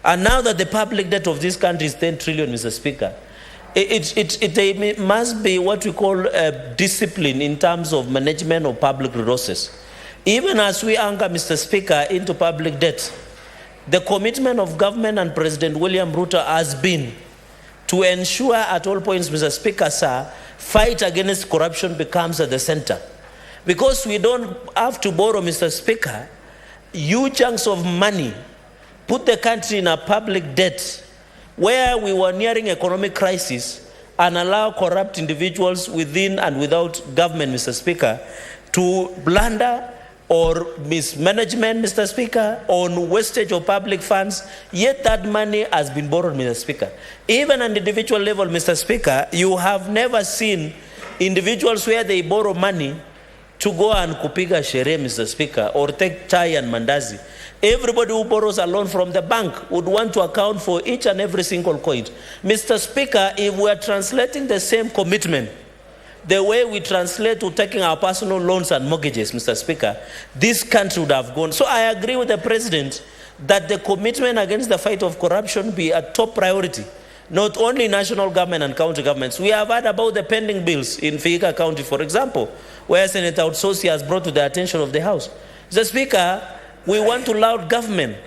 and now that the public debt of this country is 10 trillion, Mr. Speaker, it must be what we call discipline in terms of management of public resources. Even as we anchor, Mr. Speaker, into public debt, the commitment of government and President William Ruto has been to ensure at all points, Mr. Speaker, sir, fight against corruption becomes at the center. Because we don't have to borrow, Mr. Speaker, huge chunks of money, put the country in a public debt, where we were nearing economic crisis, and allow corrupt individuals within and without government, Mr. Speaker, to blunder or mismanagement, Mr. Speaker, on wastage of public funds, yet that money has been borrowed, Mr. Speaker. Even on the individual level, Mr. Speaker, you have never seen individuals where they borrow money to go and kupiga sherehe, Mr. Speaker, or take chai and mandazi. Everybody who borrows a loan from the bank would want to account for each and every single coin. Mr. Speaker, if we are translating the same commitment, the way we translate to taking our personal loans and mortgages, Mr. Speaker, this country would have gone. So I agree with the President that the commitment against the fight of corruption be a top priority. not only national government and county governments. We have heard about the pending bills in Vihiga County, for example, where Senator Outsourcing has brought to the attention of the House. Mr. Speaker, we want to laud government,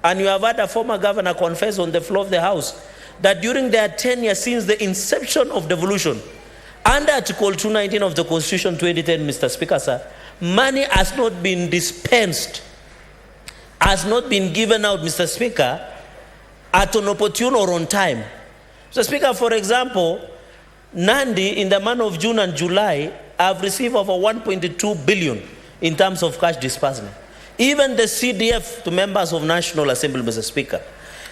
and you have heard a former governor confess on the floor of the House that during their tenure since the inception of devolution, under Article 219 of the Constitution 2010, Mr. Speaker, sir, money has not been dispensed, has not been given out, Mr. Speaker, at an opportune or on time. Mr. Speaker, for example, Nandi in the month of June and July have received over 1.2 billion in terms of cash disbursement. Even the CDF to members of National Assembly, Mr. Speaker.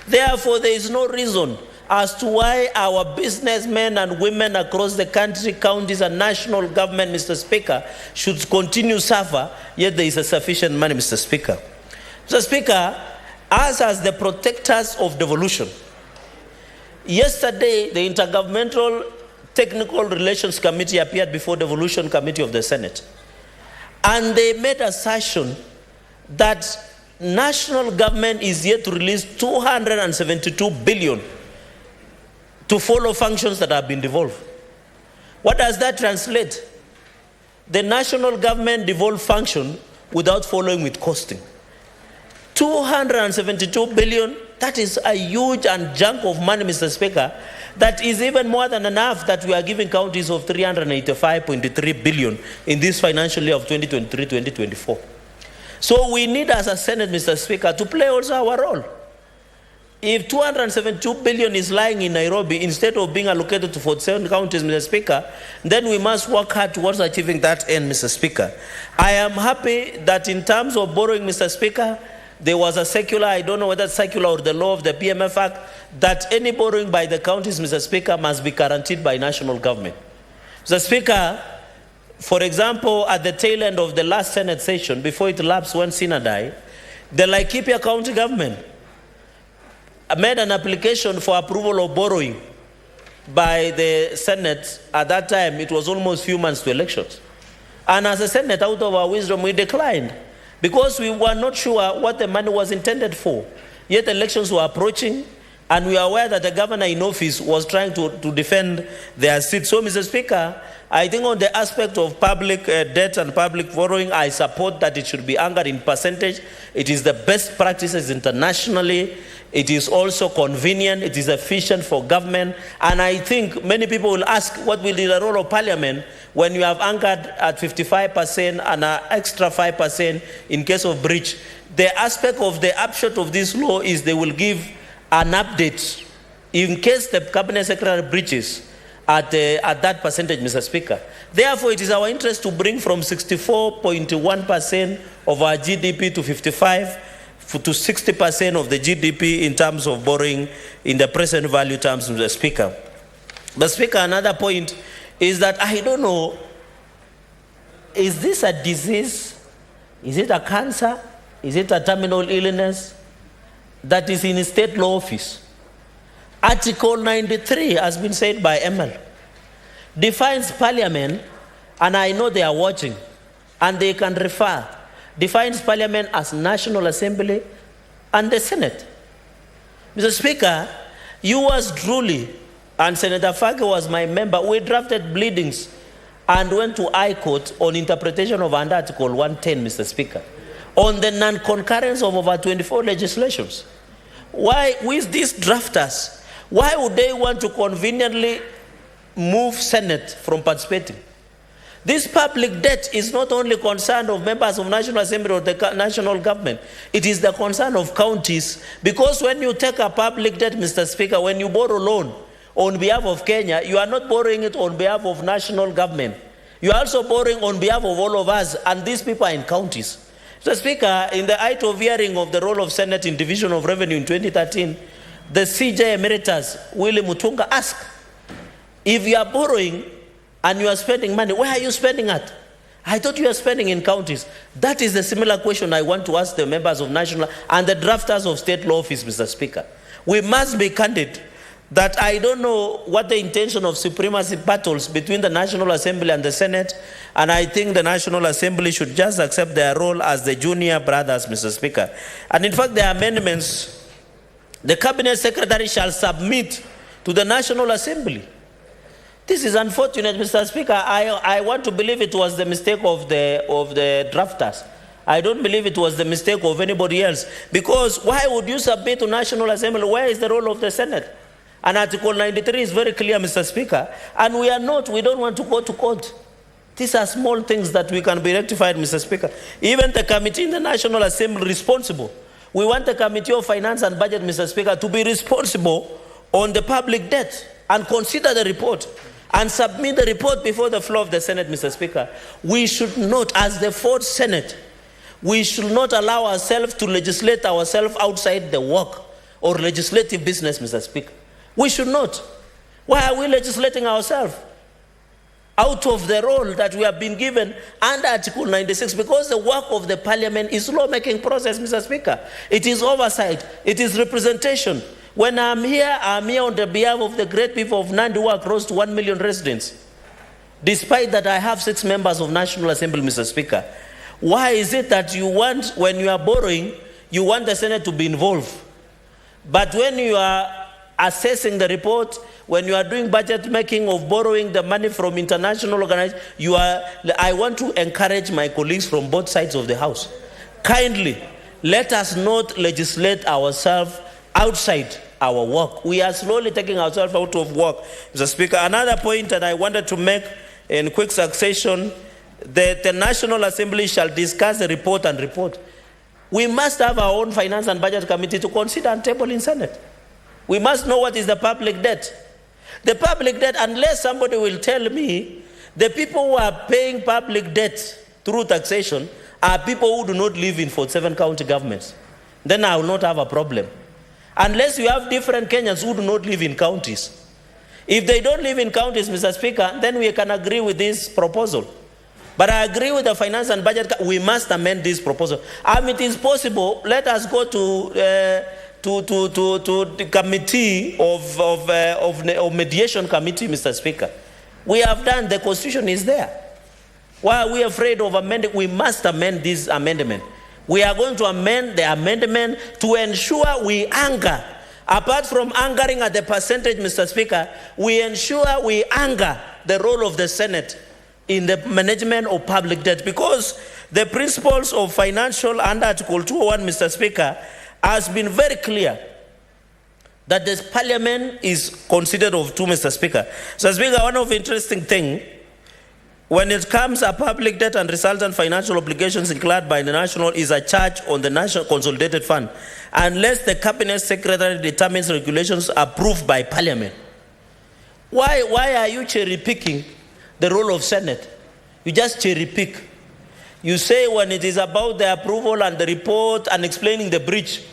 Therefore, there is no reason as to why our businessmen and women across the country, counties and national government, Mr. Speaker, should continue suffer, yet there is a sufficient money, Mr. Speaker. Mr. Speaker, us as the protectors of devolution, yesterday the Intergovernmental Technical Relations Committee appeared before the Devolution Committee of the Senate, and they made assertion that national government is yet to release 272 billion to follow functions that have been devolved. What does that translate? The national government devolved function without following with costing. 272 billion, that is a huge and chunk of money, Mr. Speaker, that is even more than enough that we are giving counties of 385.3 billion in this financial year of 2023-2024. So we need as a Senate, Mr. Speaker, to play also our role. If 272 billion is lying in Nairobi instead of being allocated to 47 counties, Mr. Speaker, then we must work hard towards achieving that end, Mr. Speaker. I am happy that in terms of borrowing, Mr. Speaker, there was a circular, I don't know whether it's circular or the law of the PMF Act, that any borrowing by the counties, Mr. Speaker, must be guaranteed by national government. Mr. Speaker, for example, at the tail end of the last Senate session, before it lapsed when Sina died, the Laikipia County government made an application for approval of borrowing by the Senate. At that time, it was almost few months to elections. And as a Senate, out of our wisdom, we declined because we were not sure what the money was intended for. Yet elections were approaching, and we are aware that the governor in office was trying to defend their seat. So, Mr. Speaker, I think on the aspect of public debt and public borrowing, I support that it should be anchored in percentage. It is the best practices internationally. It is also convenient. It is efficient for government. And I think many people will ask, what will be the role of Parliament when you have anchored at 55% and an extra 5% in case of breach? The aspect of the upshot of this law is they will give an update in case the Cabinet Secretary breaches at that percentage, Mr. Speaker. Therefore, it is our interest to bring from 64.1% of our GDP to 55% to 60% of the GDP in terms of borrowing in the present value terms, Mr. Speaker. But Speaker, another point is that I don't know, is this a disease? Is it a cancer? Is it a terminal illness that is in a state law office? Article 93 has been said by ML, defines Parliament, and I know they are watching, and they can refer, defines Parliament as National Assembly and the Senate. Mr. Speaker, you was truly, and Senator Fage was my member, we drafted pleadings and went to High Court on interpretation of under Article 110, Mr. Speaker, on the non-concurrence of over 24 legislations. Why, with these drafters, why would they want to conveniently move Senate from participating? This public debt is not only concern of members of National Assembly or the national government. It is the concern of counties. Because when you take a public debt, Mr. Speaker, when you borrow loan on behalf of Kenya, you are not borrowing it on behalf of national government. You are also borrowing on behalf of all of us, and these people are in counties. Mr. Speaker, in the height of hearing of the role of Senate in division of revenue in 2013, the CJ Emeritus, Willie Mutunga, asked, if you are borrowing and you are spending money, where are you spending at? I thought you were spending in counties. That is the similar question I want to ask the members of national and the drafters of state law office, Mr. Speaker. We must be candid that I don't know what the intention of supremacy battles between the National Assembly and the Senate, and I think the National Assembly should just accept their role as the junior brothers, Mr. Speaker. And in fact, the amendments, the Cabinet Secretary shall submit to the National Assembly. This is unfortunate, Mr. Speaker. I want to believe it was the mistake of the drafters. I don't believe it was the mistake of anybody else. Because why would you submit to National Assembly? Where is the role of the Senate? And Article 93 is very clear, Mr. Speaker. And we don't want to go to court. These are small things that we can be rectified, Mr. Speaker. Even the committee in the National Assembly responsible. We want the Committee of Finance and Budget, Mr. Speaker, to be responsible on the public debt and consider the report and submit the report before the floor of the Senate, Mr. Speaker. We should not, as the fourth Senate, we should not allow ourselves to legislate ourselves outside the work or legislative business, Mr. Speaker. We should not. Why are we legislating ourselves out of the role that we have been given under Article 96? Because the work of the Parliament is law-making process, Mr. Speaker. It is oversight. It is representation. When I'm here on the behalf of the great people of Nandi who are close to 1 million residents. Despite that, I have 6 members of National Assembly, Mr. Speaker. Why is it that you want, when you are borrowing, you want the Senate to be involved? But when you are assessing the report, when you are doing budget making of borrowing the money from international organizations, I want to encourage my colleagues from both sides of the House. Kindly, let us not legislate ourselves outside our work. We are slowly taking ourselves out of work, Mr. Speaker. Another point that I wanted to make in quick succession, that the National Assembly shall discuss the report and report. We must have our own Finance and Budget Committee to consider and table in Senate. We must know what is the public debt. The public debt, unless somebody will tell me, the people who are paying public debt through taxation are people who do not live in 47 county governments. Then I will not have a problem. Unless you have different Kenyans who do not live in counties. If they don't live in counties, Mr. Speaker, then we can agree with this proposal. But I agree with the Finance and Budget. We must amend this proposal. It is possible. Let us go to the committee of mediation committee, Mr. Speaker. We have done. The Constitution is there. Why are we afraid of amending? We must amend this amendment. We are going to amend the amendment to ensure we anchor. Apart from anchoring at the percentage, Mr. Speaker, we ensure we anchor the role of the Senate in the management of public debt, because the principles of financial under Article 201, Mr. Speaker, has been very clear that this Parliament is considered of two, Mr. Speaker. Mr. Speaker, one of the interesting things, when it comes to public debt and resultant financial obligations incurred by the national is a charge on the National Consolidated Fund, unless the Cabinet Secretary determines regulations approved by Parliament. Why are you cherry-picking the role of Senate? You just cherry-pick. You say when it is about the approval and the report and explaining the breach,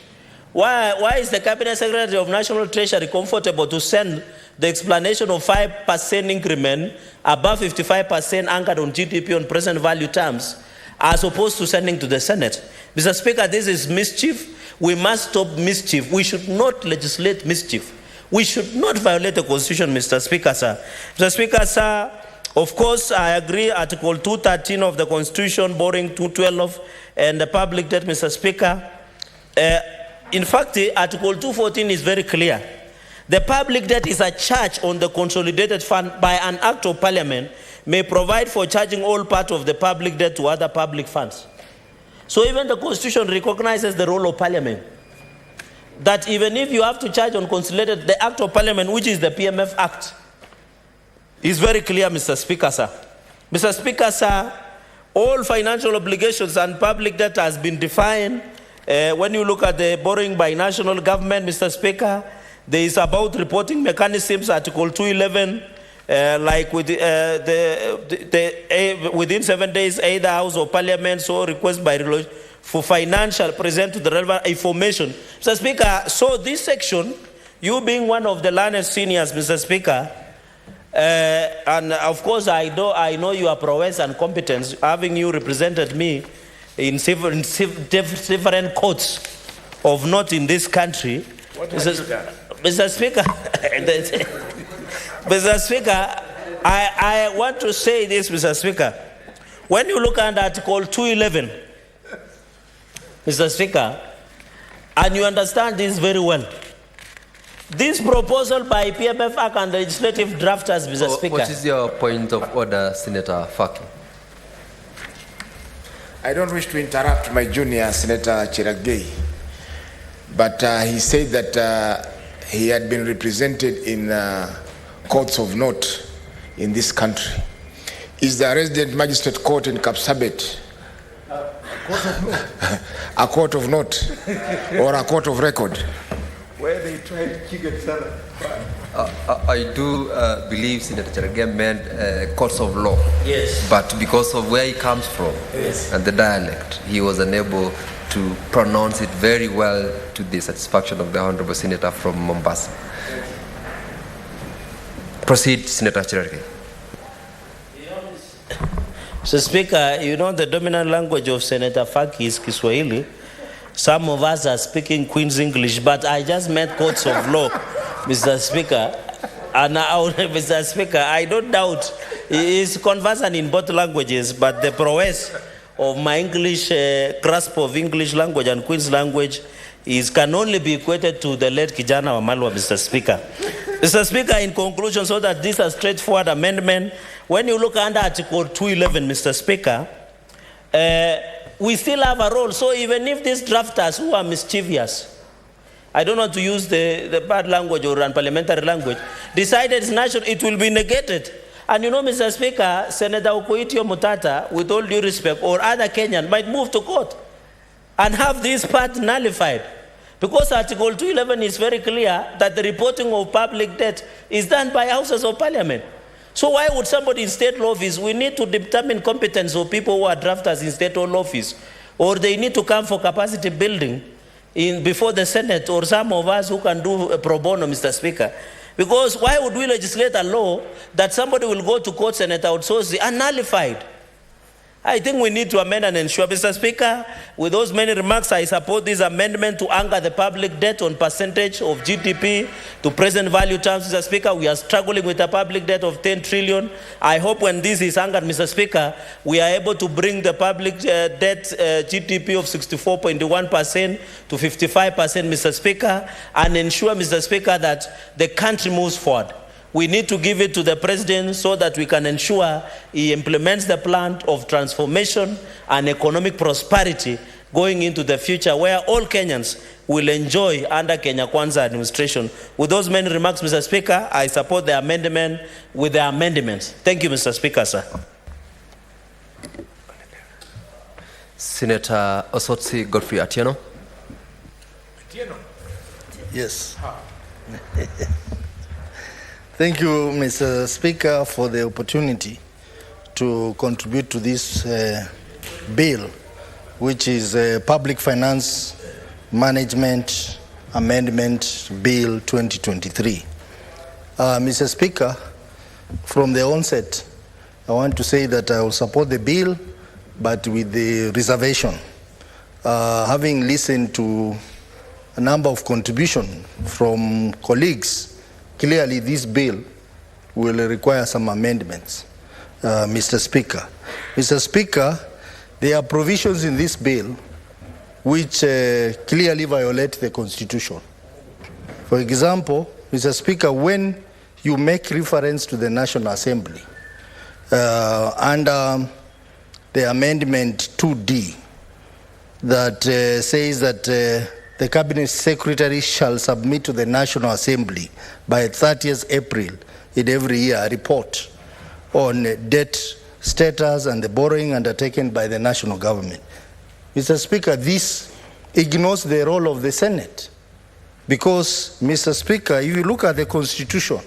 why is the Cabinet Secretary of National Treasury comfortable to send the explanation of 5% increment above 55% anchored on GDP on present value terms, as opposed to sending to the Senate? Mr. Speaker, this is mischief. We must stop mischief. We should not legislate mischief. We should not violate the Constitution, Mr. Speaker, sir. Mr. Speaker, sir, of course, I agree, Article 213 of the Constitution, borrowing 212, and the public debt, Mr. Speaker. In fact, Article 214 is very clear. The public debt is a charge on the consolidated fund by an act of Parliament may provide for charging all part of the public debt to other public funds. So even the Constitution recognizes the role of Parliament. That even if you have to charge on consolidated, the act of Parliament, which is the PMF Act, is very clear, Mr. Speaker, sir. Mr. Speaker, sir, all financial obligations and public debt has been defined. When you look at the borrowing by national government, Mr. Speaker, there is about reporting mechanisms, Article 211, like with within 7 days, either House or Parliament, so request by resolution for financial present to the relevant information. Mr. Speaker, so this section, you being one of the learned seniors, Mr. Speaker, and of course, I know your prowess and competence, having you represented me in different courts of not in this country. What have you done? Mr. Speaker, Mr. Speaker, I want to say this, Mr. Speaker. When you look at Article 211, Mr. Speaker, and you understand this very well, This proposal by PMFAC and the legislative drafters, Mr. Speaker. What is your point of order, Senator Faki? I don't wish to interrupt my junior Senator Chiragei, but he said that he had been represented in courts of note in this country. Is the resident magistrate court in Kapsabet a court of note or a court of record? Where they tried chicken salad. I do believe Senator Cherage meant courts of law. Yes. But because of where he comes from and the dialect, he was unable to pronounce it very well to the satisfaction of the Honorable Senator from Mombasa. Proceed, Senator Cherage. Mr. Speaker, you know the dominant language of Senator Faki is Kiswahili. Some of us are speaking Queen's English, but I just meant courts of law, Mr. Speaker. And Mr. Speaker, I don't doubt he is conversant in both languages, but the prowess of my English, grasp of English language and Queen's language can only be equated to the late Kijana Wamalwa, Mr. Speaker. Mr. Speaker, in conclusion, so that this is a straightforward amendment, when you look under Article 211, Mr. Speaker, we still have a role. So even if these drafters who are mischievous, I don't want to use the bad language or unparliamentary language, decided it's national, it will be negated. And you know, Mr. Speaker, Senator Okoitio Mutata, with all due respect, or other Kenyan might move to court and have this part nullified. Because Article 211 is very clear that the reporting of public debt is done by houses of parliament. So why would somebody in state law office, we need to determine competence of people who are drafters in state law office, or they need to come for capacity building before the Senate, or some of us who can do pro bono, Mr. Speaker. Because why would we legislate a law that somebody will go to court, Senator, outsource it, and nullified? I think we need to amend and ensure, Mr. Speaker, with those many remarks, I support this amendment to anchor the public debt on percentage of GDP to present value terms, Mr. Speaker. We are struggling with a public debt of 10 trillion. I hope when this is anchored, Mr. Speaker, we are able to bring the public debt GDP of 64.1% to 55%, Mr. Speaker, and ensure, Mr. Speaker, that the country moves forward. We need to give it to the president so that we can ensure he implements the plan of transformation and economic prosperity going into the future, where all Kenyans will enjoy under Kenya Kwanza administration. With those many remarks, Mr. Speaker, I support the amendment with the amendments. Thank you, Mr. Speaker, sir. Senator Osotsi Godfrey Atieno. Yes. Thank you, Mr. Speaker, for the opportunity to contribute to this bill, which is Public Finance Management Amendment Bill 2023. Mr. Speaker, from the onset, I want to say that I will support the bill, but with the reservation. Having listened to a number of contributions from colleagues, clearly this bill will require some amendments, Mr. Speaker. Mr. Speaker, there are provisions in this bill which clearly violate the Constitution. For example, Mr. Speaker, when you make reference to the National Assembly under the Amendment 2D that says that the Cabinet Secretary shall submit to the National Assembly by 30th April in every year a report on debt status and the borrowing undertaken by the national government. Mr. Speaker, this ignores the role of the Senate because, Mr. Speaker, if you look at the Constitution,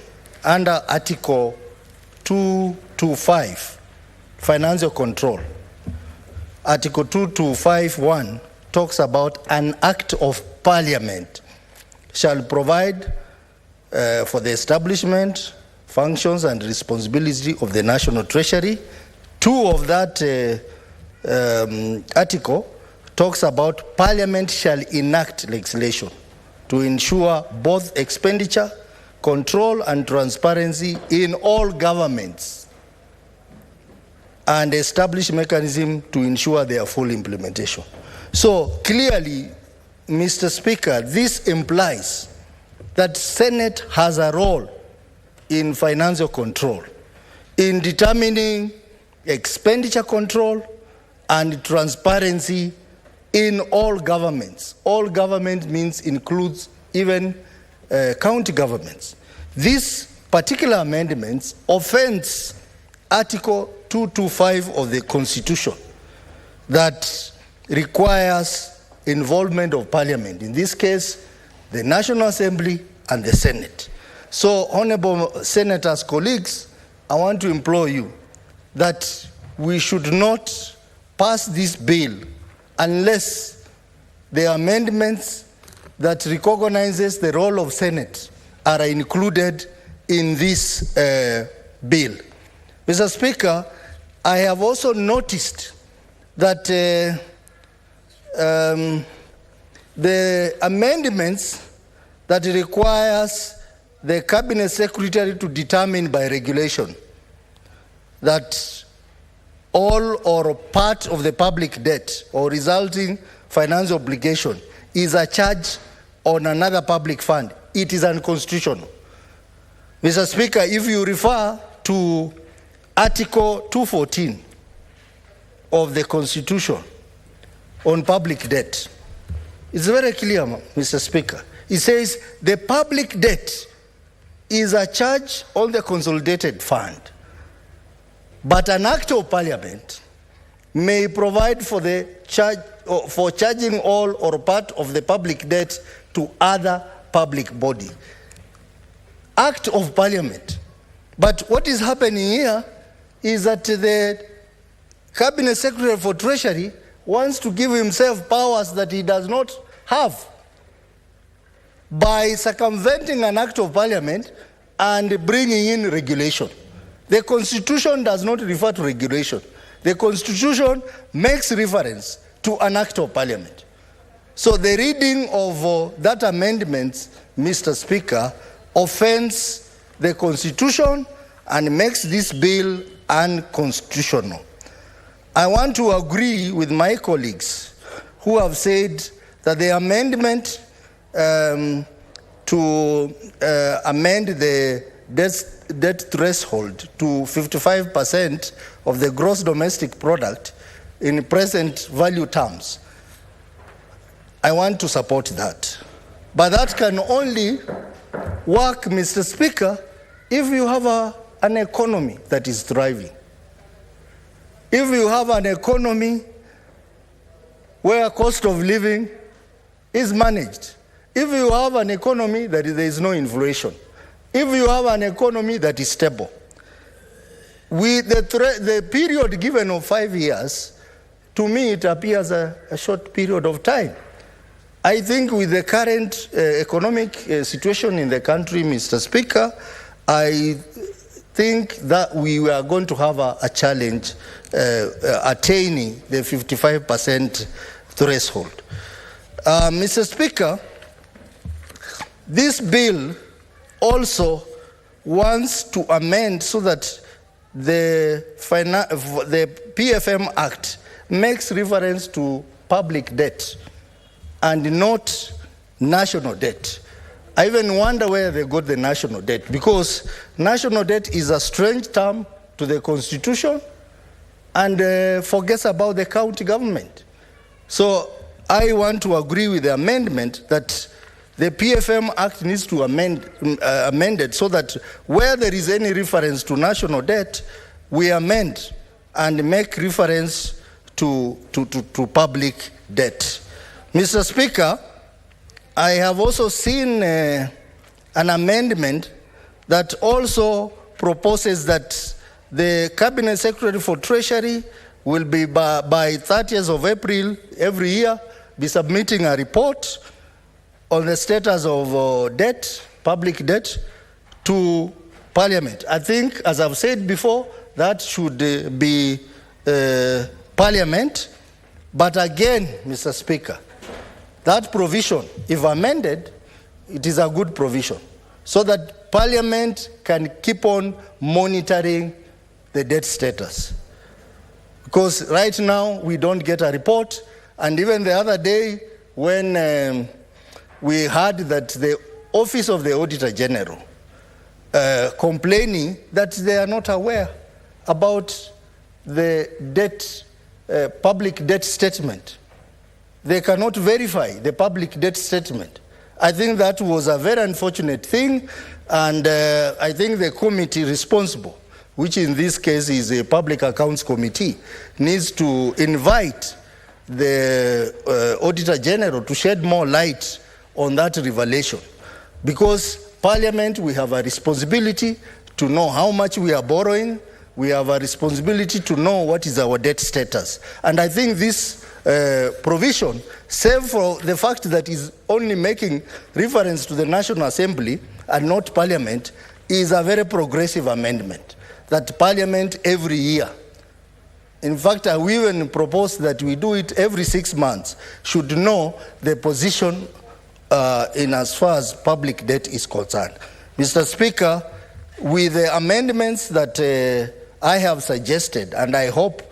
under Article 225, Financial Control, Article 2251 talks about an act of parliament shall provide for the establishment, functions and responsibility of the national treasury. 2 of that article talks about parliament shall enact legislation to ensure both expenditure, control and transparency in all governments and establish mechanism to ensure their full implementation. So clearly, Mr. Speaker, this implies that Senate has a role in financial control, in determining expenditure control and transparency in all governments. All government means includes even county governments. This particular amendments offends Article 225 of the Constitution that requires involvement of Parliament, in this case, the National Assembly and the Senate. So, honorable senators, colleagues, I want to implore you that we should not pass this bill unless the amendments that recognizes the role of Senate are included in this bill. Mr. Speaker, I have also noticed that the amendments that requires the Cabinet Secretary to determine by regulation that all or part of the public debt or resulting financial obligation is a charge on another public fund. It is unconstitutional. Mr. Speaker, if you refer to Article 214 of the Constitution on public debt, it's very clear, Mr. Speaker. It says the public debt is a charge on the consolidated fund, but an act of Parliament may provide for the charge for charging all or part of the public debt to other public body. Act of Parliament. But what is happening here is that the Cabinet Secretary for Treasury wants to give himself powers that he does not have by circumventing an act of Parliament and bringing in regulation. The Constitution does not refer to regulation. The Constitution makes reference to an act of Parliament. So the reading of that amendment, Mr. Speaker, offends the Constitution and makes this bill unconstitutional. I want to agree with my colleagues who have said that the amendment to amend the debt threshold to 55% of the gross domestic product in present value terms, I want to support that. But that can only work, Mr. Speaker, if you have an economy that is thriving. If you have an economy where cost of living is managed. If you have an economy that there is no inflation. If you have an economy that is stable. With the period given of 5 years, to me it appears a short period of time. I think with the current economic situation in the country, Mr. Speaker, I think that we are going to have a challenge attaining the 55% threshold. Mr. Speaker, this bill also wants to amend so that the PFM Act makes reference to public debt and not national debt. I even wonder where they got the national debt, because national debt is a strange term to the Constitution and forgets about the county government. So I want to agree with the amendment that the PFM Act needs to amended so that where there is any reference to national debt, we amend and make reference to public debt. Mr. Speaker, I have also seen an amendment that also proposes that the Cabinet Secretary for Treasury will be by 30th of April every year be submitting a report on the status of debt, public debt, to Parliament. I think, as I've said before, that should be Parliament. But again, Mr. Speaker, that provision, if amended, it is a good provision, so that Parliament can keep on monitoring the debt status. Because right now, we don't get a report, and even the other day, when we heard that the Office of the Auditor General complaining that they are not aware about the debt, public debt statement. They cannot verify the public debt statement. I think that was a very unfortunate thing, and I think the committee responsible, which in this case is a Public Accounts Committee, needs to invite the Auditor General to shed more light on that revelation. Because Parliament, we have a responsibility to know how much we are borrowing. We have a responsibility to know what is our debt status. And I think this provision, save for the fact that is only making reference to the National Assembly and not Parliament, is a very progressive amendment. That Parliament every year, in fact, I will even propose that we do it every 6 months, should know the position in as far as public debt is concerned. Mr. Speaker, with the amendments that I have suggested, and I hope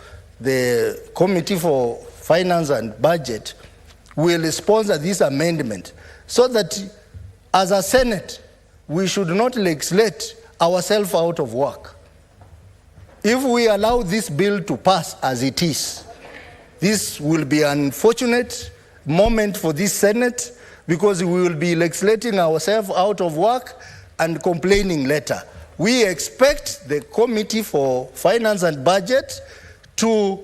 the Committee for Finance and Budget will sponsor this amendment, so that as a Senate, we should not legislate ourselves out of work. If we allow this bill to pass as it is, this will be an unfortunate moment for this Senate, because we will be legislating ourselves out of work and complaining later. We expect the Committee for Finance and Budget to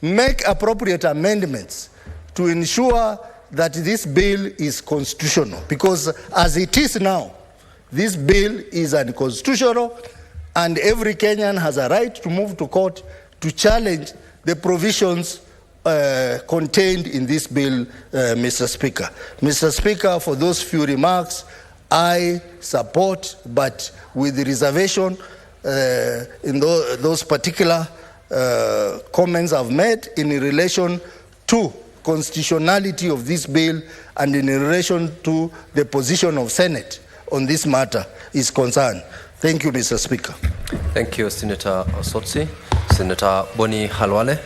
make appropriate amendments to ensure that this bill is constitutional, because as it is now, this bill is unconstitutional, and every Kenyan has a right to move to court to challenge the provisions contained in this bill, Mr. Speaker. Mr. Speaker, for those few remarks, I support, but with the reservation in those particular comments I've made in relation to constitutionality of this bill and in relation to the position of Senate on this matter is concerned. Thank you, Mr. Speaker. Thank you, Senator Osotsi. Senator Boni Halwale.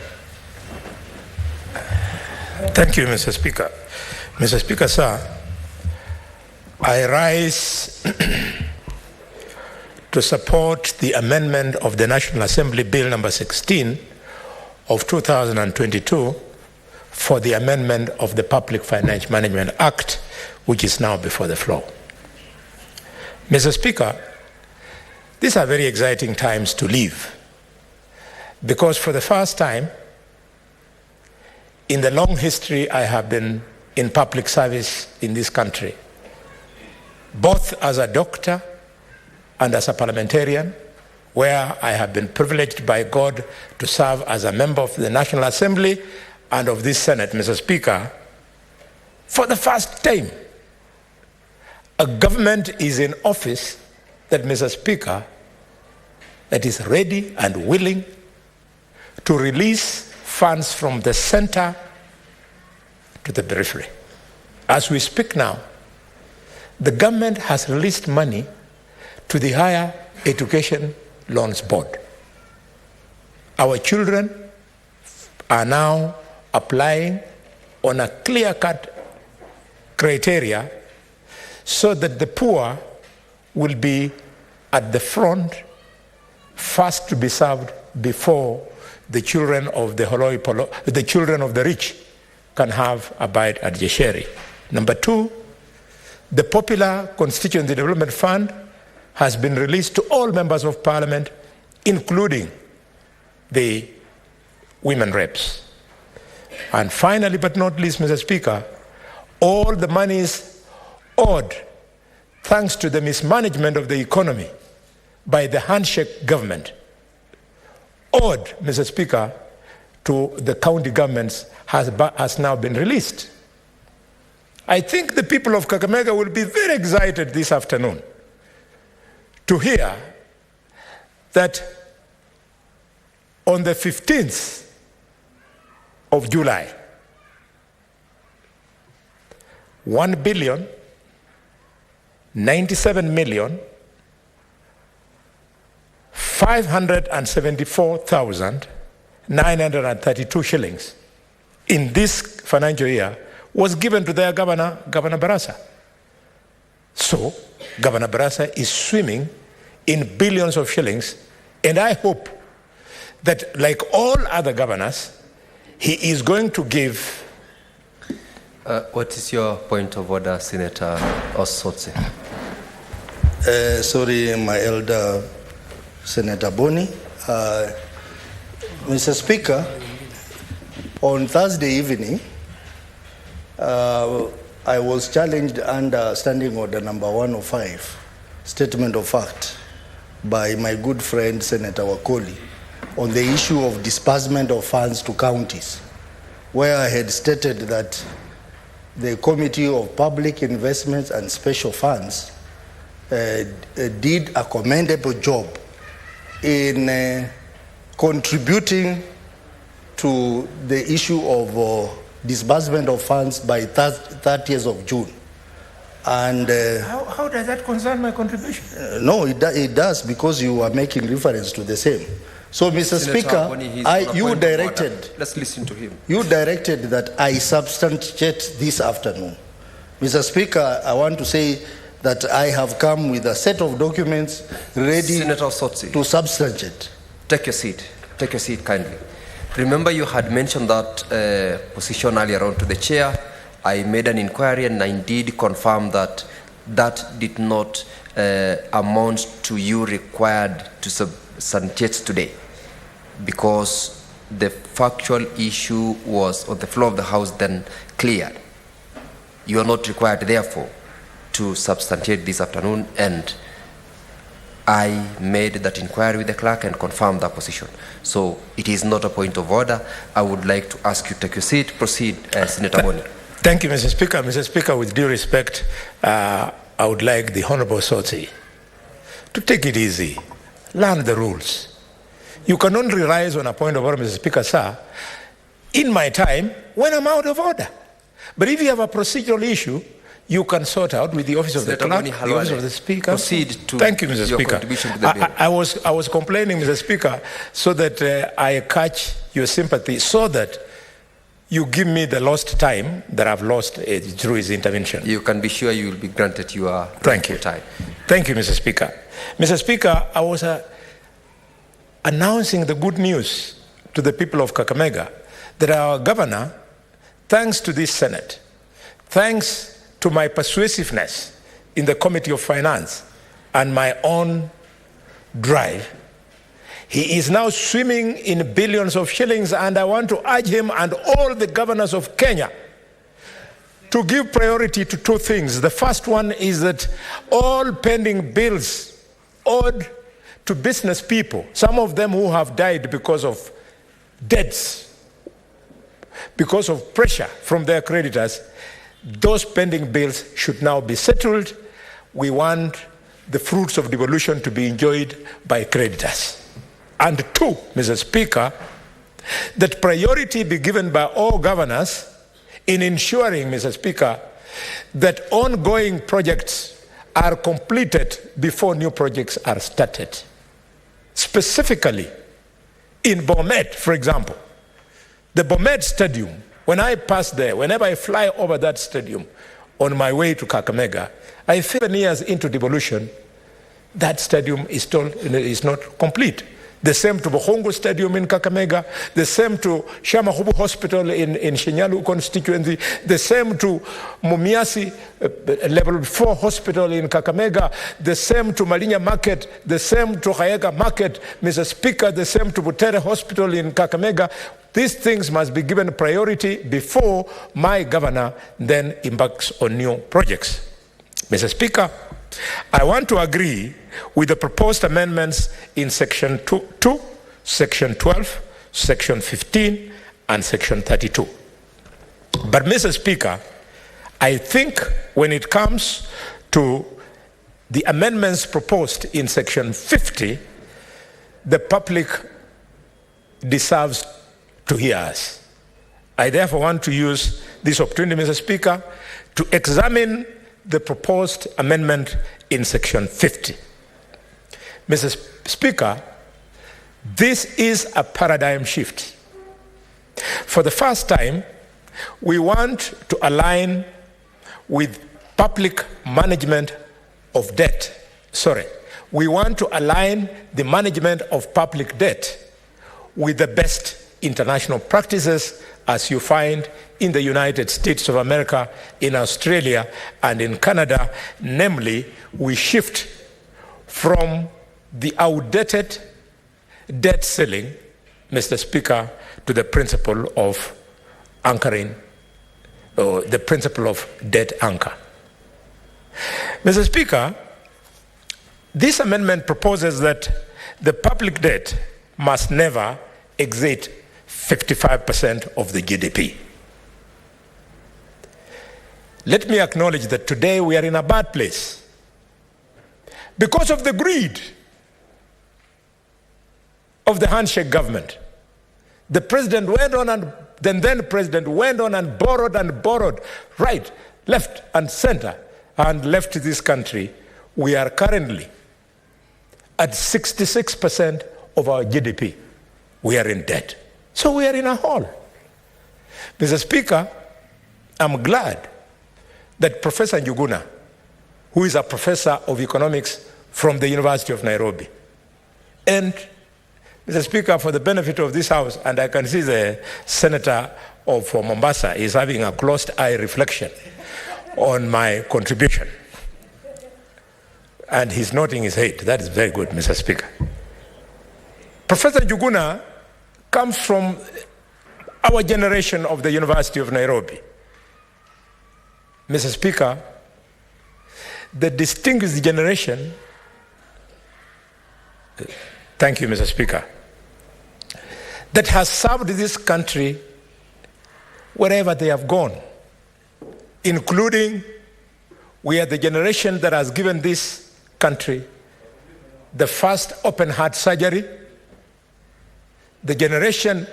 Thank you, Mr. Speaker. Mr. Speaker, sir, I rise to support the amendment of the National Assembly Bill number 16 of 2022 for the amendment of the Public Finance Management Act, which is now before the floor. Mr. Speaker, these are very exciting times to live, because for the first time in the long history I have been in public service in this country, both as a doctor and as a parliamentarian, where I have been privileged by God to serve as a member of the National Assembly and of this Senate, Mr. Speaker. For the first time, a government is in office that, Mr. Speaker, that is ready and willing to release funds from the center to the periphery. As we speak now, the government has released money to the Higher Education Loans Board. Our children are now applying on a clear-cut criteria so that the poor will be at the front, first to be served before the children of the children of the rich can have a bite at Jesheri. Number two, the Popular Constituency Development Fund has been released to all members of parliament, including the women reps. And finally, but not least, Mr. Speaker, all the monies owed, thanks to the mismanagement of the economy by the handshake government, owed, Mr. Speaker, to the county governments has now been released. I think the people of Kakamega will be very excited this afternoon to hear that on the 15th of July, 1,097,574,932 shillings in this financial year was given to their governor, Governor Barasa. So Governor Barasa is swimming in billions of shillings, and I hope that, like all other governors, he is going to give. What is your point of order, Senator Osotsi? Sorry, my elder Senator Boni. Mr. Speaker, on Thursday evening, I was challenged under Standing Order number 105, Statement of Fact, by my good friend Senator Wakoli on the issue of disbursement of funds to counties, where I had stated that the Committee of Public Investments and Special Funds did a commendable job in contributing to the issue of disbursement of funds by 30th of June. And How does that concern my contribution? no, it does, because you are making reference to the same. So, Mr. Senator Speaker, Boni, he's on a you point of directed. order. Let's listen to him. You directed that I substantiate this afternoon. Mr. Speaker, I want to say that I have come with a set of documents ready Senator Osotsi, to substantiate. take your seat. Take your seat kindly. Remember, you had mentioned that position earlier on to the chair. I made an inquiry and I indeed confirmed that that did not amount to you required to substantiate today, because the factual issue was on the floor of the House then cleared. You are not required, therefore, to substantiate this afternoon, and I made that inquiry with the clerk and confirmed that position. So it is not a point of order. I would like to ask you to take your seat. Proceed, Senator Boni. Thank you, Mr. Speaker. Mr. Speaker, with due respect, I would like the Honorable Sotsi to take it easy, learn the rules. You can only rise on a point of order, Mr. Speaker, sir, in my time when I'm out of order. But if you have a procedural issue, you can sort out with the Office of the Clerk, the Office of the Speaker. Proceed to Thank you, Mr. your Speaker. contribution to the bill. I was complaining, Mr. Speaker, so that I catch your sympathy, so that you give me the lost time that I've lost through his intervention. You can be sure you will be granted your Thank you. time. Thank you, Mr. Speaker. Mr. Speaker, I was announcing the good news to the people of Kakamega that our governor, thanks to this Senate, thanks to my persuasiveness in the Committee of Finance and my own drive, he is now swimming in billions of shillings, and I want to urge him and all the governors of Kenya to give priority to two things. The first one is that all pending bills owed to business people, some of them who have died because of debts, because of pressure from their creditors, those pending bills should now be settled. We want the fruits of devolution to be enjoyed by creditors. And two, Mr. Speaker, that priority be given by all governors in ensuring, Mr. Speaker, that ongoing projects are completed before new projects are started. Specifically, in Bomet, for example, the Bomet Stadium, when I pass there, whenever I fly over that stadium on my way to Kakamega, I feel 7 years into devolution, that stadium is not complete. The same to Bohongo Stadium in Kakamega, the same to Shamahubu Hospital in Shinyalu constituency, the same to Mumiasi Level 4 Hospital in Kakamega, the same to Malinya Market, the same to Hayega Market, Mr. Speaker, the same to Butere Hospital in Kakamega. These things must be given priority before my governor then embarks on new projects. Mr. Speaker, I want to agree with the proposed amendments in Section 2, Section 12, Section 15, and Section 32. But, Mr. Speaker, I think when it comes to the amendments proposed in Section 50, the public deserves to hear us. I therefore want to use this opportunity, Mr. Speaker, to examine the proposed amendment in Section 50. Mr. Speaker, this is a paradigm shift. For the first time, we want to align with public management of debt. We want to align the management of public debt with the best international practices as you find in the United States of America, in Australia, and in Canada. Namely, we shift from the outdated debt ceiling, Mr. Speaker, to the principle of anchoring, or the principle of debt anchor. Mr. Speaker, this amendment proposes that the public debt must never exceed 55% of the GDP. Let me acknowledge that today we are in a bad place because of the greed of the handshake government. The president went on and the then president went on and borrowed, right, left, and center, and left this country. We are currently at 66% of our GDP. We are in debt. So we are in a hole. Mr. Speaker, I'm glad that Professor Njuguna, who is a professor of economics from the University of Nairobi, and Mr. Speaker, for the benefit of this House, and I can see the Senator of Mombasa is having a closed eye reflection on my contribution. And he's nodding his head. That is very good, Mr. Speaker. Professor Njuguna comes from our generation of the University of Nairobi. Mr. Speaker, the distinguished generation, thank you, Mr. Speaker, that has served this country wherever they have gone, including we are the generation that has given this country the first open heart surgery, the generation,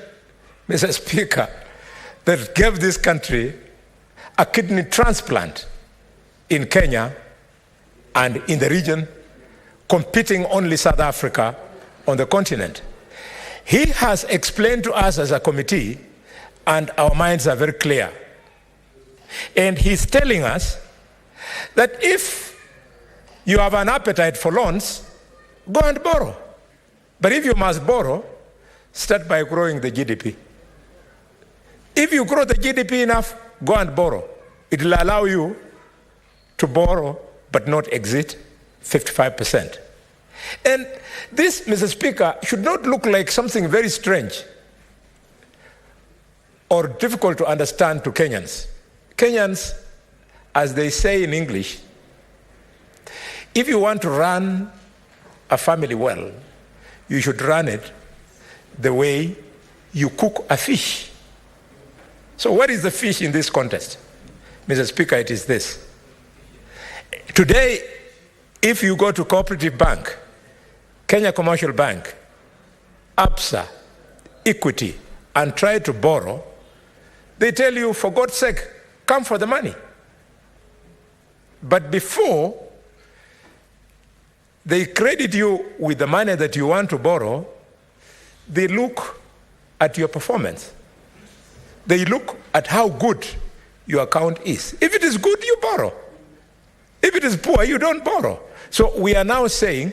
Mr. Speaker, that gave this country a kidney transplant in Kenya and in the region, competing only South Africa on the continent. He has explained to us as a committee, and our minds are very clear. And he's telling us that if you have an appetite for loans, go and borrow. But if you must borrow, start by growing the GDP. If you grow the GDP enough, go and borrow. It will allow you to borrow, but not exceed 55%. And this, Mr. Speaker, should not look like something very strange or difficult to understand to Kenyans. Kenyans, as they say in English, if you want to run a family well, you should run it the way you cook a fish. So what is the fish in this context? Mr. Speaker, it is this. Today, if you go to Cooperative Bank, Kenya Commercial Bank, APSA, Equity, and try to borrow, they tell you, for God's sake, come for the money. But before they credit you with the money that you want to borrow, they look at your performance. They look at how good your account is. If it is good, you borrow. If it is poor, you don't borrow. So we are now saying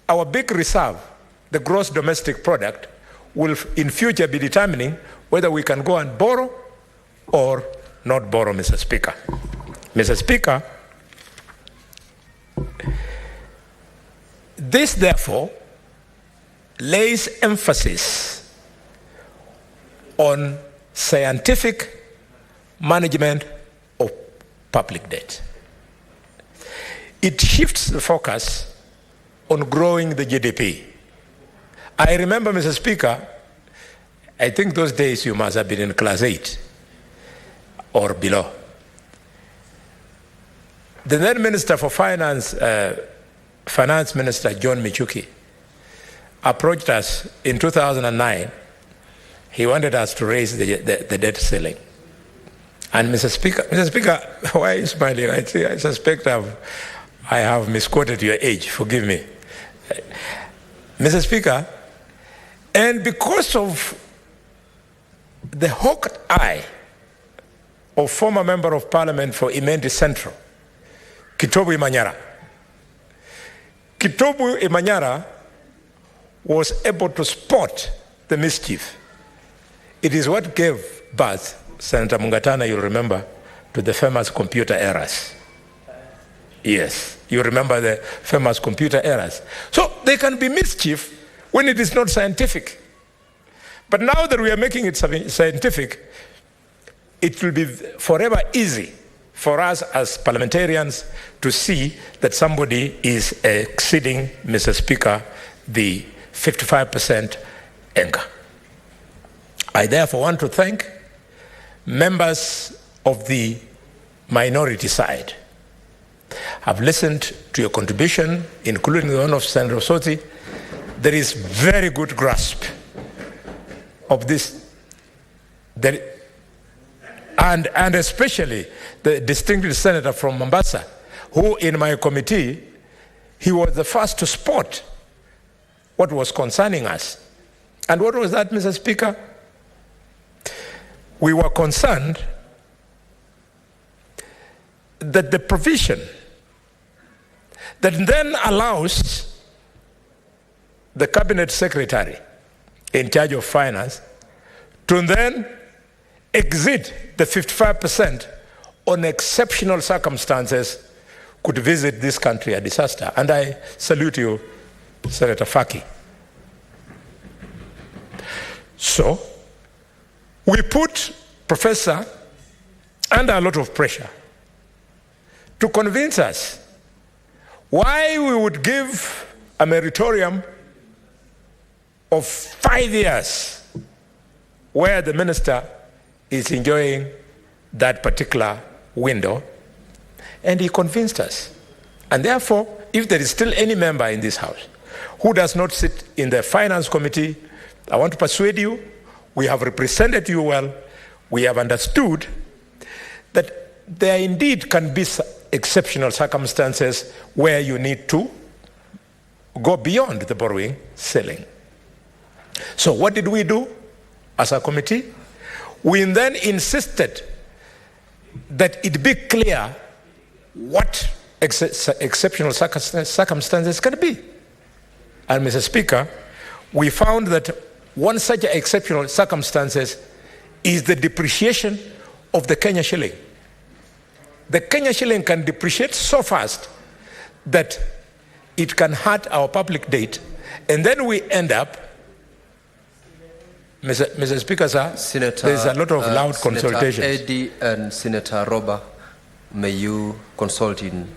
our big reserve, the gross domestic product, will in future be determining whether we can go and borrow or not borrow, Mr. Speaker. Mr. Speaker, this therefore lays emphasis on scientific management of public debt. It shifts the focus on growing the GDP. I remember, Mr. Speaker, I think those days you must have been in class 8 or below. The then Minister for Finance, Finance Minister John Michuki, approached us in 2009. He wanted us to raise the debt ceiling. And Mr. Speaker, why are you smiling? I suspect I have misquoted your age. Forgive me. Mr. Speaker, and because of the hawk eye of former Member of Parliament for Imendi Central, Kitobu Manyara, Kitobu Imanyara was able to spot the mischief. It is what gave birth, Senator Mungatana, you'll remember, to the famous computer errors. Yes, you remember the famous computer errors. So there can be mischief when it is not scientific. But now that we are making it scientific, it will be forever easy for us as parliamentarians to see that somebody is exceeding, Mr. Speaker, the 55% anchor. I therefore want to thank members of the minority side. I've listened to your contribution, including the one of Senator Soti. There is very good grasp of this, and especially the distinguished senator from Mombasa, who in my committee, he was the first to spot what was concerning us. And what was that, Mr. Speaker? We were concerned that the provision that then allows the cabinet secretary in charge of finance to then exceed the 55% on exceptional circumstances could visit this country a disaster. And I salute you, Senator Faki. So, we put Professor under a lot of pressure to convince us why we would give a moratorium of 5 years where the minister is enjoying that particular window. And he convinced us. And therefore, if there is still any member in this House who does not sit in the Finance Committee, I want to persuade you, we have represented you well, we have understood that there indeed can be exceptional circumstances where you need to go beyond the borrowing ceiling. So what did we do as a committee? We then insisted that it be clear what exceptional circumstances can be. And Mr. Speaker, we found that one such exceptional circumstances is the depreciation of the Kenya shilling. The Kenya shilling can depreciate so fast that it can hurt our public debt, and then we end up, Mr. Speaker, sir, Senator, there's a lot of loud consultations. Senator Eddie and Senator Roba, may you consult in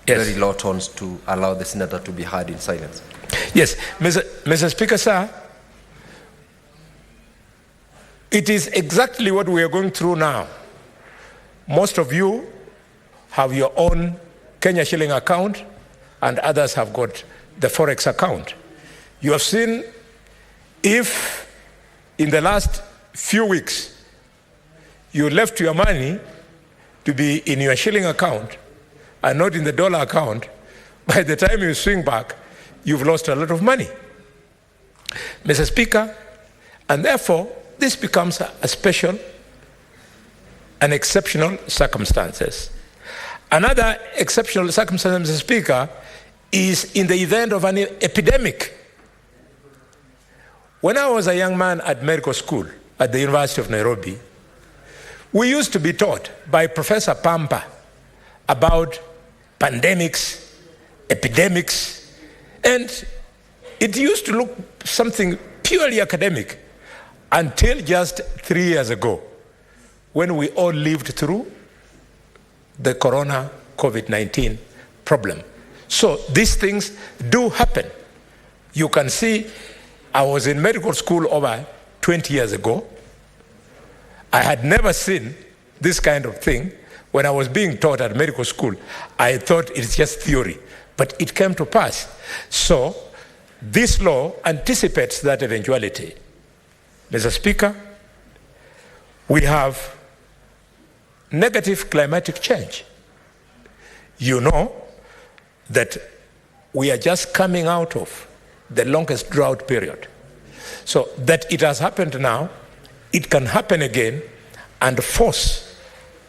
very low tones to allow the senator to be heard in silence. Yes, Mr. Speaker, sir, it is exactly what we are going through now. Most of you have your own Kenya shilling account, and others have got the Forex account. You have seen if in the last few weeks you left your money to be in your shilling account and not in the dollar account, by the time you swing back, you've lost a lot of money. Mr. Speaker, and therefore, this becomes a special and exceptional circumstances. Another exceptional circumstance, Mr. Speaker, is in the event of an epidemic. When I was a young man at medical school at the University of Nairobi, we used to be taught by Professor Pampa about pandemics, epidemics, and it used to look something purely academic until just 3 years ago, when we all lived through the corona COVID-19 problem. So these things do happen. You can see I was in medical school over 20 years ago. I had never seen this kind of thing. When I was being taught at medical school, I thought it's just theory, but it came to pass. So this law anticipates that eventuality. Mr. Speaker, we have negative climatic change. You know that we are just coming out of the longest drought period. So that it has happened now, it can happen again and force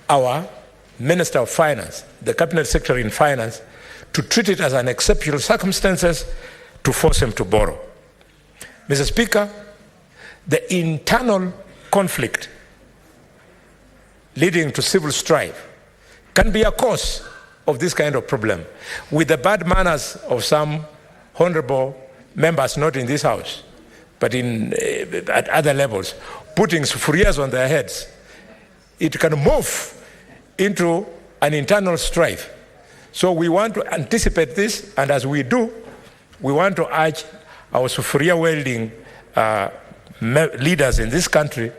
our Minister of Finance, the Cabinet Secretary in Finance, to treat it as an exceptional circumstances to force him to borrow. Mr. Speaker, the internal conflict leading to civil strife can be a cause of this kind of problem, with the bad manners of some honorable members, not in this house, but at other levels, putting sufurias on their heads. It can move into an internal strife. So we want to anticipate this, and as we do, we want to urge our sufuria wielding leaders in this country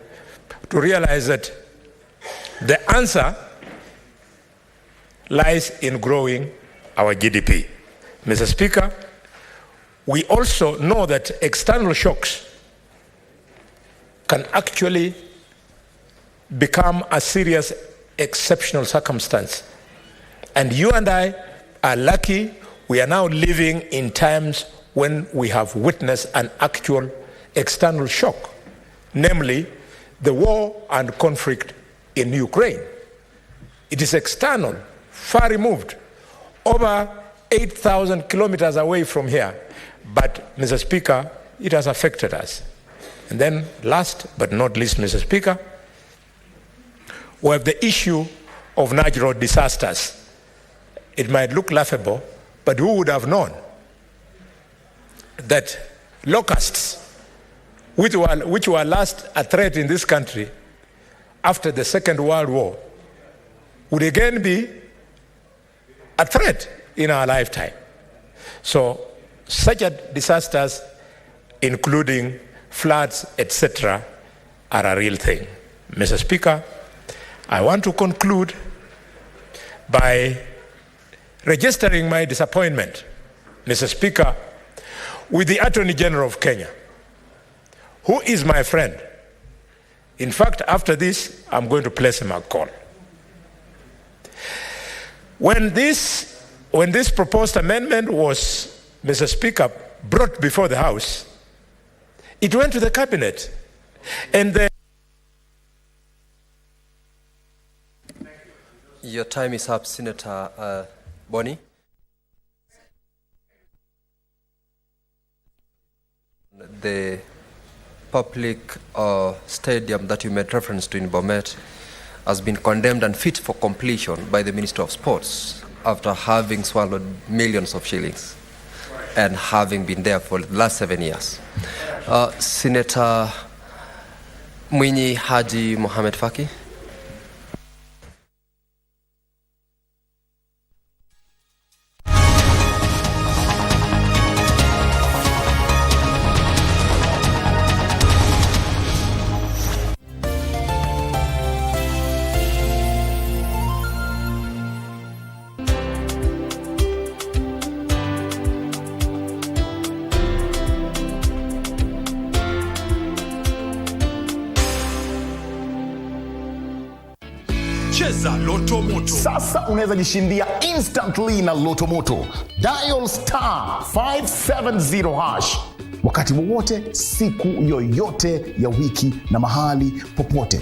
to realize that the answer lies in growing our GDP. Mr. Speaker, we also know that external shocks can actually become a serious exceptional circumstance. And you and I are lucky we are now living in times when we have witnessed an actual external shock, namely the war and conflict in Ukraine. It is external, far removed, over 8,000 kilometers away from here. But, Mr. Speaker, it has affected us. And then, last but not least, Mr. Speaker, we have the issue of natural disasters. It might look laughable, but who would have known that locusts, which were last a threat in this country after the Second World War, would again be a threat in our lifetime. So such disasters, including floods, etc., are a real thing. Mr. Speaker, I want to conclude by registering my disappointment, Mr. Speaker, with the Attorney General of Kenya, who is my friend. In fact, after this, I'm going to place him a call. When this proposed amendment was, Mr. Speaker, brought before the House, it went to the Cabinet. And Your time is up, Senator Bonnie. The public stadium that you made reference to in Bomet has been condemned and fit for completion by the Minister of Sports after having swallowed millions of shillings and having been there for the last 7 years. Senator Mwinyi Haji Mohamed Faki. Cheza Loto Moto. Sasa unaweza jishindia instantly na Loto Moto. Dial *570# wakati wowote, siku yoyote ya wiki na mahali popote.